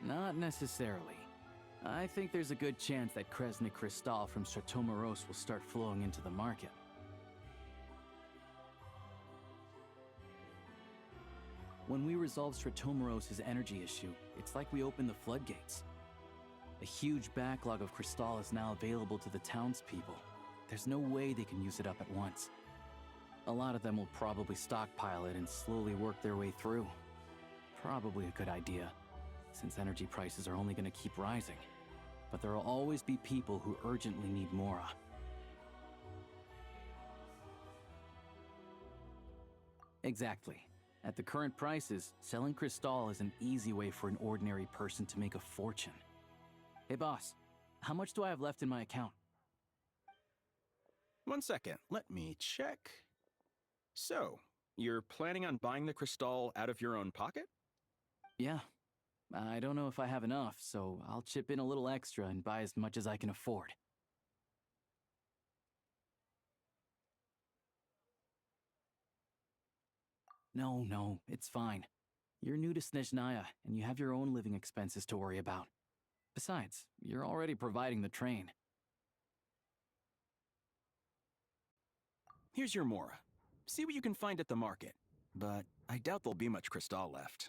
Not necessarily. I think there's a good chance that Kresnik Crystal from Stratomoros will start flowing into the market. When we resolve Stratomoros' energy issue, it's like we open the floodgates. A huge backlog of Crystal is now available to the townspeople. There's no way they can use it up at once. A lot of them will probably stockpile it and slowly work their way through. Probably a good idea, since energy prices are only going to keep rising. But there will always be people who urgently need Mora. Exactly. At the current prices, selling Crystal is an easy way for an ordinary person to make a fortune. Hey boss, how much do I have left in my account? 1 second, let me check. So, you're planning on buying the Crystal out of your own pocket? Yeah. I don't know if I have enough, so I'll chip in a little extra and buy as much as I can afford. No, it's fine. You're new to Snezhnaya, and you have your own living expenses to worry about. Besides, you're already providing the train. Here's your Mora. See what you can find at the market, but I doubt there'll be much Crystal left.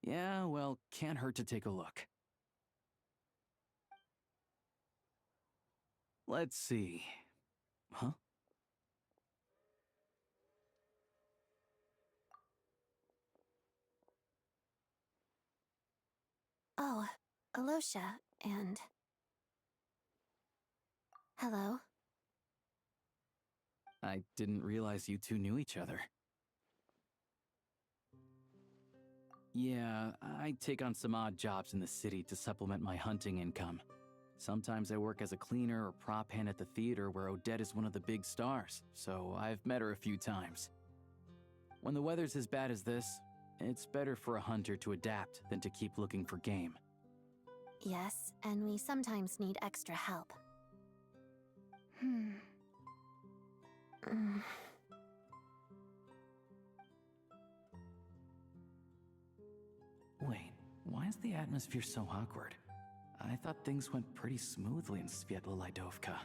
Yeah, well, can't hurt to take a look. Let's see. Huh? Oh, Alosha, and... Hello. I didn't realize you two knew each other. Yeah, I take on some odd jobs in the city to supplement my hunting income. Sometimes I work as a cleaner or prop hand at the theater where Odette is one of the big stars, so I've met her a few times. When the weather's as bad as this, it's better for a hunter to adapt than to keep looking for game. Yes, and we sometimes need extra help. Wait, why is the atmosphere so awkward? I thought things went pretty smoothly in Sviatlo-Lidovka.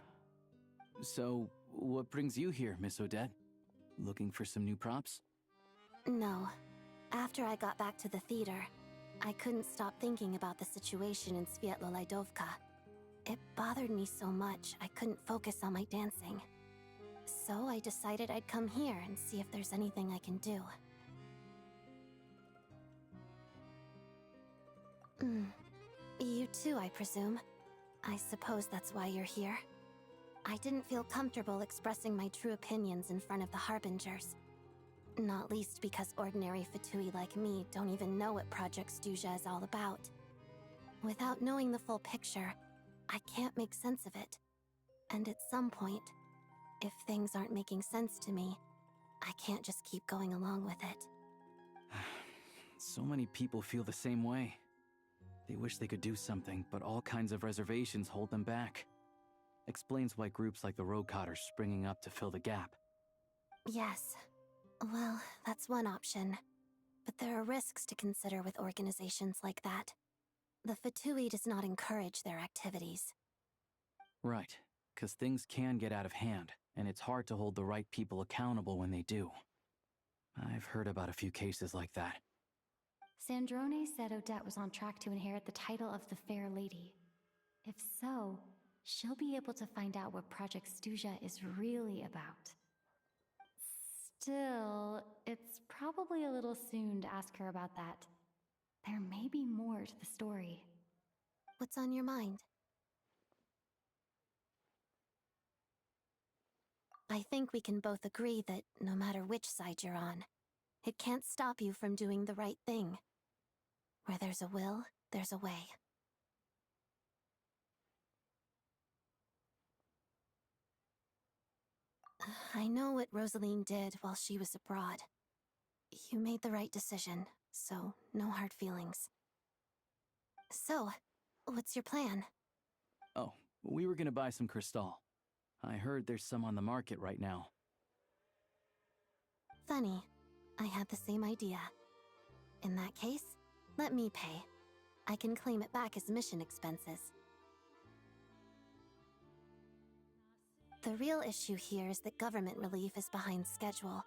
So, what brings you here, Miss Odette? Looking for some new props? No. After I got back to the theater, I couldn't stop thinking about the situation in Sviatlo-Lidovka. It bothered me so much, I couldn't focus on my dancing. So I decided I'd come here and see if there's anything I can do. You too, I presume. I suppose that's why you're here. I didn't feel comfortable expressing my true opinions in front of the Harbingers. Not least because ordinary Fatui like me don't even know what Project Stuja is all about. Without knowing the full picture, I can't make sense of it. And at some point, if things aren't making sense to me, I can't just keep going along with it. So many people feel the same way. They wish they could do something, but all kinds of reservations hold them back. Explains why groups like the Roadcott are springing up to fill the gap. Yes. Well, that's one option. But there are risks to consider with organizations like that. The Fatui does not encourage their activities. Right, because things can get out of hand, and it's hard to hold the right people accountable when they do. I've heard about a few cases like that. Sandrone said Odette was on track to inherit the title of the Fair Lady. If so, she'll be able to find out what Project Stuja is really about. Still, it's probably a little soon to ask her about that. There may be more to the story. What's on your mind? I think we can both agree that no matter which side you're on, it can't stop you from doing the right thing. Where there's a will, there's a way. I know what Rosaline did while she was abroad. You made the right decision, so no hard feelings. So, what's your plan? Oh, we were gonna buy some crystal. I heard there's some on the market right now. Funny. I had the same idea. In that case, let me pay. I can claim it back as mission expenses. The real issue here is that government relief is behind schedule.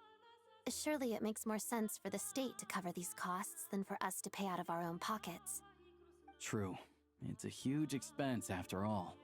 Surely it makes more sense for the state to cover these costs than for us to pay out of our own pockets. True. It's a huge expense after all.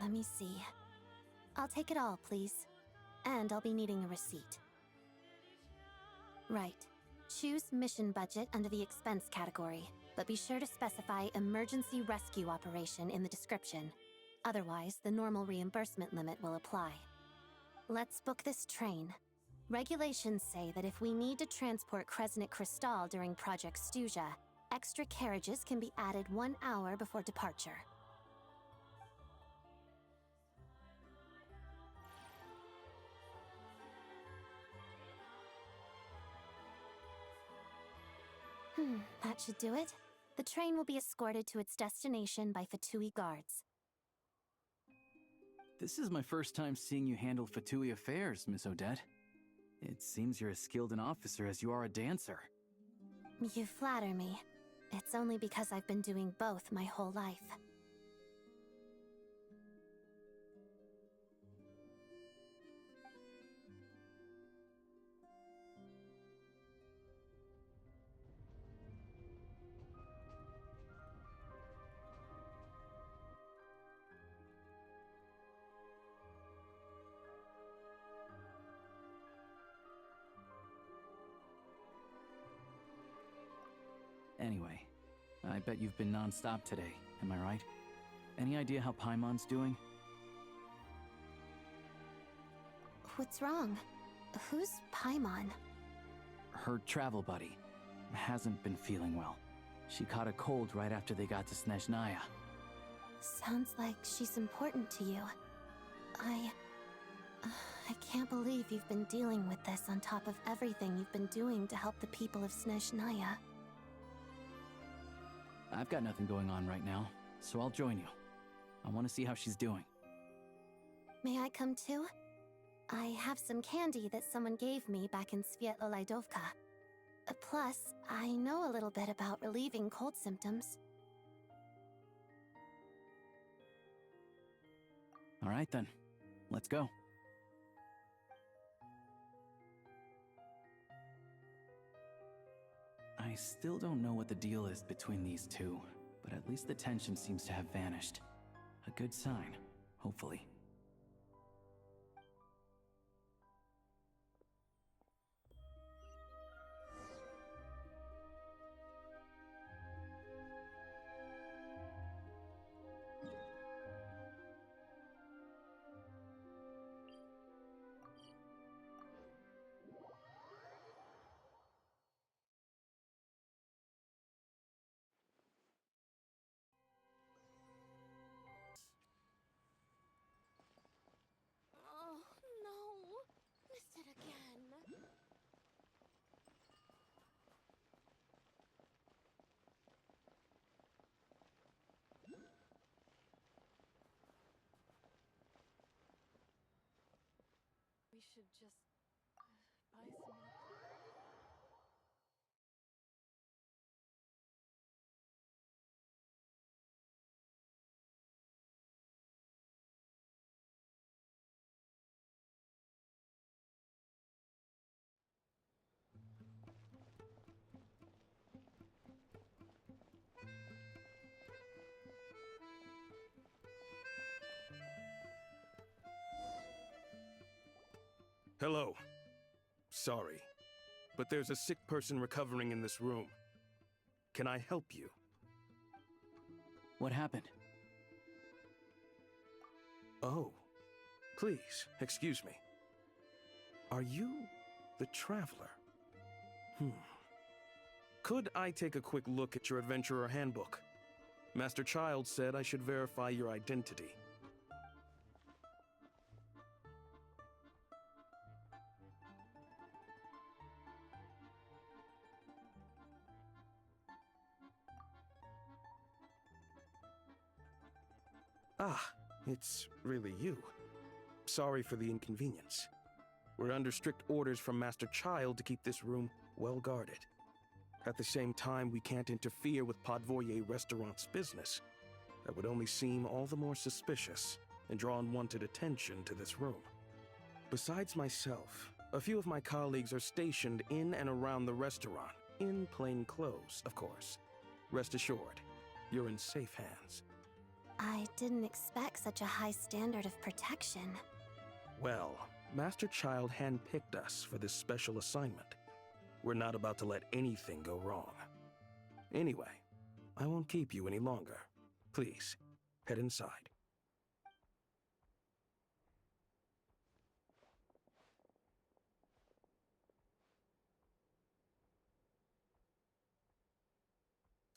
Let me see. I'll take it all, please. And I'll be needing a receipt. Right. Choose mission budget under the expense category, but be sure to specify emergency rescue operation in the description. Otherwise, the normal reimbursement limit will apply. Let's book this train. Regulations say that if we need to transport Kresnik Crystal during Project Stuja, extra carriages can be added 1 hour before departure. That should do it. The train will be escorted to its destination by Fatui guards. This is my first time seeing you handle Fatui affairs, Miss Odette. It seems you're as skilled an officer as you are a dancer. You flatter me. It's only because I've been doing both my whole life. Anyway, I bet you've been non-stop today, am I right? Any idea how Paimon's doing? What's wrong? Who's Paimon? Her travel buddy hasn't been feeling well. She caught a cold right after they got to Snezhnaya. Sounds like she's important to you. I can't believe you've been dealing with this on top of everything you've been doing to help the people of Snezhnaya. I've got nothing going on right now, so I'll join you. I want to see how she's doing. May I come too? I have some candy that someone gave me back in Svietlolaidovka. Plus, I know a little bit about relieving cold symptoms. All right then, let's go. I still don't know what the deal is between these two, but at least the tension seems to have vanished. A good sign, hopefully. Oh, no. Missed it again. We should just buy some. Hello. Sorry, but there's a sick person recovering in this room. Can I help you? What happened? Oh, please, excuse me. Are you the Traveler? Could I take a quick look at your Adventurer Handbook? Master Child said I should verify your identity. Ah, it's really you. Sorry for the inconvenience. We're under strict orders from Master Child to keep this room well guarded. At the same time, we can't interfere with Podvoye Restaurant's business. That would only seem all the more suspicious and draw unwanted attention to this room. Besides myself, a few of my colleagues are stationed in and around the restaurant, in plain clothes, of course. Rest assured, you're in safe hands. I didn't expect such a high standard of protection. Well, Master Child handpicked us for this special assignment. We're not about to let anything go wrong. Anyway, I won't keep you any longer. Please, head inside.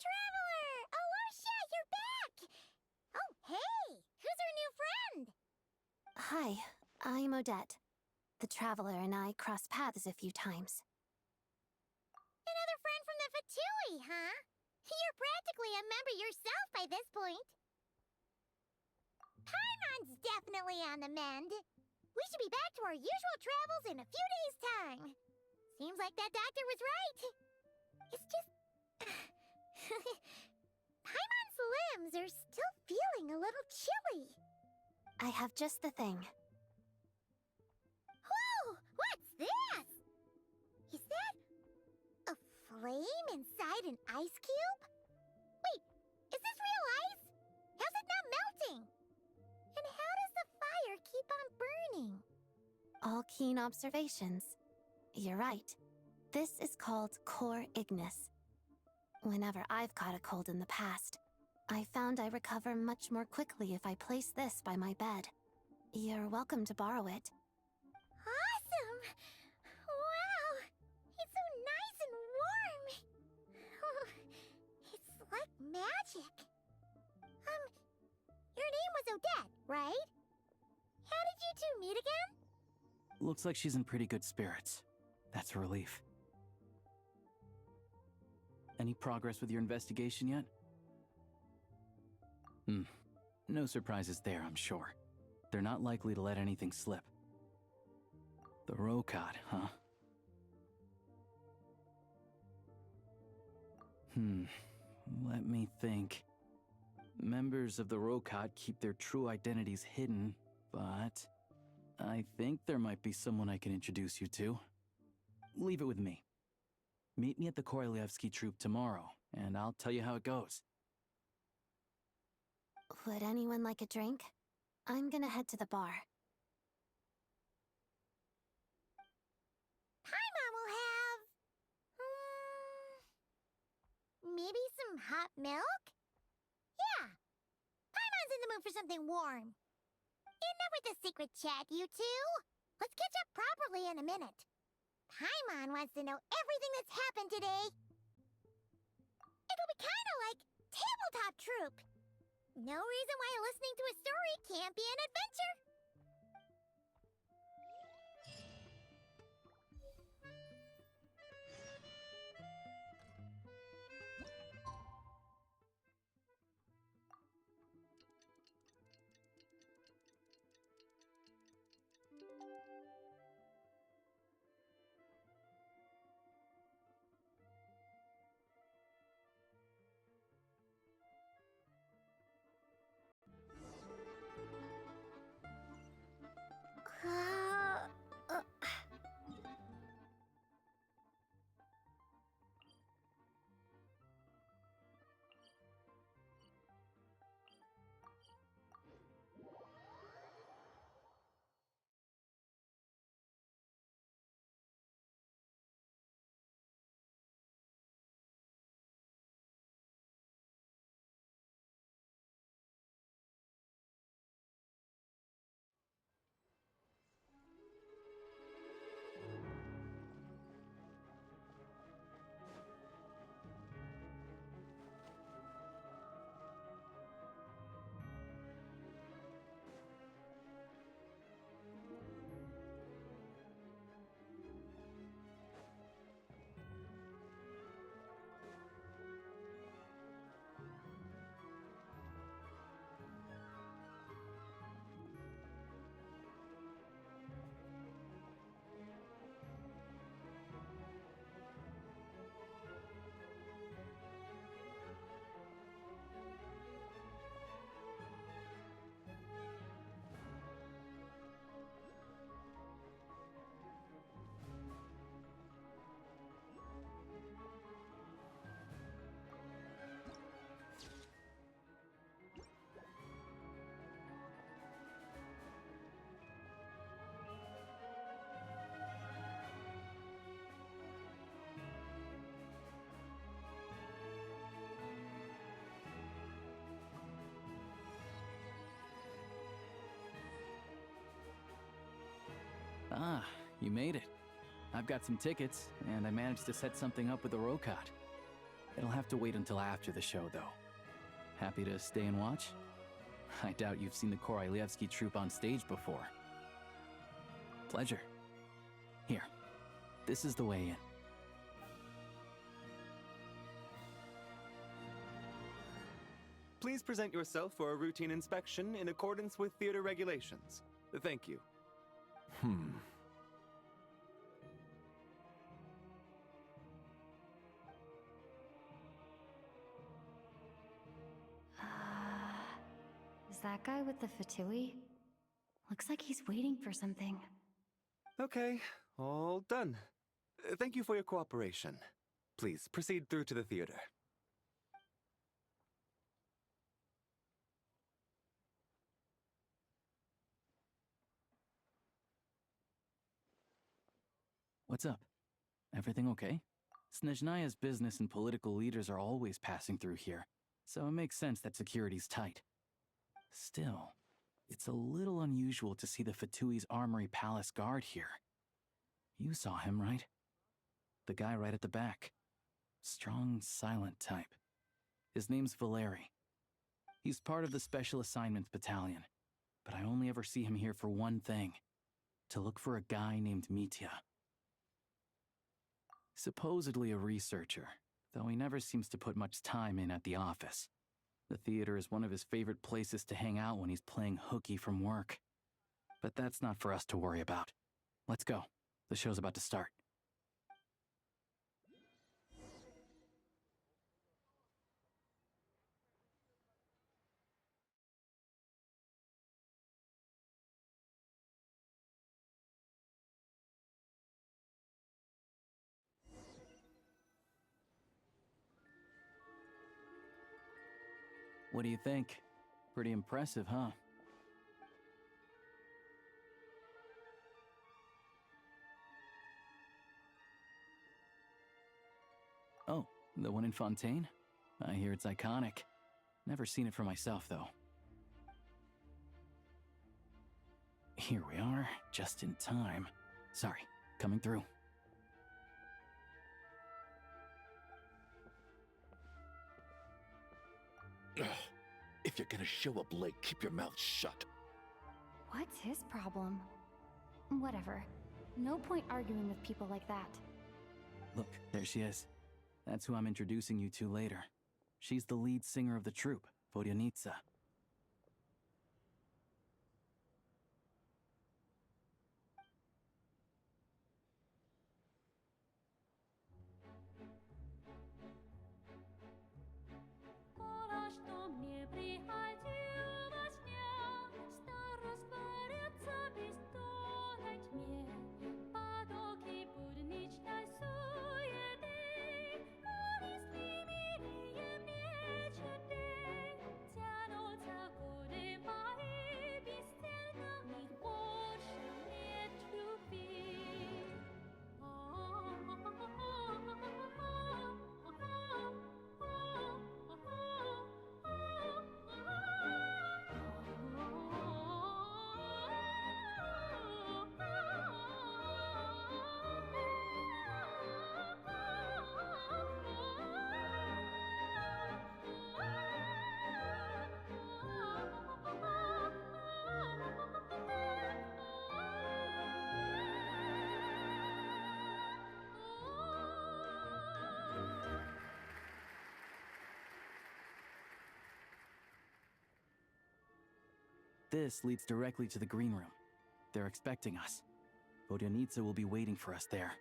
Traveler! Alosha, you're back! Oh, hey! Who's our new friend? Hi, I'm Odette. The Traveler and I crossed paths a few times. Another friend from the Fatui, huh? You're practically a member yourself by this point. Paimon's definitely on the mend. We should be back to our usual travels in a few days' time. Seems like that doctor was right. It's just... Paimon's limbs are still feeling a little chilly. I have just the thing. Whoa! What's this? Is that a flame inside an ice cube? Wait, is this real ice? How's it not melting? And how does the fire keep on burning? All keen observations. You're right. This is called core ignis. Whenever I've caught a cold in the past, I found I recover much more quickly if I place this by my bed. You're welcome to borrow it. Awesome! Wow! It's so nice and warm! Oh, it's like magic. Your name was Odette, right? How did you two meet again? Looks like she's in pretty good spirits. That's a relief. Any progress with your investigation yet? No surprises there, I'm sure. They're not likely to let anything slip. The Rokad, huh? Let me think. Members of the Rokad keep their true identities hidden, but I think there might be someone I can introduce you to. Leave it with me. Meet me at the Korolyevsky troop tomorrow, and I'll tell you how it goes. Would anyone like a drink? I'm gonna head to the bar. Paimon will have... maybe some hot milk? Yeah. Paimon's in the mood for something warm. Enough with the secret chat, you two. Let's catch up properly in a minute. Paimon wants to know everything that's happened today. It'll be kinda like tabletop troop. No reason why listening to a story can't be an adventure. You made it. I've got some tickets, and I managed to set something up with the Rokat. It'll have to wait until after the show, though. Happy to stay and watch? I doubt you've seen the Korolyevsky troupe on stage before. Pleasure. Here, this is the way in. Please present yourself for a routine inspection in accordance with theater regulations. Thank you. Is that guy with the fatui? Looks like he's waiting for something. Okay, all done. Thank you for your cooperation. Please proceed through to the theater. What's up? Everything okay? Snezhnaya's business and political leaders are always passing through here, so it makes sense that security's tight. Still, it's a little unusual to see the Fatui's Armory Palace guard here. You saw him, right? The guy right at the back. Strong, silent type. His name's Valeri. He's part of the Special Assignments Battalion, but I only ever see him here for one thing: to look for a guy named Mitya. Supposedly a researcher, though he never seems to put much time in at the office. The theater is one of his favorite places to hang out when he's playing hooky from work. But that's not for us to worry about. Let's go. The show's about to start. What do you think? Pretty impressive, huh? Oh, the one in Fontaine? I hear it's iconic. Never seen it for myself, though. Here we are, just in time. Sorry, coming through. Ugh. If you're gonna show up late, keep your mouth shut. What's his problem? Whatever. No point arguing with people like that. Look, there she is. That's who I'm introducing you to later. She's the lead singer of the troupe, Vodyanitsa. This leads directly to the green room. They're expecting us. Vodyanitsa will be waiting for us there.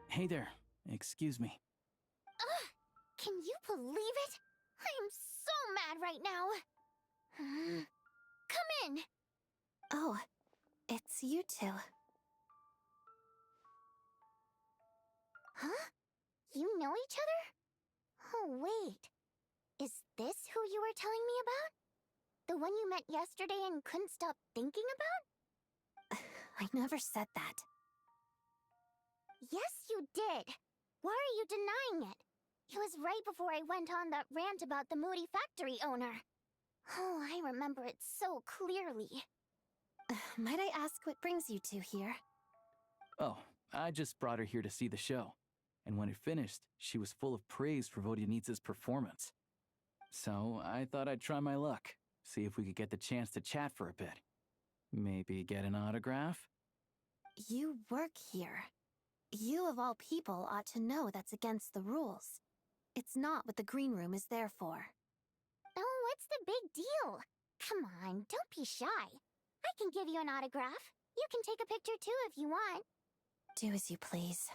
Hey there. Excuse me. Ugh! Can you believe it? I am so mad right now. Come in. Oh, it's you two. Huh? You know each other? Oh, wait. Is this who you were telling me about? The one you met yesterday and couldn't stop thinking about? I never said that. Yes, you did. Why are you denying it? It was right before I went on that rant about the moody factory owner. Oh, I remember it so clearly. Might I ask what brings you two here? Oh, I just brought her here to see the show. And when it finished, she was full of praise for Vodyanitsa's performance. So I thought I'd try my luck, see if we could get the chance to chat for a bit. Maybe get an autograph? You work here. You of all people ought to know that's against the rules. It's not what the green room is there for. Oh, what's the big deal? Come on, don't be shy. I can give you an autograph. You can take a picture too if you want. Do as you please.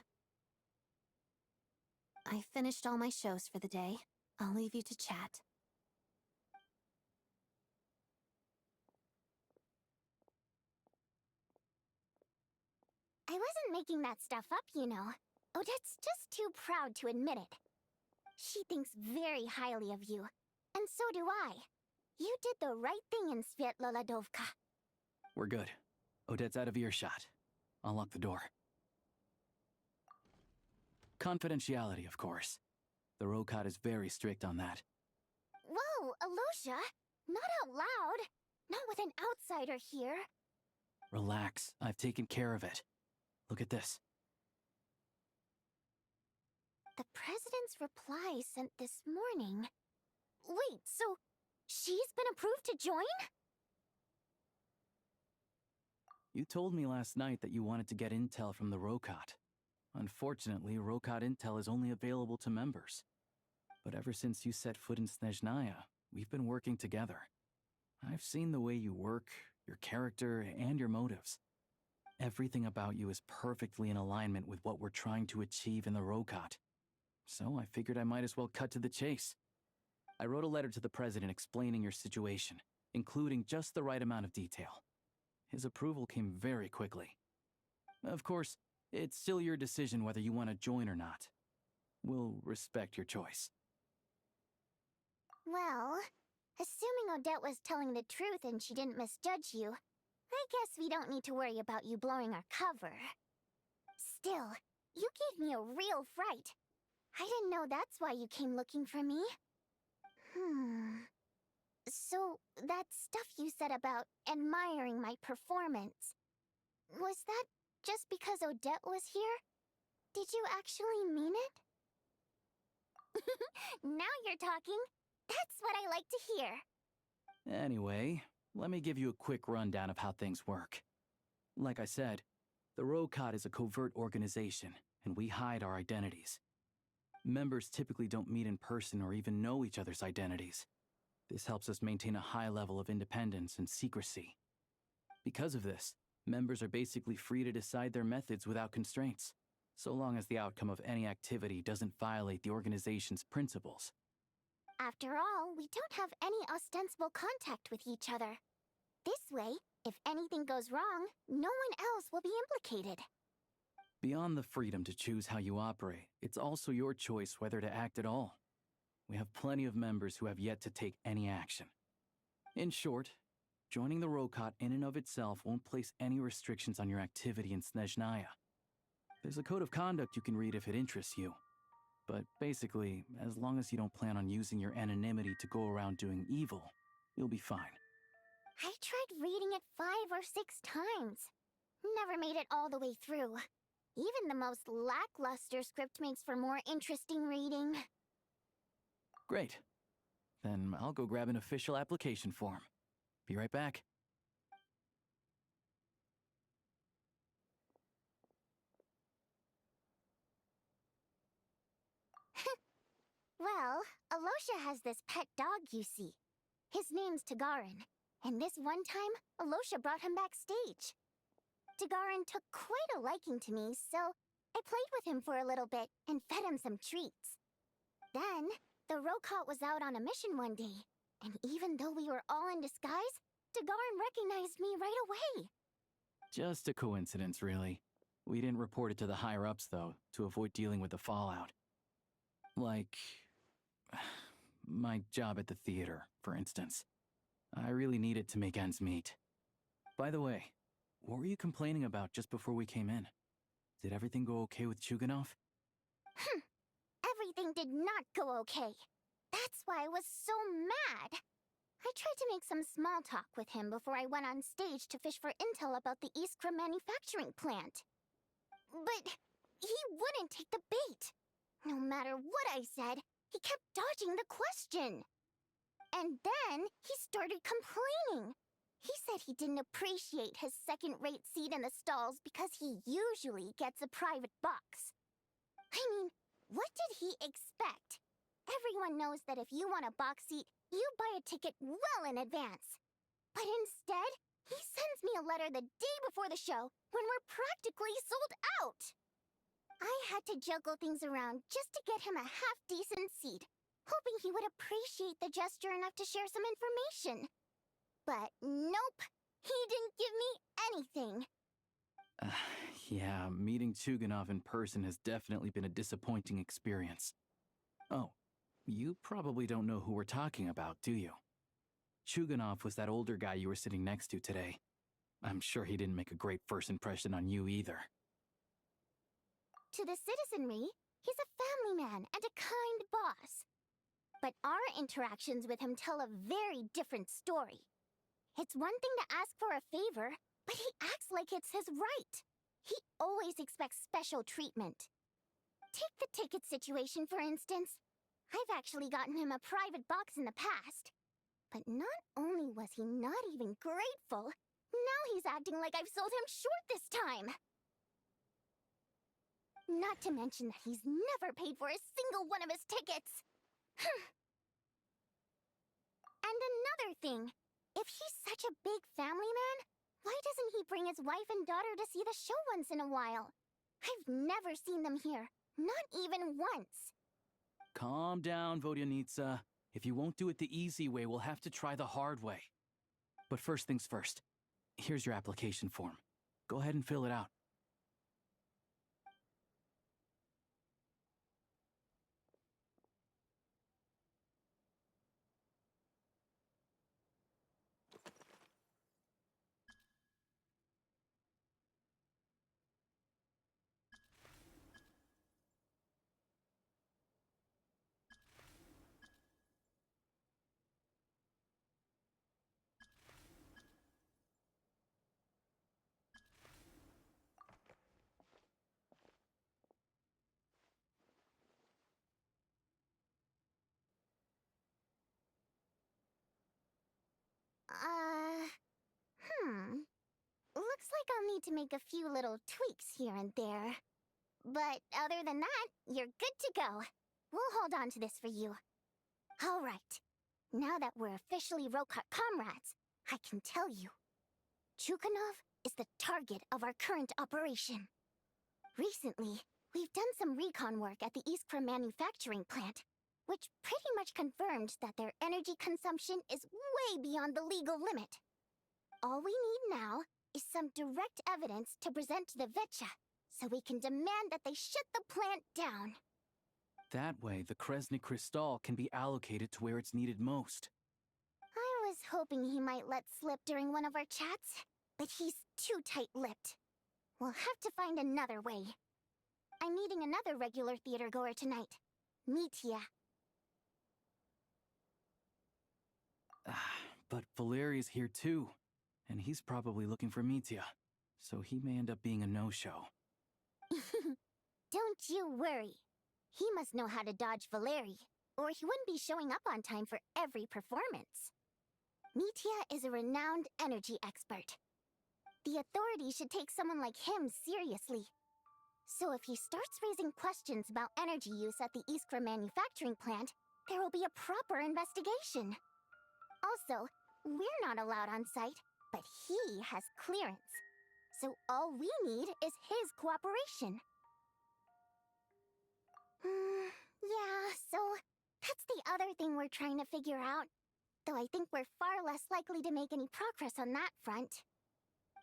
I finished all my shows for the day. I'll leave you to chat. I wasn't making that stuff up, you know. Odette's just too proud to admit it. She thinks very highly of you, and so do I. You did the right thing in Svietloladovka. We're good. Odette's out of earshot. I'll lock the door. Confidentiality, of course. The Rokot is very strict on that. Whoa, Alosha! Not out loud! Not with an outsider here. Relax, I've taken care of it. Look at this. The president's reply sent this morning. Wait, so she's been approved to join? You told me last night that you wanted to get intel from the Rokot. Unfortunately, Rokot intel is only available to members. But ever since you set foot in Snezhnaya, we've been working together. I've seen the way you work, your character, and your motives. Everything about you is perfectly in alignment with what we're trying to achieve in the Rokot. So I figured I might as well cut to the chase. I wrote a letter to the president explaining your situation, including just the right amount of detail. His approval came very quickly. Of course, it's still your decision whether you want to join or not. We'll respect your choice. Well, assuming Odette was telling the truth and she didn't misjudge you, I guess we don't need to worry about you blowing our cover. Still, you gave me a real fright. I didn't know that's why you came looking for me. So, that stuff you said about admiring my performance, was that just because Odette was here? Did you actually mean it? Now you're talking. That's what I like to hear. Anyway, let me give you a quick rundown of how things work. Like I said, the Rokot is a covert organization, and we hide our identities. Members typically don't meet in person or even know each other's identities. This helps us maintain a high level of independence and secrecy. Because of this, members are basically free to decide their methods without constraints, so long as the outcome of any activity doesn't violate the organization's principles. After all, we don't have any ostensible contact with each other. This way, if anything goes wrong, no one else will be implicated. Beyond the freedom to choose how you operate, it's also your choice whether to act at all. We have plenty of members who have yet to take any action. In short, joining the Rokot in and of itself won't place any restrictions on your activity in Snezhnaya. There's a code of conduct you can read if it interests you. But basically, as long as you don't plan on using your anonymity to go around doing evil, you'll be fine. I tried reading it 5 or 6 times. Never made it all the way through. Even the most lackluster script makes for more interesting reading. Great. Then I'll go grab an official application form. Be right back. Well, Alosha has this pet dog, you see. His name's Tagarin, and this one time, Alosha brought him backstage. Tagarin took quite a liking to me, so I played with him for a little bit and fed him some treats. Then, the Rokot was out on a mission one day, and even though we were all in disguise, Tagarin recognized me right away. Just a coincidence, really. We didn't report it to the higher-ups, though, to avoid dealing with the fallout. Like, my job at the theater, for instance. I really need it to make ends meet. By the way, what were you complaining about just before we came in? Did everything go okay with Chuganov? Everything did not go okay. That's why I was so mad. I tried to make some small talk with him before I went on stage to fish for intel about the Iskra manufacturing plant. But he wouldn't take the bait. No matter what I said, he kept dodging the question. And then he started complaining. He said he didn't appreciate his second-rate seat in the stalls because he usually gets a private box. I mean, what did he expect? Everyone knows that if you want a box seat, you buy a ticket well in advance. But instead, he sends me a letter the day before the show when we're practically sold out. I had to juggle things around just to get him a half-decent seat, hoping he would appreciate the gesture enough to share some information. But nope, he didn't give me anything. Yeah, meeting Chuganov in person has definitely been a disappointing experience. Oh, you probably don't know who we're talking about, do you? Chuganov was that older guy you were sitting next to today. I'm sure he didn't make a great first impression on you either. To the citizenry, he's a family man and a kind boss. But our interactions with him tell a very different story. It's one thing to ask for a favor, but he acts like it's his right. He always expects special treatment. Take the ticket situation, for instance. I've actually gotten him a private box in the past. But not only was he not even grateful, now he's acting like I've sold him short this time. Not to mention that he's never paid for a single one of his tickets. And another thing, if he's such a big family man, why doesn't he bring his wife and daughter to see the show once in a while? I've never seen them here, not even once. Calm down, Vodyanitsa. If you won't do it the easy way, we'll have to try the hard way. But first things first. Here's your application form. Go ahead and fill it out. Looks like I'll need to make a few little tweaks here and there. But other than that, you're good to go. We'll hold on to this for you. All right. Now that we're officially Rokut comrades, I can tell you. Chuganov is the target of our current operation. Recently, we've done some recon work at the Iskra manufacturing plant, which pretty much confirmed that their energy consumption is way beyond the legal limit. All we need now is some direct evidence to present to the Vetcha, so we can demand that they shut the plant down. That way, the Kresnik Crystal can be allocated to where it's needed most. I was hoping he might let slip during one of our chats, but he's too tight-lipped. We'll have to find another way. I'm meeting another regular theater-goer tonight, Mitya. But Valeri's here too, and he's probably looking for Mitya, so he may end up being a no-show. Don't you worry. He must know how to dodge Valeri, or he wouldn't be showing up on time for every performance. Mitya is a renowned energy expert. The authorities should take someone like him seriously. So if he starts raising questions about energy use at the Iskra manufacturing plant, there will be a proper investigation. Also, we're not allowed on site, but he has clearance. So all we need is his cooperation. Yeah, so that's the other thing we're trying to figure out. Though I think we're far less likely to make any progress on that front.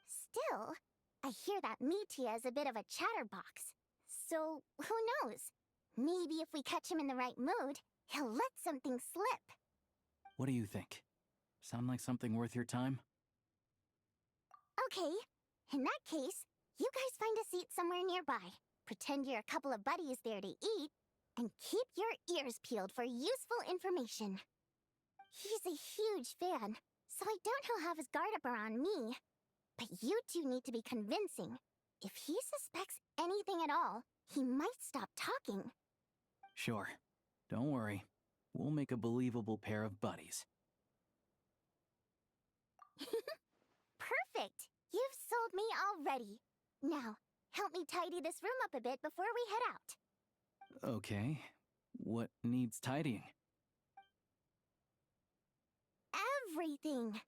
Still, I hear that Mitya is a bit of a chatterbox. So, who knows? Maybe if we catch him in the right mood, he'll let something slip. What do you think? Sound like something worth your time? Okay, in that case, you guys find a seat somewhere nearby. Pretend you're a couple of buddies there to eat, and keep your ears peeled for useful information. He's a huge fan, so I doubt he'll have his guard up around me. But you two need to be convincing. If he suspects anything at all, he might stop talking. Sure. Don't worry. We'll make a believable pair of buddies. Perfect! You've sold me already. Now, help me tidy this room up a bit before we head out. Okay. What needs tidying? Everything.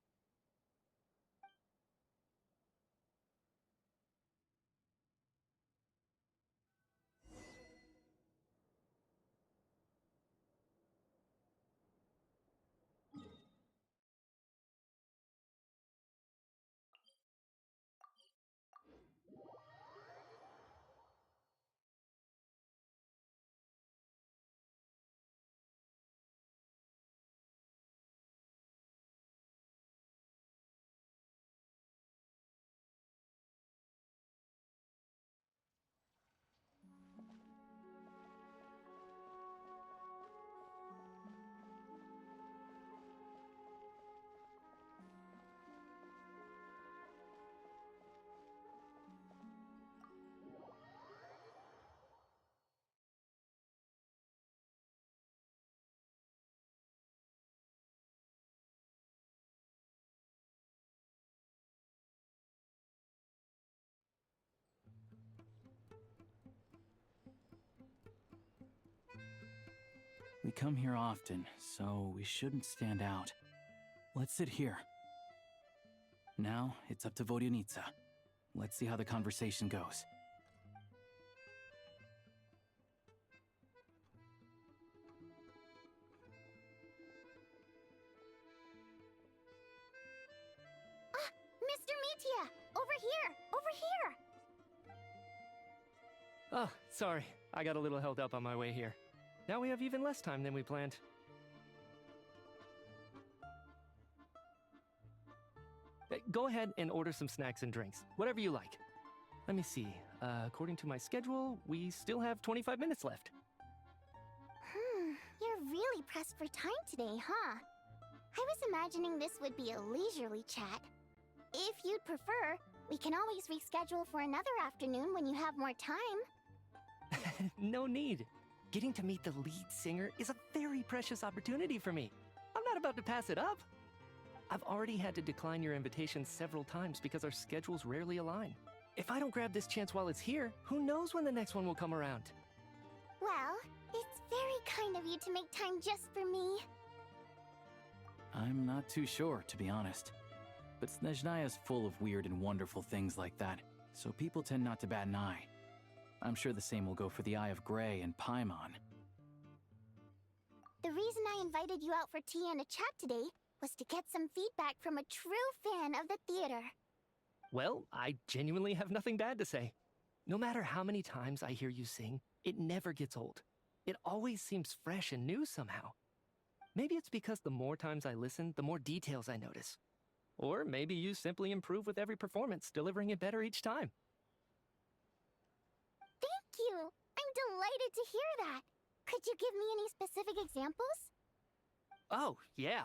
We come here often, so we shouldn't stand out. Let's sit here. Now, it's up to Vodyanitsa. Let's see how the conversation goes. Mr. Mitya! Over here! Over here! Oh, sorry. I got a little held up on my way here. Now we have even less time than we planned. Go ahead and order some snacks and drinks, whatever you like. Let me see. According to my schedule, we still have 25 minutes left. You're really pressed for time today, huh? I was imagining this would be a leisurely chat. If you'd prefer, we can always reschedule for another afternoon when you have more time. No need. Getting to meet the lead singer is a very precious opportunity for me. I'm not about to pass it up. I've already had to decline your invitation several times because our schedules rarely align. If I don't grab this chance while it's here, who knows when the next one will come around? Well, it's very kind of you to make time just for me. I'm not too sure, to be honest. But Snezhnaya's full of weird and wonderful things like that, so people tend not to bat an eye. I'm sure the same will go for the Eye of Grey and Paimon. The reason I invited you out for tea and a chat today was to get some feedback from a true fan of the theater. Well, I genuinely have nothing bad to say. No matter how many times I hear you sing, it never gets old. It always seems fresh and new somehow. Maybe it's because the more times I listen, the more details I notice. Or maybe you simply improve with every performance, delivering it better each time. Thank you! I'm delighted to hear that! Could you give me any specific examples? Oh, yeah.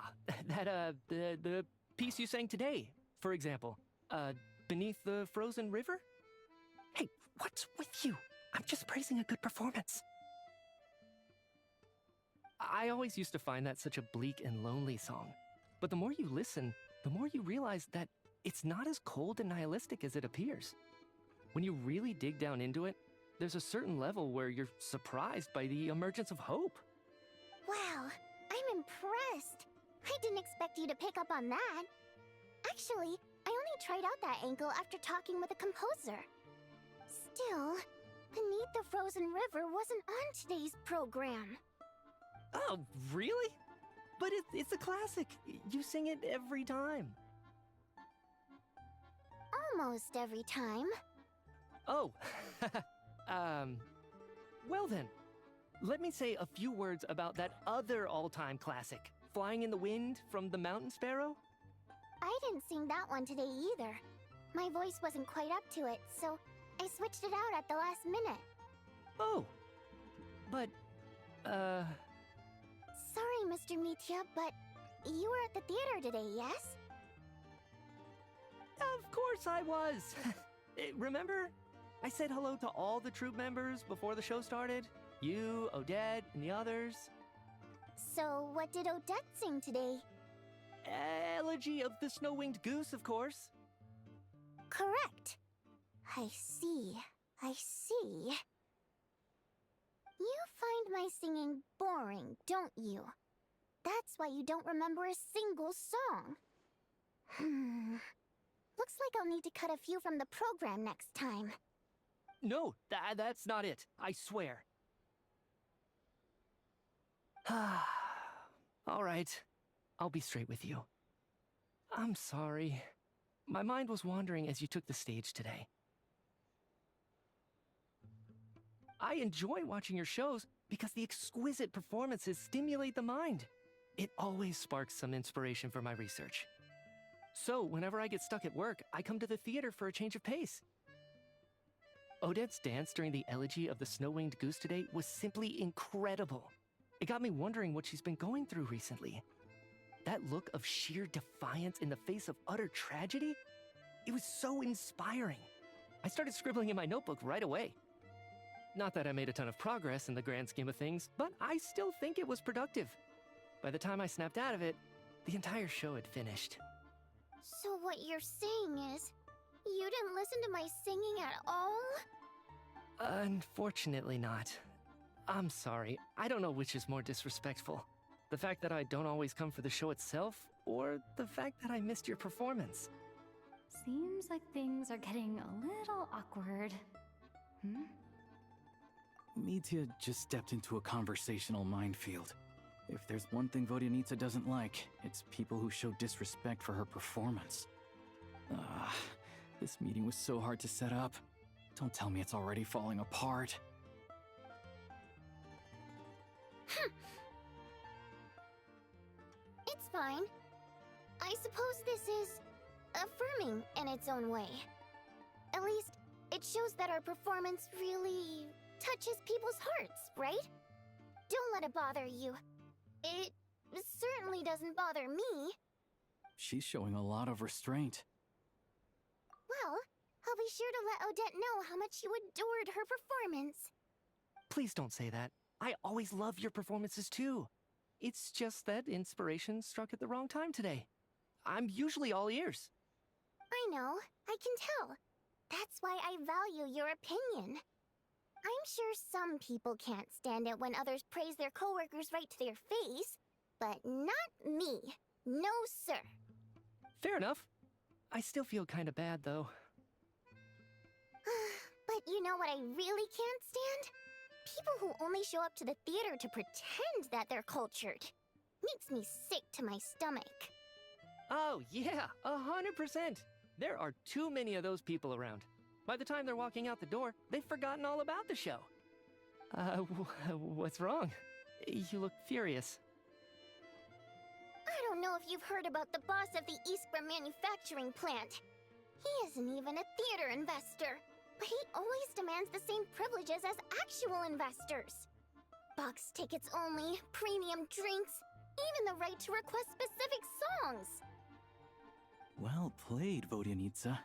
The piece you sang today, for example. Beneath the Frozen River? Hey, what's with you? I'm just praising a good performance. I always used to find that such a bleak and lonely song. But the more you listen, the more you realize that it's not as cold and nihilistic as it appears. When you really dig down into it, there's a certain level where you're surprised by the emergence of hope. Wow, I'm impressed. I didn't expect you to pick up on that. Actually, I only tried out that angle after talking with a composer. Still, Beneath the Frozen River wasn't on today's program. Oh, really? But it's a classic. You sing it every time. Almost every time. Oh, well then. let me say a few words about that other all-time classic, Flying in the Wind from the Mountain Sparrow. I didn't sing that one today either. My voice wasn't quite up to it, so I switched it out at the last minute. Oh, but, Sorry, Mr. Mitya, but you were at the theater today, yes? Of course I was! Remember? I said hello to all the troupe members before the show started. You, Odette, and the others. So, what did Odette sing today? Elegy of the Snow-Winged Goose, of course. Correct. I see. I see. You find my singing boring, don't you? That's why you don't remember a single song. Looks like I'll need to cut a few from the program next time. No, that's not it. I swear. All right. I'll be straight with you. I'm sorry. My mind was wandering as you took the stage today. I enjoy watching your shows because the exquisite performances stimulate the mind. It always sparks some inspiration for my research. So, whenever I get stuck at work, I come to the theater for a change of pace. Odette's dance during the Elegy of the Snow-Winged Goose today was simply incredible. It got me wondering what she's been going through recently. That look of sheer defiance in the face of utter tragedy? It was so inspiring. I started scribbling in my notebook right away. Not that I made a ton of progress in the grand scheme of things, but I still think it was productive. By the time I snapped out of it, the entire show had finished. So what you're saying is, you didn't listen to my singing at all? Unfortunately not. I'm sorry, I don't know which is more disrespectful. The fact that I don't always come for the show itself, or the fact that I missed your performance. Seems like things are getting a little awkward. Mitya just stepped into a conversational minefield. If there's one thing Vodyanitsa doesn't like, it's people who show disrespect for her performance. This meeting was so hard to set up. Don't tell me it's already falling apart. It's fine. I suppose this is affirming in its own way. At least, it shows that our performance really touches people's hearts, right? Don't let it bother you. It certainly doesn't bother me. She's showing a lot of restraint. Well, I'll be sure to let Odette know how much you adored her performance. Please don't say that. I always love your performances too. It's just that inspiration struck at the wrong time today. I'm usually all ears. I know, I can tell. That's why I value your opinion. I'm sure some people can't stand it when others praise their coworkers right to their face, but not me. No, sir. Fair enough. I still feel kinda bad, though. But you know what I really can't stand? People who only show up to the theater to pretend that they're cultured. Makes me sick to my stomach. Oh, yeah, 100%. There are too many of those people around. By the time they're walking out the door, they've forgotten all about the show. What's wrong? You look furious. I don't know if you've heard about the boss of the Iskra manufacturing plant. He isn't even a theater investor, but he always demands the same privileges as actual investors. Box tickets only, premium drinks, even the right to request specific songs. Well played, Vodyanitsa.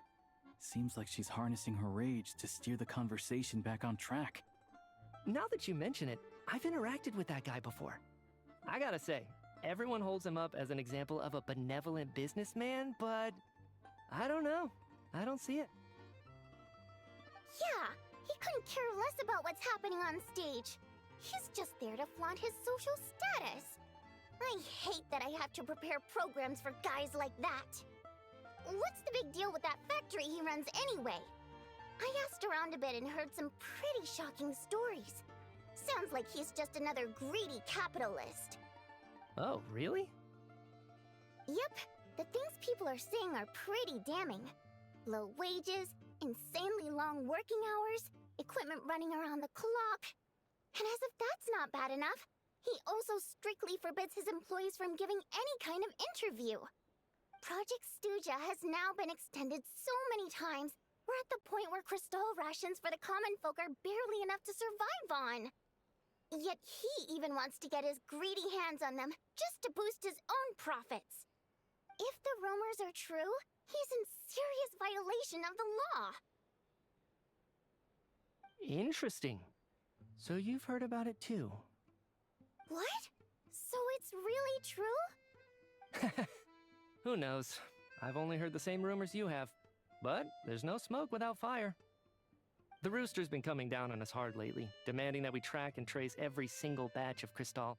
Seems like she's harnessing her rage to steer the conversation back on track. Now that you mention it, I've interacted with that guy before. I gotta say, everyone holds him up as an example of a benevolent businessman, but I don't know. I don't see it. Yeah, he couldn't care less about what's happening on stage. He's just there to flaunt his social status. I hate that I have to prepare programs for guys like that. What's the big deal with that factory he runs anyway? I asked around a bit and heard some pretty shocking stories. Sounds like he's just another greedy capitalist. Oh, really? Yep, the things people are saying are pretty damning. Low wages, insanely long working hours, equipment running around the clock. And as if that's not bad enough, he also strictly forbids his employees from giving any kind of interview. Project Stuja has now been extended so many times, we're at the point where crystal rations for the common folk are barely enough to survive on. Yet he even wants to get his greedy hands on them just to boost his own profits. If the rumors are true, he's in serious violation of the law. Interesting. So you've heard about it too. What? So it's really true? Who knows? I've only heard the same rumors you have. But there's no smoke without fire. The Rooster's been coming down on us hard lately, demanding that we track and trace every single batch of Crystal.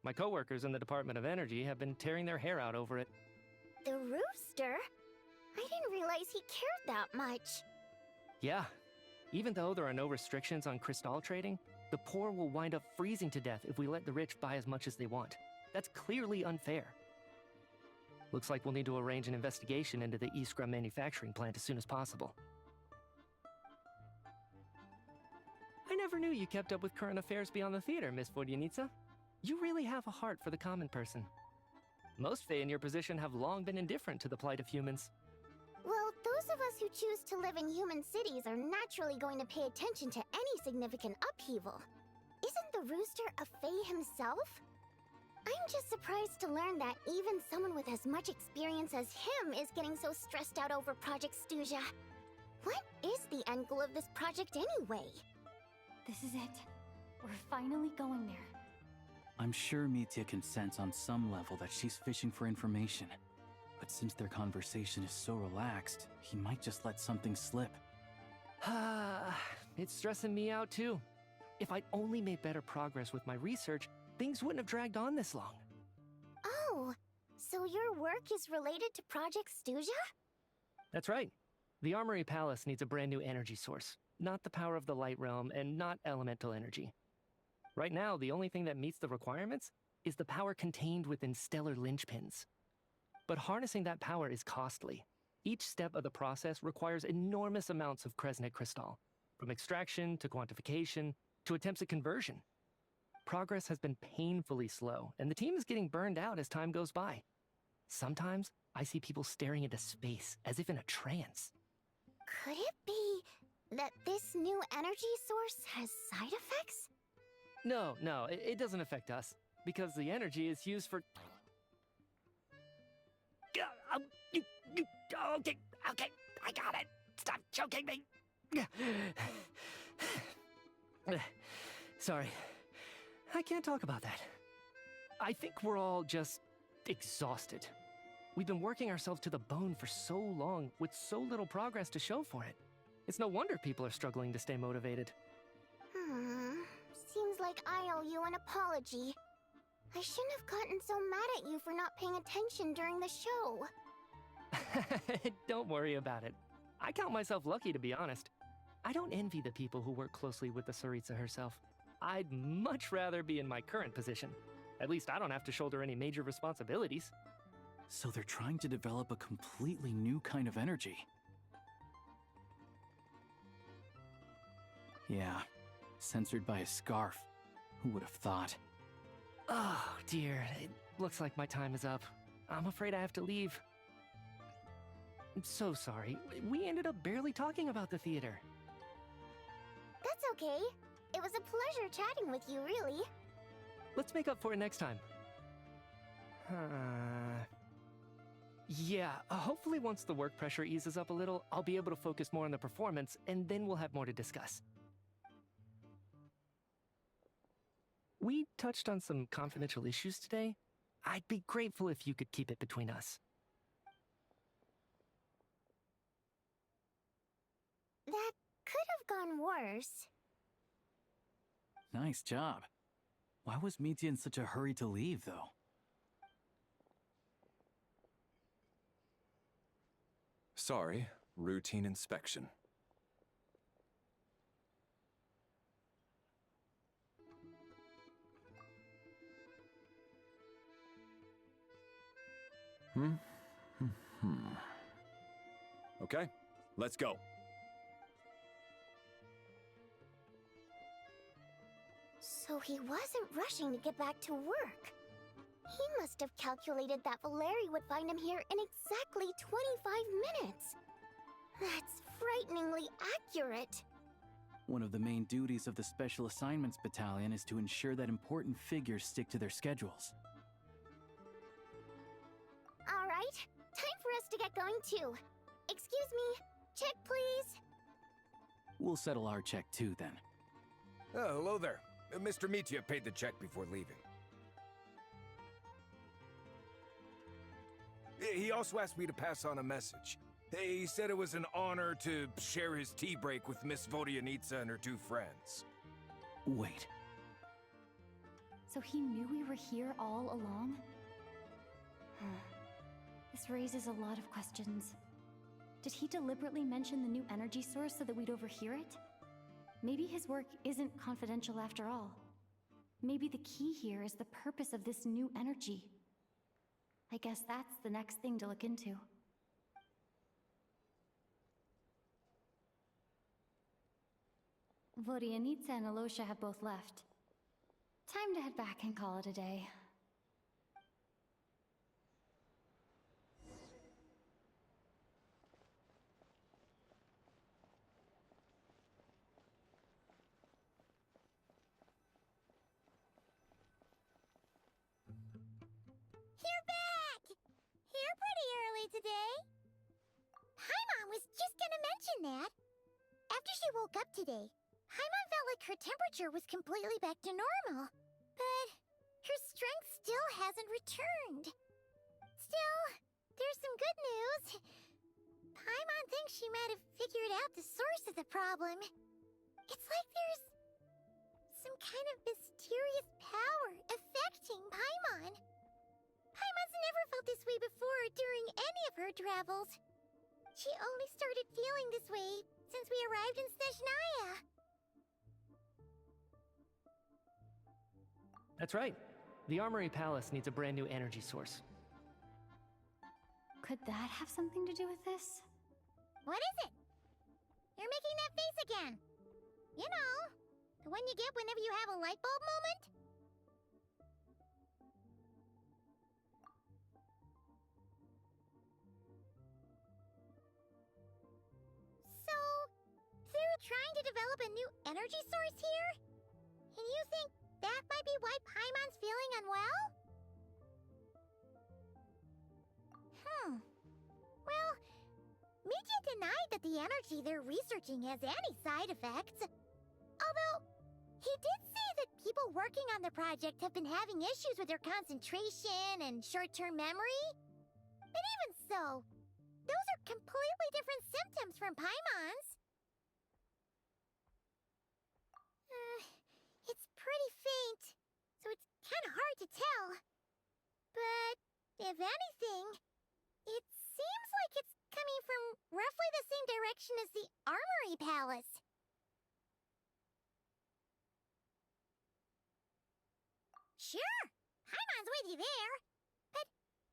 My coworkers in the Department of Energy have been tearing their hair out over it. The Rooster? I didn't realize he cared that much. Yeah. Even though there are no restrictions on Crystal trading, the poor will wind up freezing to death if we let the rich buy as much as they want. That's clearly unfair. Looks like we'll need to arrange an investigation into the Iskra manufacturing plant as soon as possible. I never knew you kept up with current affairs beyond the theater, Miss Vodyanica. You really have a heart for the common person. Most Fae in your position have long been indifferent to the plight of humans. Well, those of us who choose to live in human cities are naturally going to pay attention to any significant upheaval. Isn't the Rooster a Fae himself? I'm just surprised to learn that even someone with as much experience as him is getting so stressed out over Project Stuja. What is the end goal of this project anyway? This is it. We're finally going there. I'm sure Mitya can sense on some level that she's fishing for information. But since their conversation is so relaxed, he might just let something slip. It's stressing me out too. If I'd only made better progress with my research, things wouldn't have dragged on this long. Oh, so your work is related to Project Stuja? That's right. The Armory Palace needs a brand new energy source. Not the power of the Light Realm, and not elemental energy. Right now, the only thing that meets the requirements is the power contained within stellar linchpins. But harnessing that power is costly. Each step of the process requires enormous amounts of Kresnik crystal, from extraction to quantification to attempts at conversion. Progress has been painfully slow, and the team is getting burned out as time goes by. Sometimes, I see people staring into space, as if in a trance. Could it be that this new energy source has side effects? No, it doesn't affect us, because the energy is used for... Okay, I got it. Stop choking me. Sorry, I can't talk about that. I think we're all just exhausted. We've been working ourselves to the bone for so long with so little progress to show for it. It's no wonder people are struggling to stay motivated. Seems like I owe you an apology. I shouldn't have gotten so mad at you for not paying attention during the show. Don't worry about it. I count myself lucky, to be honest. I don't envy the people who work closely with the Tsaritsa herself. I'd much rather be in my current position. At least I don't have to shoulder any major responsibilities. So they're trying to develop a completely new kind of energy. Yeah, censored by a scarf. Who would have thought? Oh, dear. It looks like my time is up. I'm afraid I have to leave. I'm so sorry. We ended up barely talking about the theater. That's okay. It was a pleasure chatting with you, really. Let's make up for it next time. Yeah, hopefully once the work pressure eases up a little, I'll be able to focus more on the performance, and then we'll have more to discuss. We touched on some confidential issues today. I'd be grateful if you could keep it between us. That could have gone worse. Nice job. Why was Mitya in such a hurry to leave, though? Sorry, routine inspection. Okay, let's go. So he wasn't rushing to get back to work. He must have calculated that Valeri would find him here in exactly 25 minutes. That's frighteningly accurate. One of the main duties of the Special Assignments Battalion is to ensure that important figures stick to their schedules. All right, time for us to get going too. Excuse me, check please. We'll settle our check too, then. Oh, hello there. Mr. Mitya paid the check before leaving. He also asked me to pass on a message. He said it was an honor to share his tea break with Miss Vodyanitsa and her two friends. Wait. So he knew we were here all along? This raises a lot of questions. Did he deliberately mention the new energy source so that we'd overhear it? Maybe his work isn't confidential after all. Maybe the key here is the purpose of this new energy. I guess that's the next thing to look into. Vodyanitsa and Alosha have both left. Time to head back and call it a day. You're back! Here pretty early today. Paimon was just gonna mention that. After she woke up today, Paimon felt like her temperature was completely back to normal. But her strength still hasn't returned. Still, there's some good news. Paimon thinks she might have figured out the source of the problem. It's like there's some kind of mysterious power affecting Paimon. Paimon's never felt this way before during any of her travels. She only started feeling this way since we arrived in Snezhnaya. That's right. The Armory Palace needs a brand new energy source. Could that have something to do with this? What is it? You're making that face again. You know, the one you get whenever you have a light bulb moment? So, they're trying to develop a new energy source here? And you think that might be why Paimon's feeling unwell? Well, Mitya denied that the energy they're researching has any side effects. Although, he did say that people working on the project have been having issues with their concentration and short-term memory. But even so, those are completely different symptoms from Paimon's. It's pretty faint, so it's kind of hard to tell. But, if anything, it seems like it's coming from roughly the same direction as the Armory Palace. Sure, Paimon's with you there. But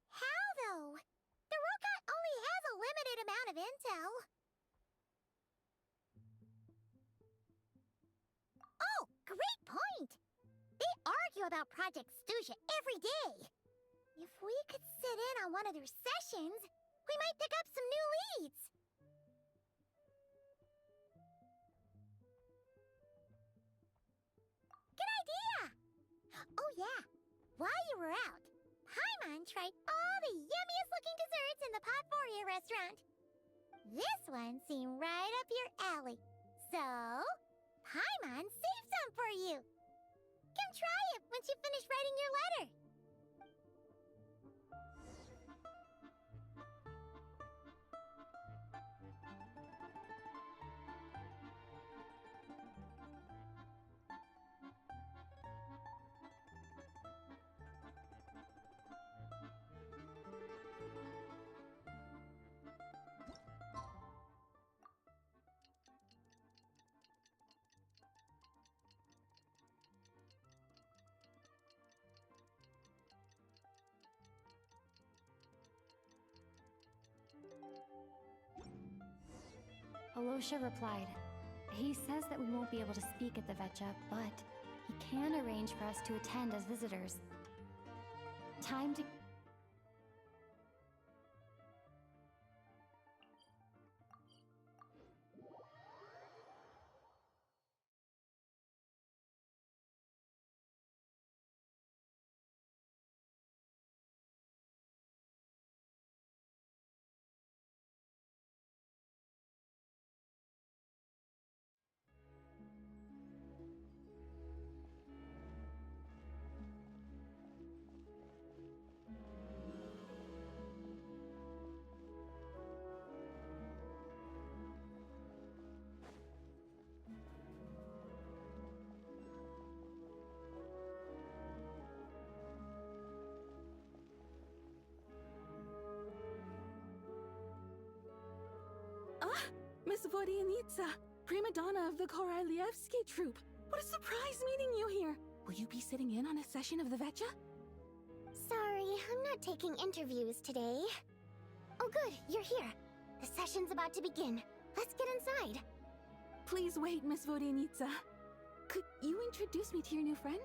how, though? The robot only has a limited amount of intel. Oh, great point! They argue about Project Stuja every day. If we could sit in on one of their sessions, we might pick up some new leads. Good idea! Oh yeah, while you were out, Paimon tried all the yummiest looking desserts in the Potpourri restaurant. This one seemed right up your alley. So, Paimon saved some for you. Come try it once you finish writing your letter. Alosha replied. He says that we won't be able to speak at the Vetcha, but he can arrange for us to attend as visitors. Time to... Miss Vodianitsa, prima donna of the Korolievsky troupe. What a surprise meeting you here. Will you be sitting in on a session of the Vetcha? Sorry, I'm not taking interviews today. Oh good, you're here. The session's about to begin. Let's get inside. Please wait, Miss Vodianitsa. Could you introduce me to your new friend?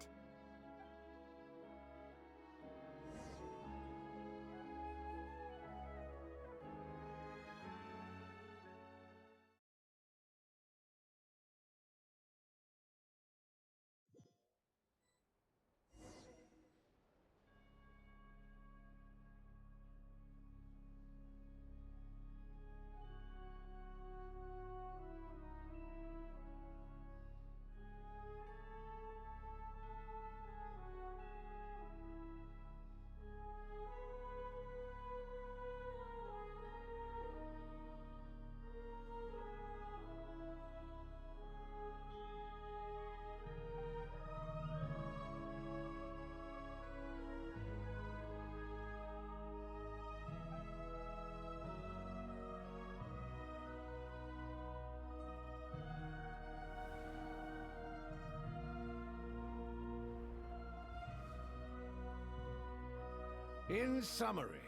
In summary,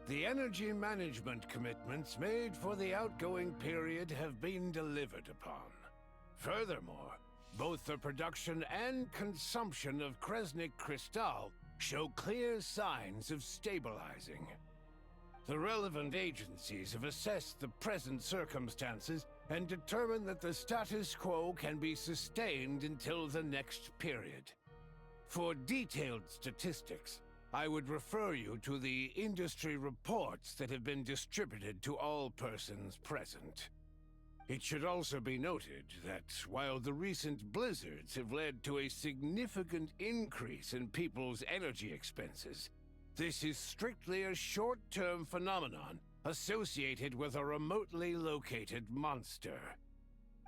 the energy management commitments made for the outgoing period have been delivered upon. Furthermore, both the production and consumption of Kresnik Crystal show clear signs of stabilizing. The relevant agencies have assessed the present circumstances and determined that the status quo can be sustained until the next period. For detailed statistics, I would refer you to the industry reports that have been distributed to all persons present. It should also be noted that while the recent blizzards have led to a significant increase in people's energy expenses, this is strictly a short-term phenomenon associated with a remotely located monster.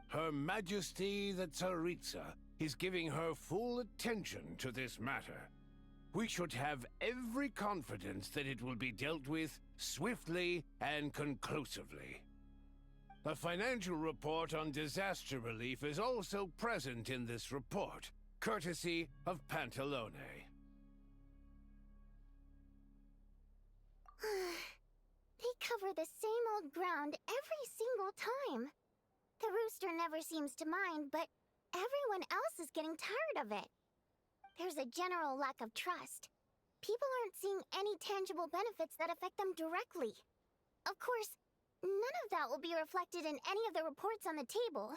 Her Majesty the Tsaritsa is giving her full attention to this matter. We should have every confidence that it will be dealt with swiftly and conclusively. A financial report on disaster relief is also present in this report, courtesy of Pantalone. They cover the same old ground every single time. The rooster never seems to mind, but everyone else is getting tired of it. There's a general lack of trust. People aren't seeing any tangible benefits that affect them directly. Of course, none of that will be reflected in any of the reports on the table.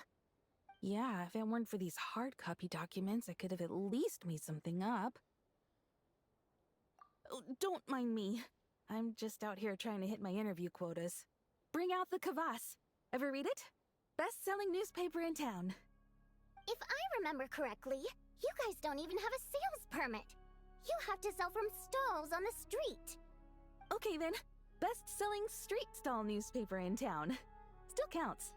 Yeah, if it weren't for these hard copy documents, I could have at least made something up. Oh, don't mind me. I'm just out here trying to hit my interview quotas. Bring out the kvass. Ever read it? Best-selling newspaper in town. If I remember correctly, you guys don't even have a sales permit. You have to sell from stalls on the street. Okay then, best-selling street stall newspaper in town. Still counts.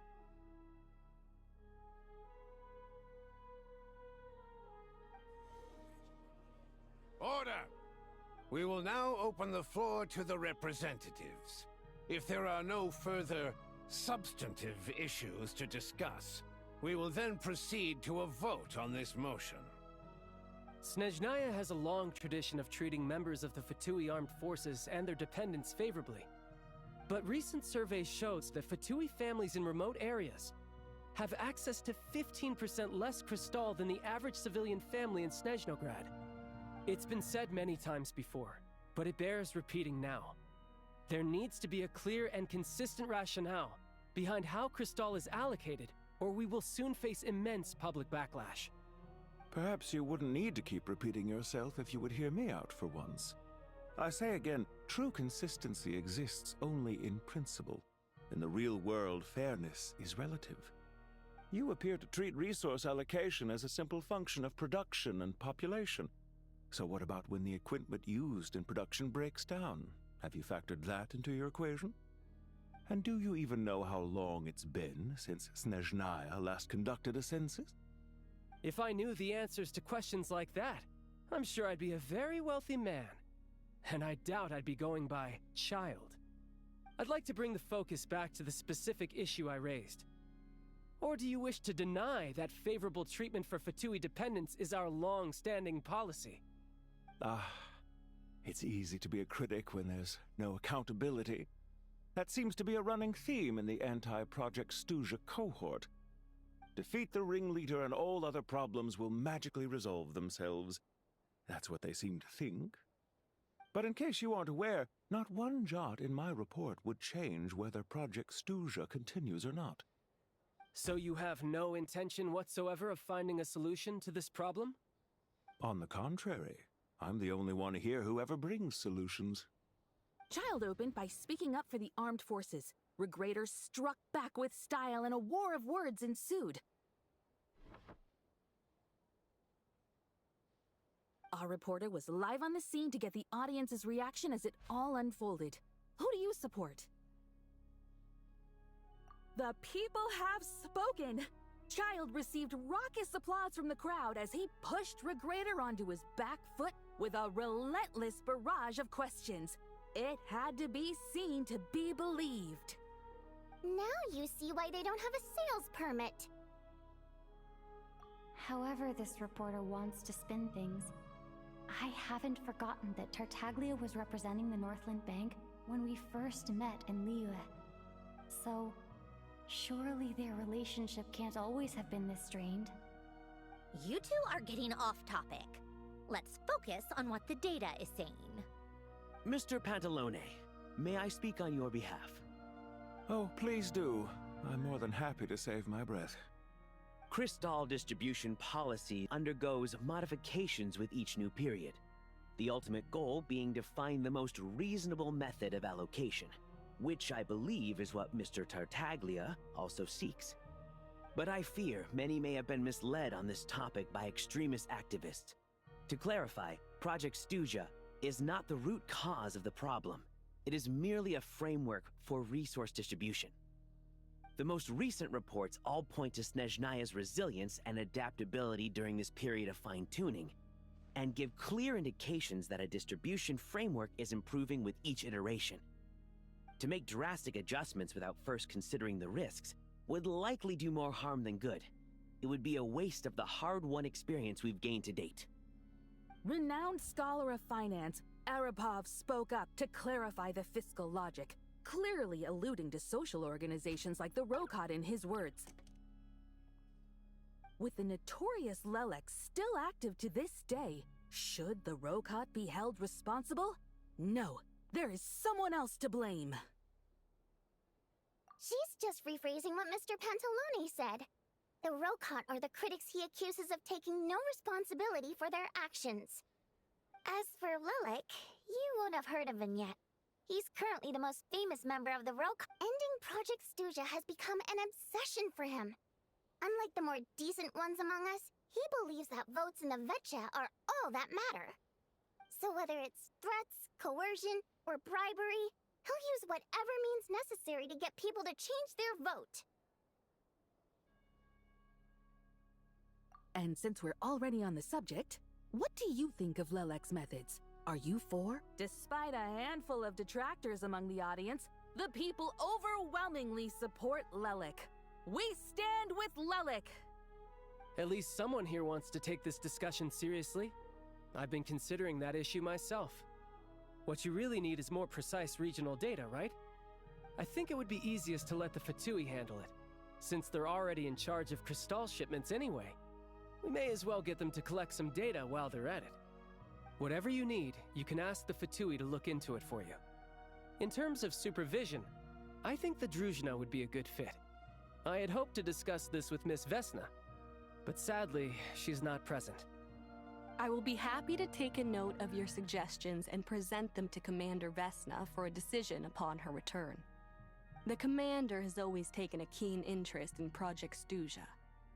Order! We will now open the floor to the representatives. If there are no further substantive issues to discuss, we will then proceed to a vote on this motion. Snezhnaya has a long tradition of treating members of the Fatui armed forces and their dependents favorably. But recent surveys shows that Fatui families in remote areas have access to 15% less crystal than the average civilian family in Snezhnograd. It's been said many times before, but it bears repeating now. There needs to be a clear and consistent rationale behind how crystal is allocated, or we will soon face immense public backlash. Perhaps you wouldn't need to keep repeating yourself if you would hear me out for once. I say again, true consistency exists only in principle. In the real world, fairness is relative. You appear to treat resource allocation as a simple function of production and population. So what about when the equipment used in production breaks down? Have you factored that into your equation? And do you even know how long it's been since Snezhnaya last conducted a census? If I knew the answers to questions like that, I'm sure I'd be a very wealthy man. And I doubt I'd be going by child. I'd like to bring the focus back to the specific issue I raised. Or do you wish to deny that favorable treatment for Fatui dependents is our long-standing policy? It's easy to be a critic when there's no accountability. That seems to be a running theme in the anti-Project Stuja cohort. Defeat the ringleader and all other problems will magically resolve themselves. That's what they seem to think. But in case you aren't aware, not one jot in my report would change whether Project Stuja continues or not. So you have no intention whatsoever of finding a solution to this problem? On the contrary, I'm the only one here who ever brings solutions. Child opened by speaking up for the armed forces. Regrator struck back with style and a war of words ensued. Our reporter was live on the scene to get the audience's reaction as it all unfolded. Who do you support? The people have spoken! Child received raucous applause from the crowd as he pushed Regrator onto his back foot with a relentless barrage of questions. It had to be seen to be believed. Now you see why they don't have a sales permit. However this reporter wants to spin things, I haven't forgotten that Tartaglia was representing the Northland Bank when we first met in Liyue. So, surely their relationship can't always have been this strained. You two are getting off topic. Let's focus on what the data is saying. Mr. Pantalone, may I speak on your behalf? Oh, please do. I'm more than happy to save my breath. Crystal distribution policy undergoes modifications with each new period. The ultimate goal being to find the most reasonable method of allocation, which I believe is what Mr. Tartaglia also seeks. But I fear many may have been misled on this topic by extremist activists. To clarify, Project Stuja is not the root cause of the problem. It is merely a framework for resource distribution. The most recent reports all point to Snezhnaya's resilience and adaptability during this period of fine-tuning, and give clear indications that a distribution framework is improving with each iteration. To make drastic adjustments without first considering the risks would likely do more harm than good. It would be a waste of the hard-won experience we've gained to date. Renowned scholar of finance, Arapov spoke up to clarify the fiscal logic, clearly alluding to social organizations like the Rokot in his words. With the notorious Lelek still active to this day, should the Rokot be held responsible? No, there is someone else to blame. She's just rephrasing what Mr. Pantalone said. The Rokot are the critics he accuses of taking no responsibility for their actions. As for Lilik, you won't have heard of him yet. He's currently the most famous member of the Rokot. Ending Project Stuja has become an obsession for him. Unlike the more decent ones among us, he believes that votes in the Vetcha are all that matter. So whether it's threats, coercion, or bribery, he'll use whatever means necessary to get people to change their vote. And since we're already on the subject, what do you think of Lelek's methods? Are you for? Despite a handful of detractors among the audience, the people overwhelmingly support Lelek. We stand with Lelek! At least someone here wants to take this discussion seriously. I've been considering that issue myself. What you really need is more precise regional data, right? I think it would be easiest to let the Fatui handle it, Since they're already in charge of Crystal shipments anyway, we may as well get them to collect some data while they're at it. Whatever you need, you can ask the Fatui to look into it for you. In terms of supervision, I think the Druzhna would be a good fit. I had hoped to discuss this with Miss Vesna, but sadly, she's not present. I will be happy to take a note of your suggestions and present them to Commander Vesna for a decision upon her return. The Commander has always taken a keen interest in Project Stuja.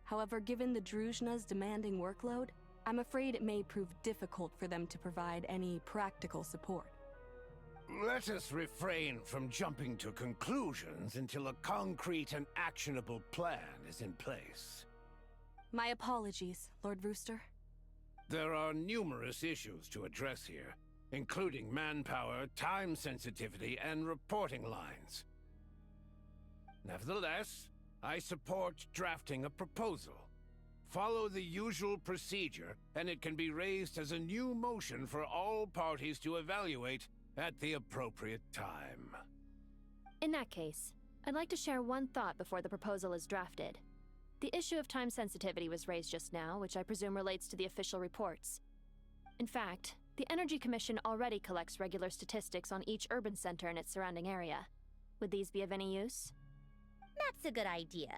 However, given the Druzhna's demanding workload, I'm afraid it may prove difficult for them to provide any practical support. Let us refrain from jumping to conclusions until a concrete and actionable plan is in place. My apologies, Lord Rooster. There are numerous issues to address here, including manpower, time sensitivity, and reporting lines. Nevertheless, I support drafting a proposal. Follow the usual procedure, and it can be raised as a new motion for all parties to evaluate at the appropriate time. In that case, I'd like to share one thought before the proposal is drafted. The issue of time sensitivity was raised just now, which I presume relates to the official reports. In fact, the Energy Commission already collects regular statistics on each urban center and its surrounding area. Would these be of any use? That's a good idea.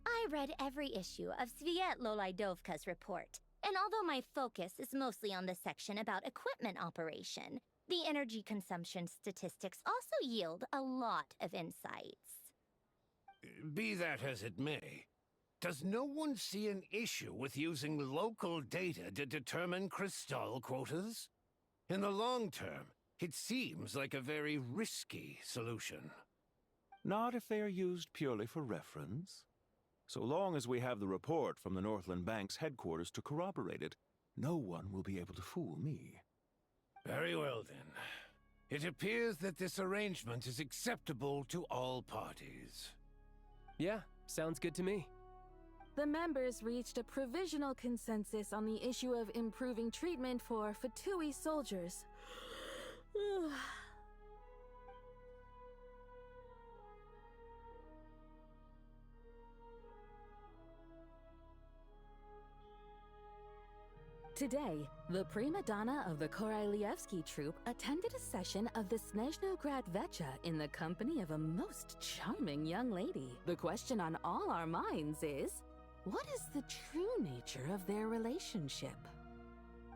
I read every issue of Sviet Lolaidovka's report, and although my focus is mostly on the section about equipment operation, the energy consumption statistics also yield a lot of insights. Be that as it may, does no one see an issue with using local data to determine Crystal quotas? In the long term, it seems like a very risky solution. Not if they are used purely for reference. So long as we have the report from the Northland Bank's headquarters to corroborate it, no one will be able to fool me. Very well, then. It appears that this arrangement is acceptable to all parties. Yeah, sounds good to me. The members reached a provisional consensus on the issue of improving treatment for Fatui soldiers. Today, the prima donna of the Korailievsky troupe attended a session of the Snezhnograd Vecha in the company of a most charming young lady. The question on all our minds is, what is the true nature of their relationship?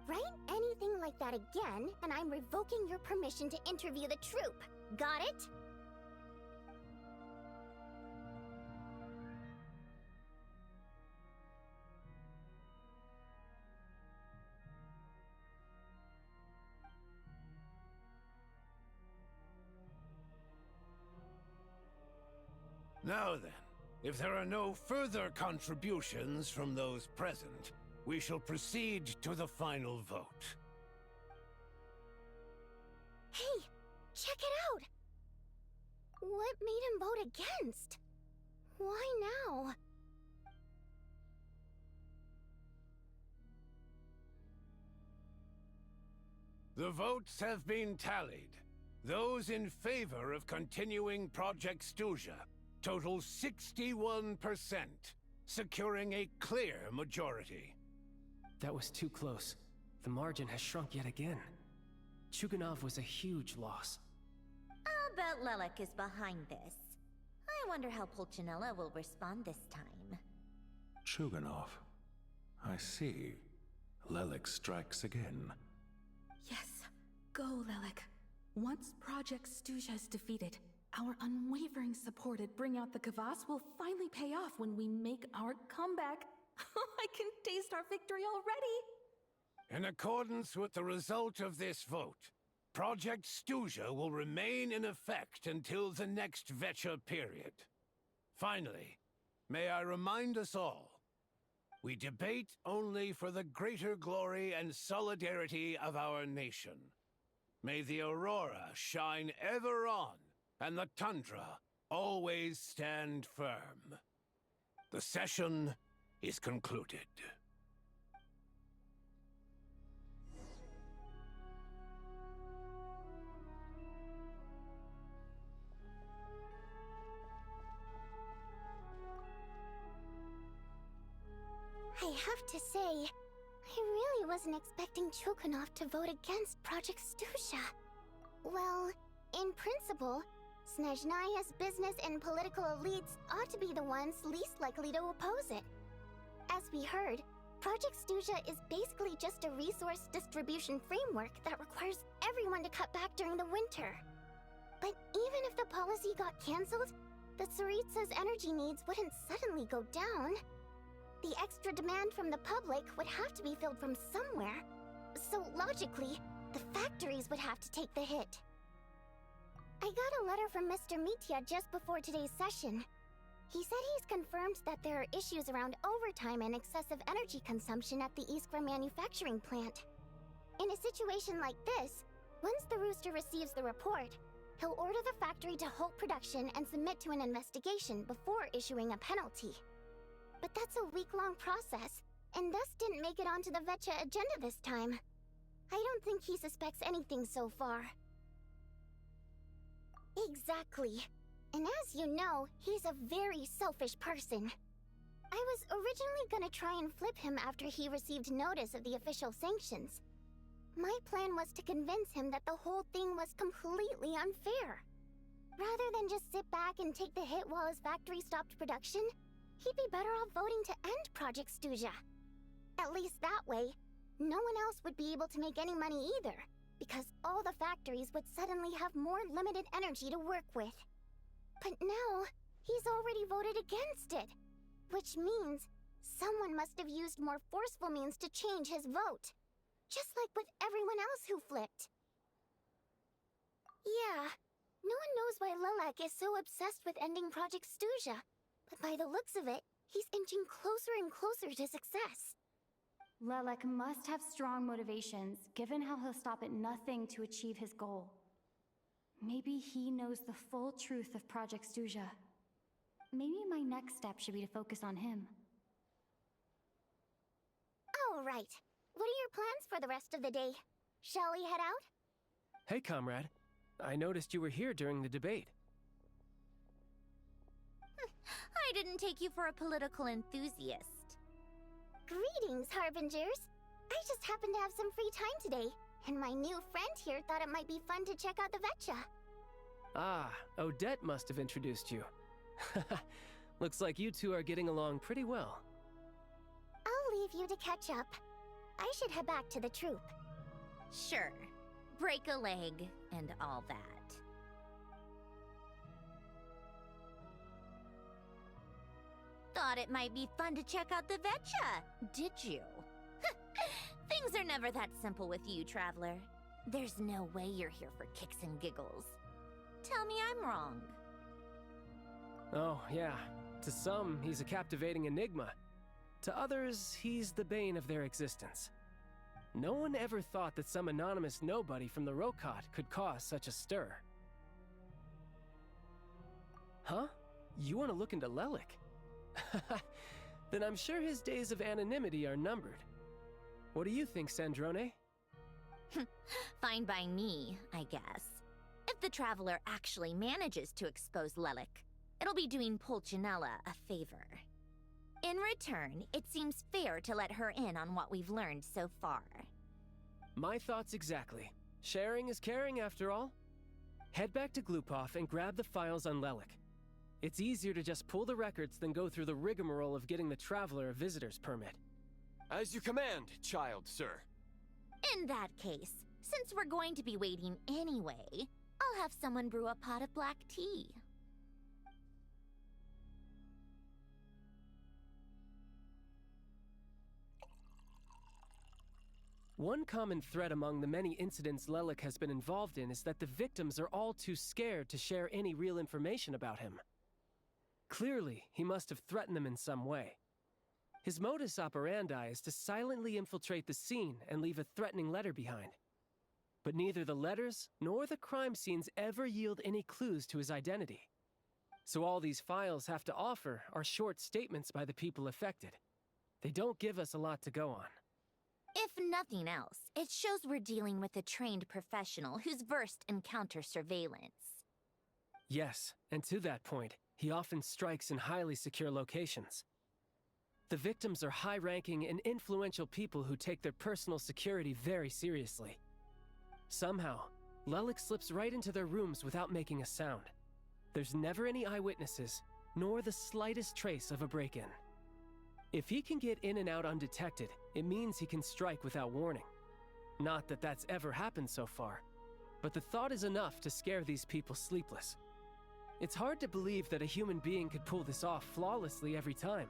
Write anything like that again, and I'm revoking your permission to interview the troupe. Got it? Now then, if there are no further contributions from those present, we shall proceed to the final vote. Hey, check it out! What made him vote against? Why now? The votes have been tallied. Those in favor of continuing Project Stuja total 61%, securing a clear majority. That was too close. The margin has shrunk yet again. Chuganov was a huge loss. I'll bet Lelik is behind this. I wonder how Pulcinella will respond this time. Chuganov. I see. Lelik strikes again. Yes, go, Lelik. Once Project Stuja is defeated, our unwavering support at Bring Out the Kvass will finally pay off when we make our comeback. I can taste our victory already! In accordance with the result of this vote, Project Stuja will remain in effect until the next Vecha period. Finally, may I remind us all, we debate only for the greater glory and solidarity of our nation. May the aurora shine ever on, and the tundra always stand firm. The session is concluded. I have to say, I really wasn't expecting Chulkanov to vote against Project Stusha. Well, in principle, Snezhnaya's business and political elites ought to be the ones least likely to oppose it. As we heard, Project Stusha is basically just a resource distribution framework that requires everyone to cut back during the winter. But even if the policy got cancelled, the Tsaritsa's energy needs wouldn't suddenly go down. The extra demand from the public would have to be filled from somewhere. So logically, the factories would have to take the hit. I got a letter from Mr. Mitya just before today's session. He said he's confirmed that there are issues around overtime and excessive energy consumption at the Iskra manufacturing plant. In a situation like this, once the Rooster receives the report, he'll order the factory to halt production and submit to an investigation before issuing a penalty. But that's a week-long process, and thus didn't make it onto the Vetcha agenda this time. I don't think he suspects anything so far. Exactly. And as you know, he's a very selfish person. I was originally gonna try and flip him after he received notice of the official sanctions. My plan was to convince him that the whole thing was completely unfair. Rather than just sit back and take the hit while his factory stopped production, he'd be better off voting to end Project Stusha. At least that way, no one else would be able to make any money either, because all the factories would suddenly have more limited energy to work with. But now, he's already voted against it, which means someone must have used more forceful means to change his vote, just like with everyone else who flipped. Yeah, no one knows why Lilac is so obsessed with ending Project Stusha, but by the looks of it, he's inching closer and closer to success. Lilac must have strong motivations, given how he'll stop at nothing to achieve his goal. Maybe he knows the full truth of Project Stusha. Maybe my next step should be to focus on him. All right. What are your plans for the rest of the day? Shall we head out? Hey, comrade. I noticed you were here during the debate. I didn't take you for a political enthusiast. Greetings, Harbingers. I just happened to have some free time today, and my new friend here thought it might be fun to check out the Vetcha. Ah, Odette must have introduced you. Looks like you two are getting along pretty well. I'll leave you to catch up. I should head back to the troop. Sure. Break a leg and all that. Thought it might be fun to check out the Vetcha, did you? Things are never that simple with you, Traveler. There's no way you're here for kicks and giggles. Tell me I'm wrong. Oh, yeah. To some, he's a captivating enigma. To others, he's the bane of their existence. No one ever thought that some anonymous nobody from the Rokot could cause such a stir. Huh? You want to look into Lelik? Then I'm sure his days of anonymity are numbered. What do you think, Sandrone? Fine by me, I guess. If the Traveler actually manages to expose Lelik, it'll be doing Pulcinella a favor. In return, it seems fair to let her in on what we've learned so far. My thoughts exactly. Sharing is caring, after all. Head back to Glupov and grab the files on Lelik. It's easier to just pull the records than go through the rigmarole of getting the Traveler a visitor's permit. As you command, child, sir. In that case, since we're going to be waiting anyway, I'll have someone brew a pot of black tea. One common thread among the many incidents Lelik has been involved in is that the victims are all too scared to share any real information about him. Clearly, he must have threatened them in some way. His modus operandi is to silently infiltrate the scene and leave a threatening letter behind. But neither the letters nor the crime scenes ever yield any clues to his identity. So all these files have to offer are short statements by the people affected. They don't give us a lot to go on. If nothing else, it shows we're dealing with a trained professional who's versed in counter-surveillance. Yes, and to that point, he often strikes in highly secure locations. The victims are high-ranking and influential people who take their personal security very seriously. Somehow, Lelik slips right into their rooms without making a sound. There's never any eyewitnesses, nor the slightest trace of a break-in. If he can get in and out undetected, it means he can strike without warning. Not that that's ever happened so far, but the thought is enough to scare these people sleepless. It's hard to believe that a human being could pull this off flawlessly every time,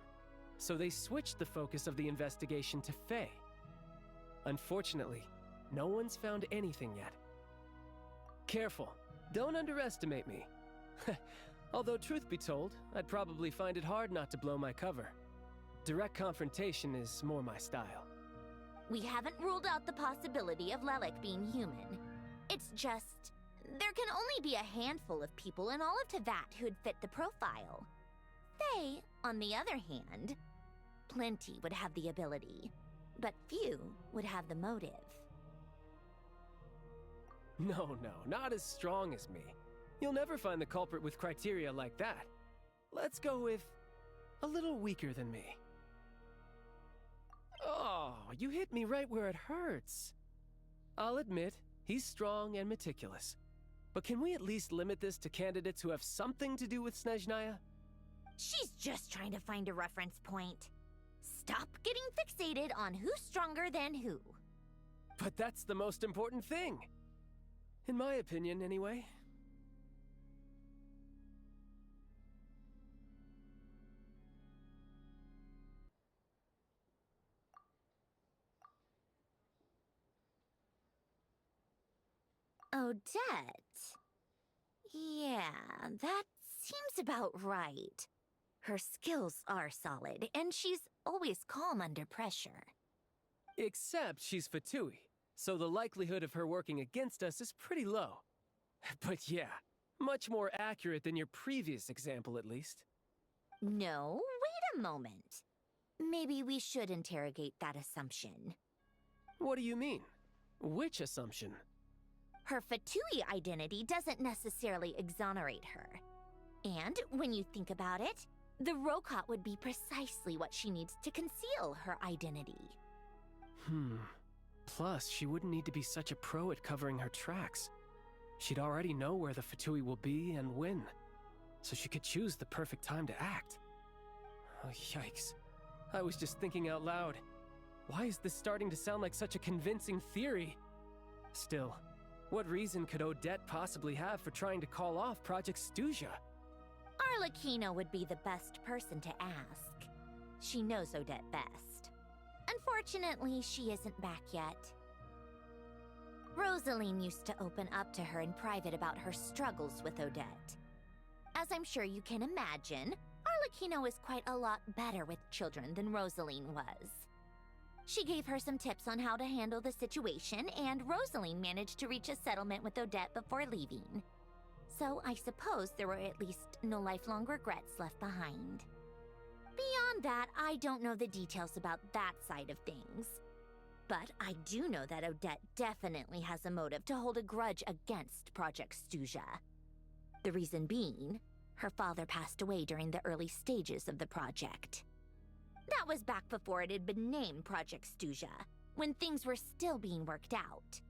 so they switched the focus of the investigation to Faye. Unfortunately, no one's found anything yet. Careful, don't underestimate me. Although truth be told, I'd probably find it hard not to blow my cover. Direct confrontation is more my style. We haven't ruled out the possibility of Lelik being human. It's just, there can only be a handful of people in all of Teyvat who'd fit the profile. Faye, on the other hand, plenty would have the ability, but few would have the motive. No, not as strong as me. You'll never find the culprit with criteria like that. Let's go with a little weaker than me. Oh, you hit me right where it hurts. I'll admit, he's strong and meticulous. But can we at least limit this to candidates who have something to do with Snezhnaya? She's just trying to find a reference point. Stop getting fixated on who's stronger than who. But that's the most important thing. In my opinion, anyway. Odette. Yeah, that seems about right. Her skills are solid, and she's always calm under pressure. Except she's Fatui, so the likelihood of her working against us is pretty low. But yeah, much more accurate than your previous example, at least. No, wait a moment. Maybe we should interrogate that assumption. What do you mean? Which assumption? Her Fatui identity doesn't necessarily exonerate her. And when you think about it, the Rokot would be precisely what she needs to conceal her identity. Plus, she wouldn't need to be such a pro at covering her tracks. She'd already know where the Fatui will be and when, so she could choose the perfect time to act. Oh, yikes. I was just thinking out loud. Why is this starting to sound like such a convincing theory? Still, what reason could Odette possibly have for trying to call off Project Stuja? Arlecchino would be the best person to ask. She knows Odette best. Unfortunately, she isn't back yet. Rosaline used to open up to her in private about her struggles with Odette. As I'm sure you can imagine, Arlecchino is quite a lot better with children than Rosaline was. She gave her some tips on how to handle the situation, and Rosaline managed to reach a settlement with Odette before leaving. So I suppose there were at least no lifelong regrets left behind. Beyond that, I don't know the details about that side of things. But I do know that Odette definitely has a motive to hold a grudge against Project Stuja. The reason being, her father passed away during the early stages of the project. That was back before it had been named Project Stuja, when things were still being worked out.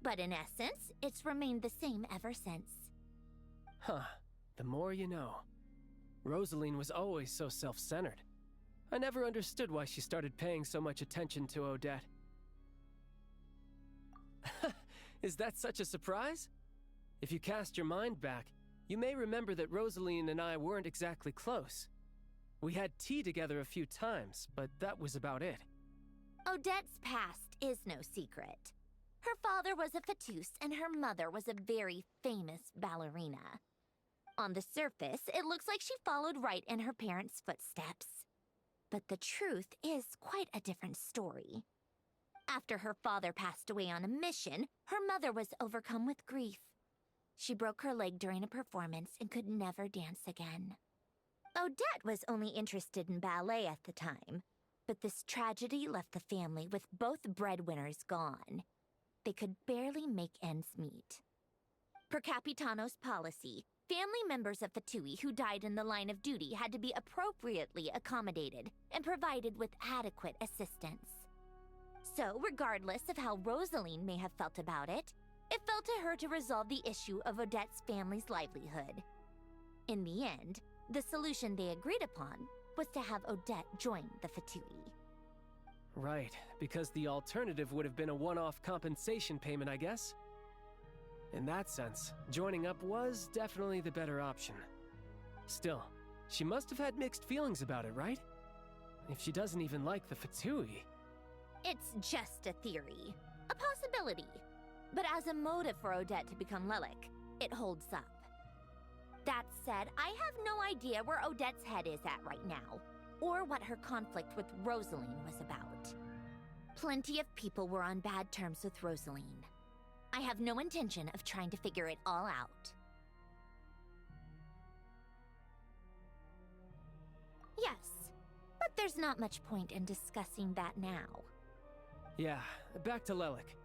But in essence, it's remained the same ever since. Huh, the more you know. Rosaline was always so self-centered. I never understood why she started paying so much attention to Odette. Is that such a surprise? If you cast your mind back, you may remember that Rosaline and I weren't exactly close. We had tea together a few times, but that was about it. Odette's past is no secret. Her father was a Fatus and her mother was a very famous ballerina. On the surface, it looks like she followed right in her parents' footsteps. But the truth is quite a different story. After her father passed away on a mission, her mother was overcome with grief. She broke her leg during a performance and could never dance again. Odette was only interested in ballet at the time, but this tragedy left the family with both breadwinners gone. They could barely make ends meet. Per Capitano's policy, family members of Fatui who died in the line of duty had to be appropriately accommodated and provided with adequate assistance. So, regardless of how Rosaline may have felt about it, it fell to her to resolve the issue of Odette's family's livelihood. In the end, the solution they agreed upon was to have Odette join the Fatui. Right, because the alternative would have been a one-off compensation payment, I guess. In that sense, joining up was definitely the better option. Still, she must have had mixed feelings about it, right? If she doesn't even like the Fatui. It's just a theory, a possibility. But as a motive for Odette to become Lelik, it holds up. That said, I have no idea where Odette's head is at right now, or what her conflict with Rosaline was about. Plenty of people were on bad terms with Rosaline. I have no intention of trying to figure it all out. Yes, but there's not much point in discussing that now. Yeah, back to Lelik.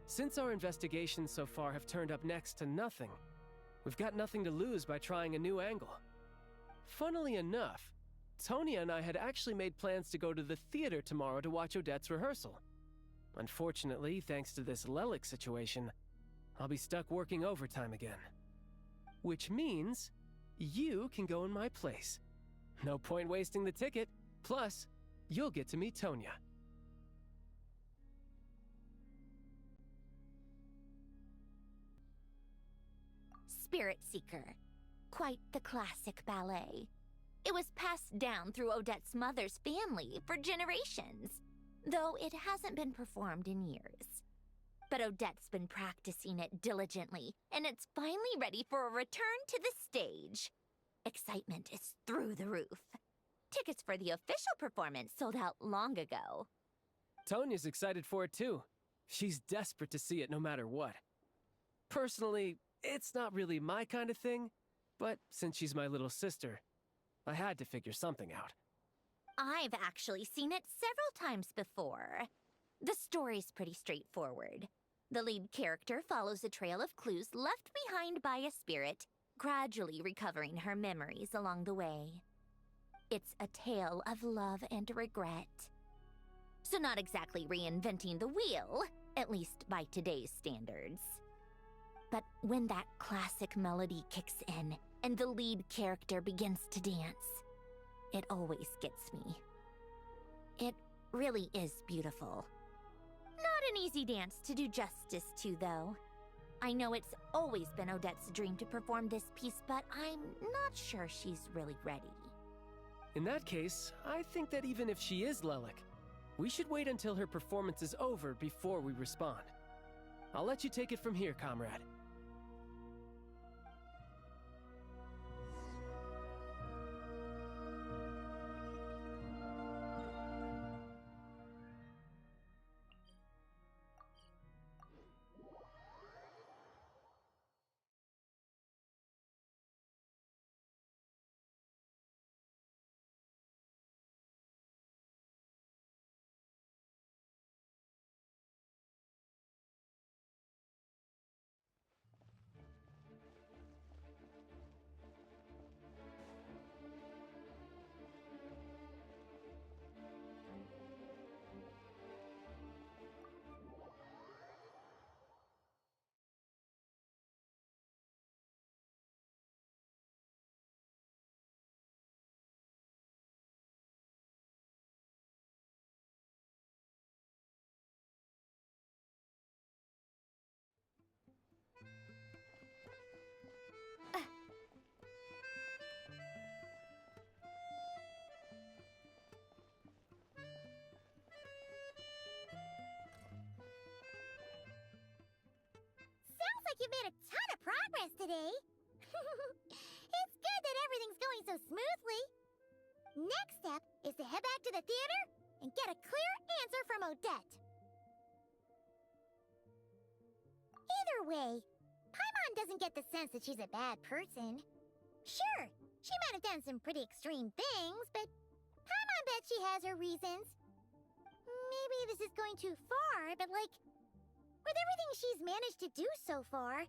Since our investigations so far have turned up next to nothing, we've got nothing to lose by trying a new angle. Funnily enough, Tonya and I had actually made plans to go to the theater tomorrow to watch Odette's rehearsal. Unfortunately, thanks to this Lelik situation, I'll be stuck working overtime again. Which means you can go in my place. No point wasting the ticket, plus you'll get to meet Tonya. Spirit Seeker. Quite the classic ballet. It was passed down through Odette's mother's family for generations, though it hasn't been performed in years. But Odette's been practicing it diligently, and it's finally ready for a return to the stage. Excitement is through the roof. Tickets for the official performance sold out long ago. Tonya's excited for it too. She's desperate to see it no matter what. Personally, it's not really my kind of thing, but since she's my little sister, I had to figure something out. I've actually seen it several times before. The story's pretty straightforward. The lead character follows a trail of clues left behind by a spirit, gradually recovering her memories along the way. It's a tale of love and regret. So not exactly reinventing the wheel, at least by today's standards. But when that classic melody kicks in and the lead character begins to dance, it always gets me. It really is beautiful. Not an easy dance to do justice to, though. I know it's always been Odette's dream to perform this piece, but I'm not sure she's really ready. In that case, I think that even if she is Lelik, we should wait until her performance is over before we respond. I'll let you take it from here, comrade. Sounds like you've made a ton of progress today. It's good that everything's going so smoothly. Next step is to head back to the theater and get a clear answer from Odette. Either way, Paimon doesn't get the sense that she's a bad person. Sure, she might have done some pretty extreme things, but Paimon bet she has her reasons. Maybe this is going too far, but like, with everything she's managed to do so far,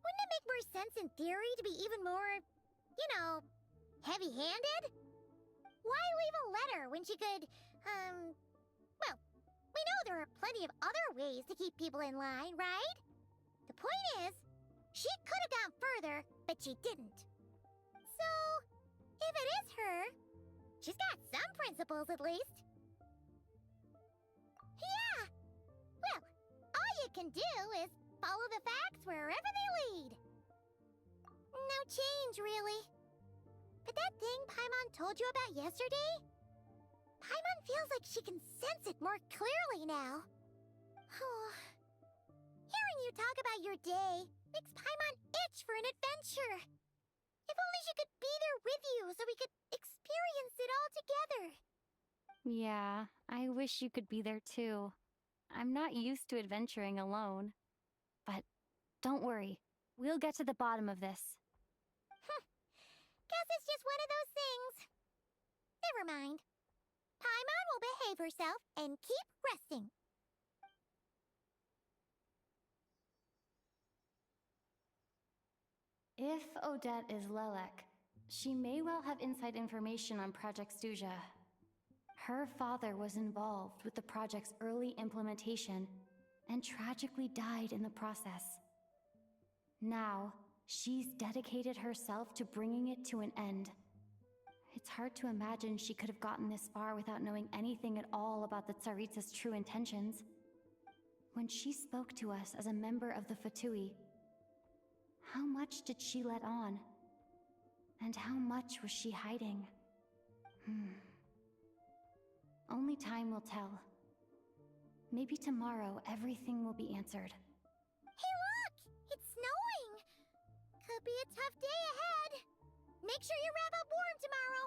Wouldn't it make more sense in theory to be even more, you know, heavy-handed? Why leave a letter when she could, well, we know there are plenty of other ways to keep people in line, right? The point is, she could have gone further, but she didn't. So, if it is her, she's got some principles at least. Yeah! Well, all you can do is follow the facts wherever they lead. No change, really. But that thing Paimon told you about yesterday? Paimon feels like she can sense it more clearly now. Hearing you talk about your day makes Paimon itch for an adventure. If only she could be there with you so we could experience it all together. Yeah, I wish you could be there too. I'm not used to adventuring alone. But don't worry, we'll get to the bottom of this. Guess it's just one of those things. Never mind. Paimon will behave herself and keep resting. If Odette is Lelek, she may well have inside information on Project Stuja. Her father was involved with the project's early implementation and tragically died in the process. Now, she's dedicated herself to bringing it to an end. It's hard to imagine she could have gotten this far without knowing anything at all about the Tsaritsa's true intentions. When she spoke to us as a member of the Fatui, how much did she let on? And how much was she hiding? Only time will tell. Maybe tomorrow everything will be answered. Hey look! It's snowing! Could be a tough day ahead. Make sure you wrap up warm tomorrow.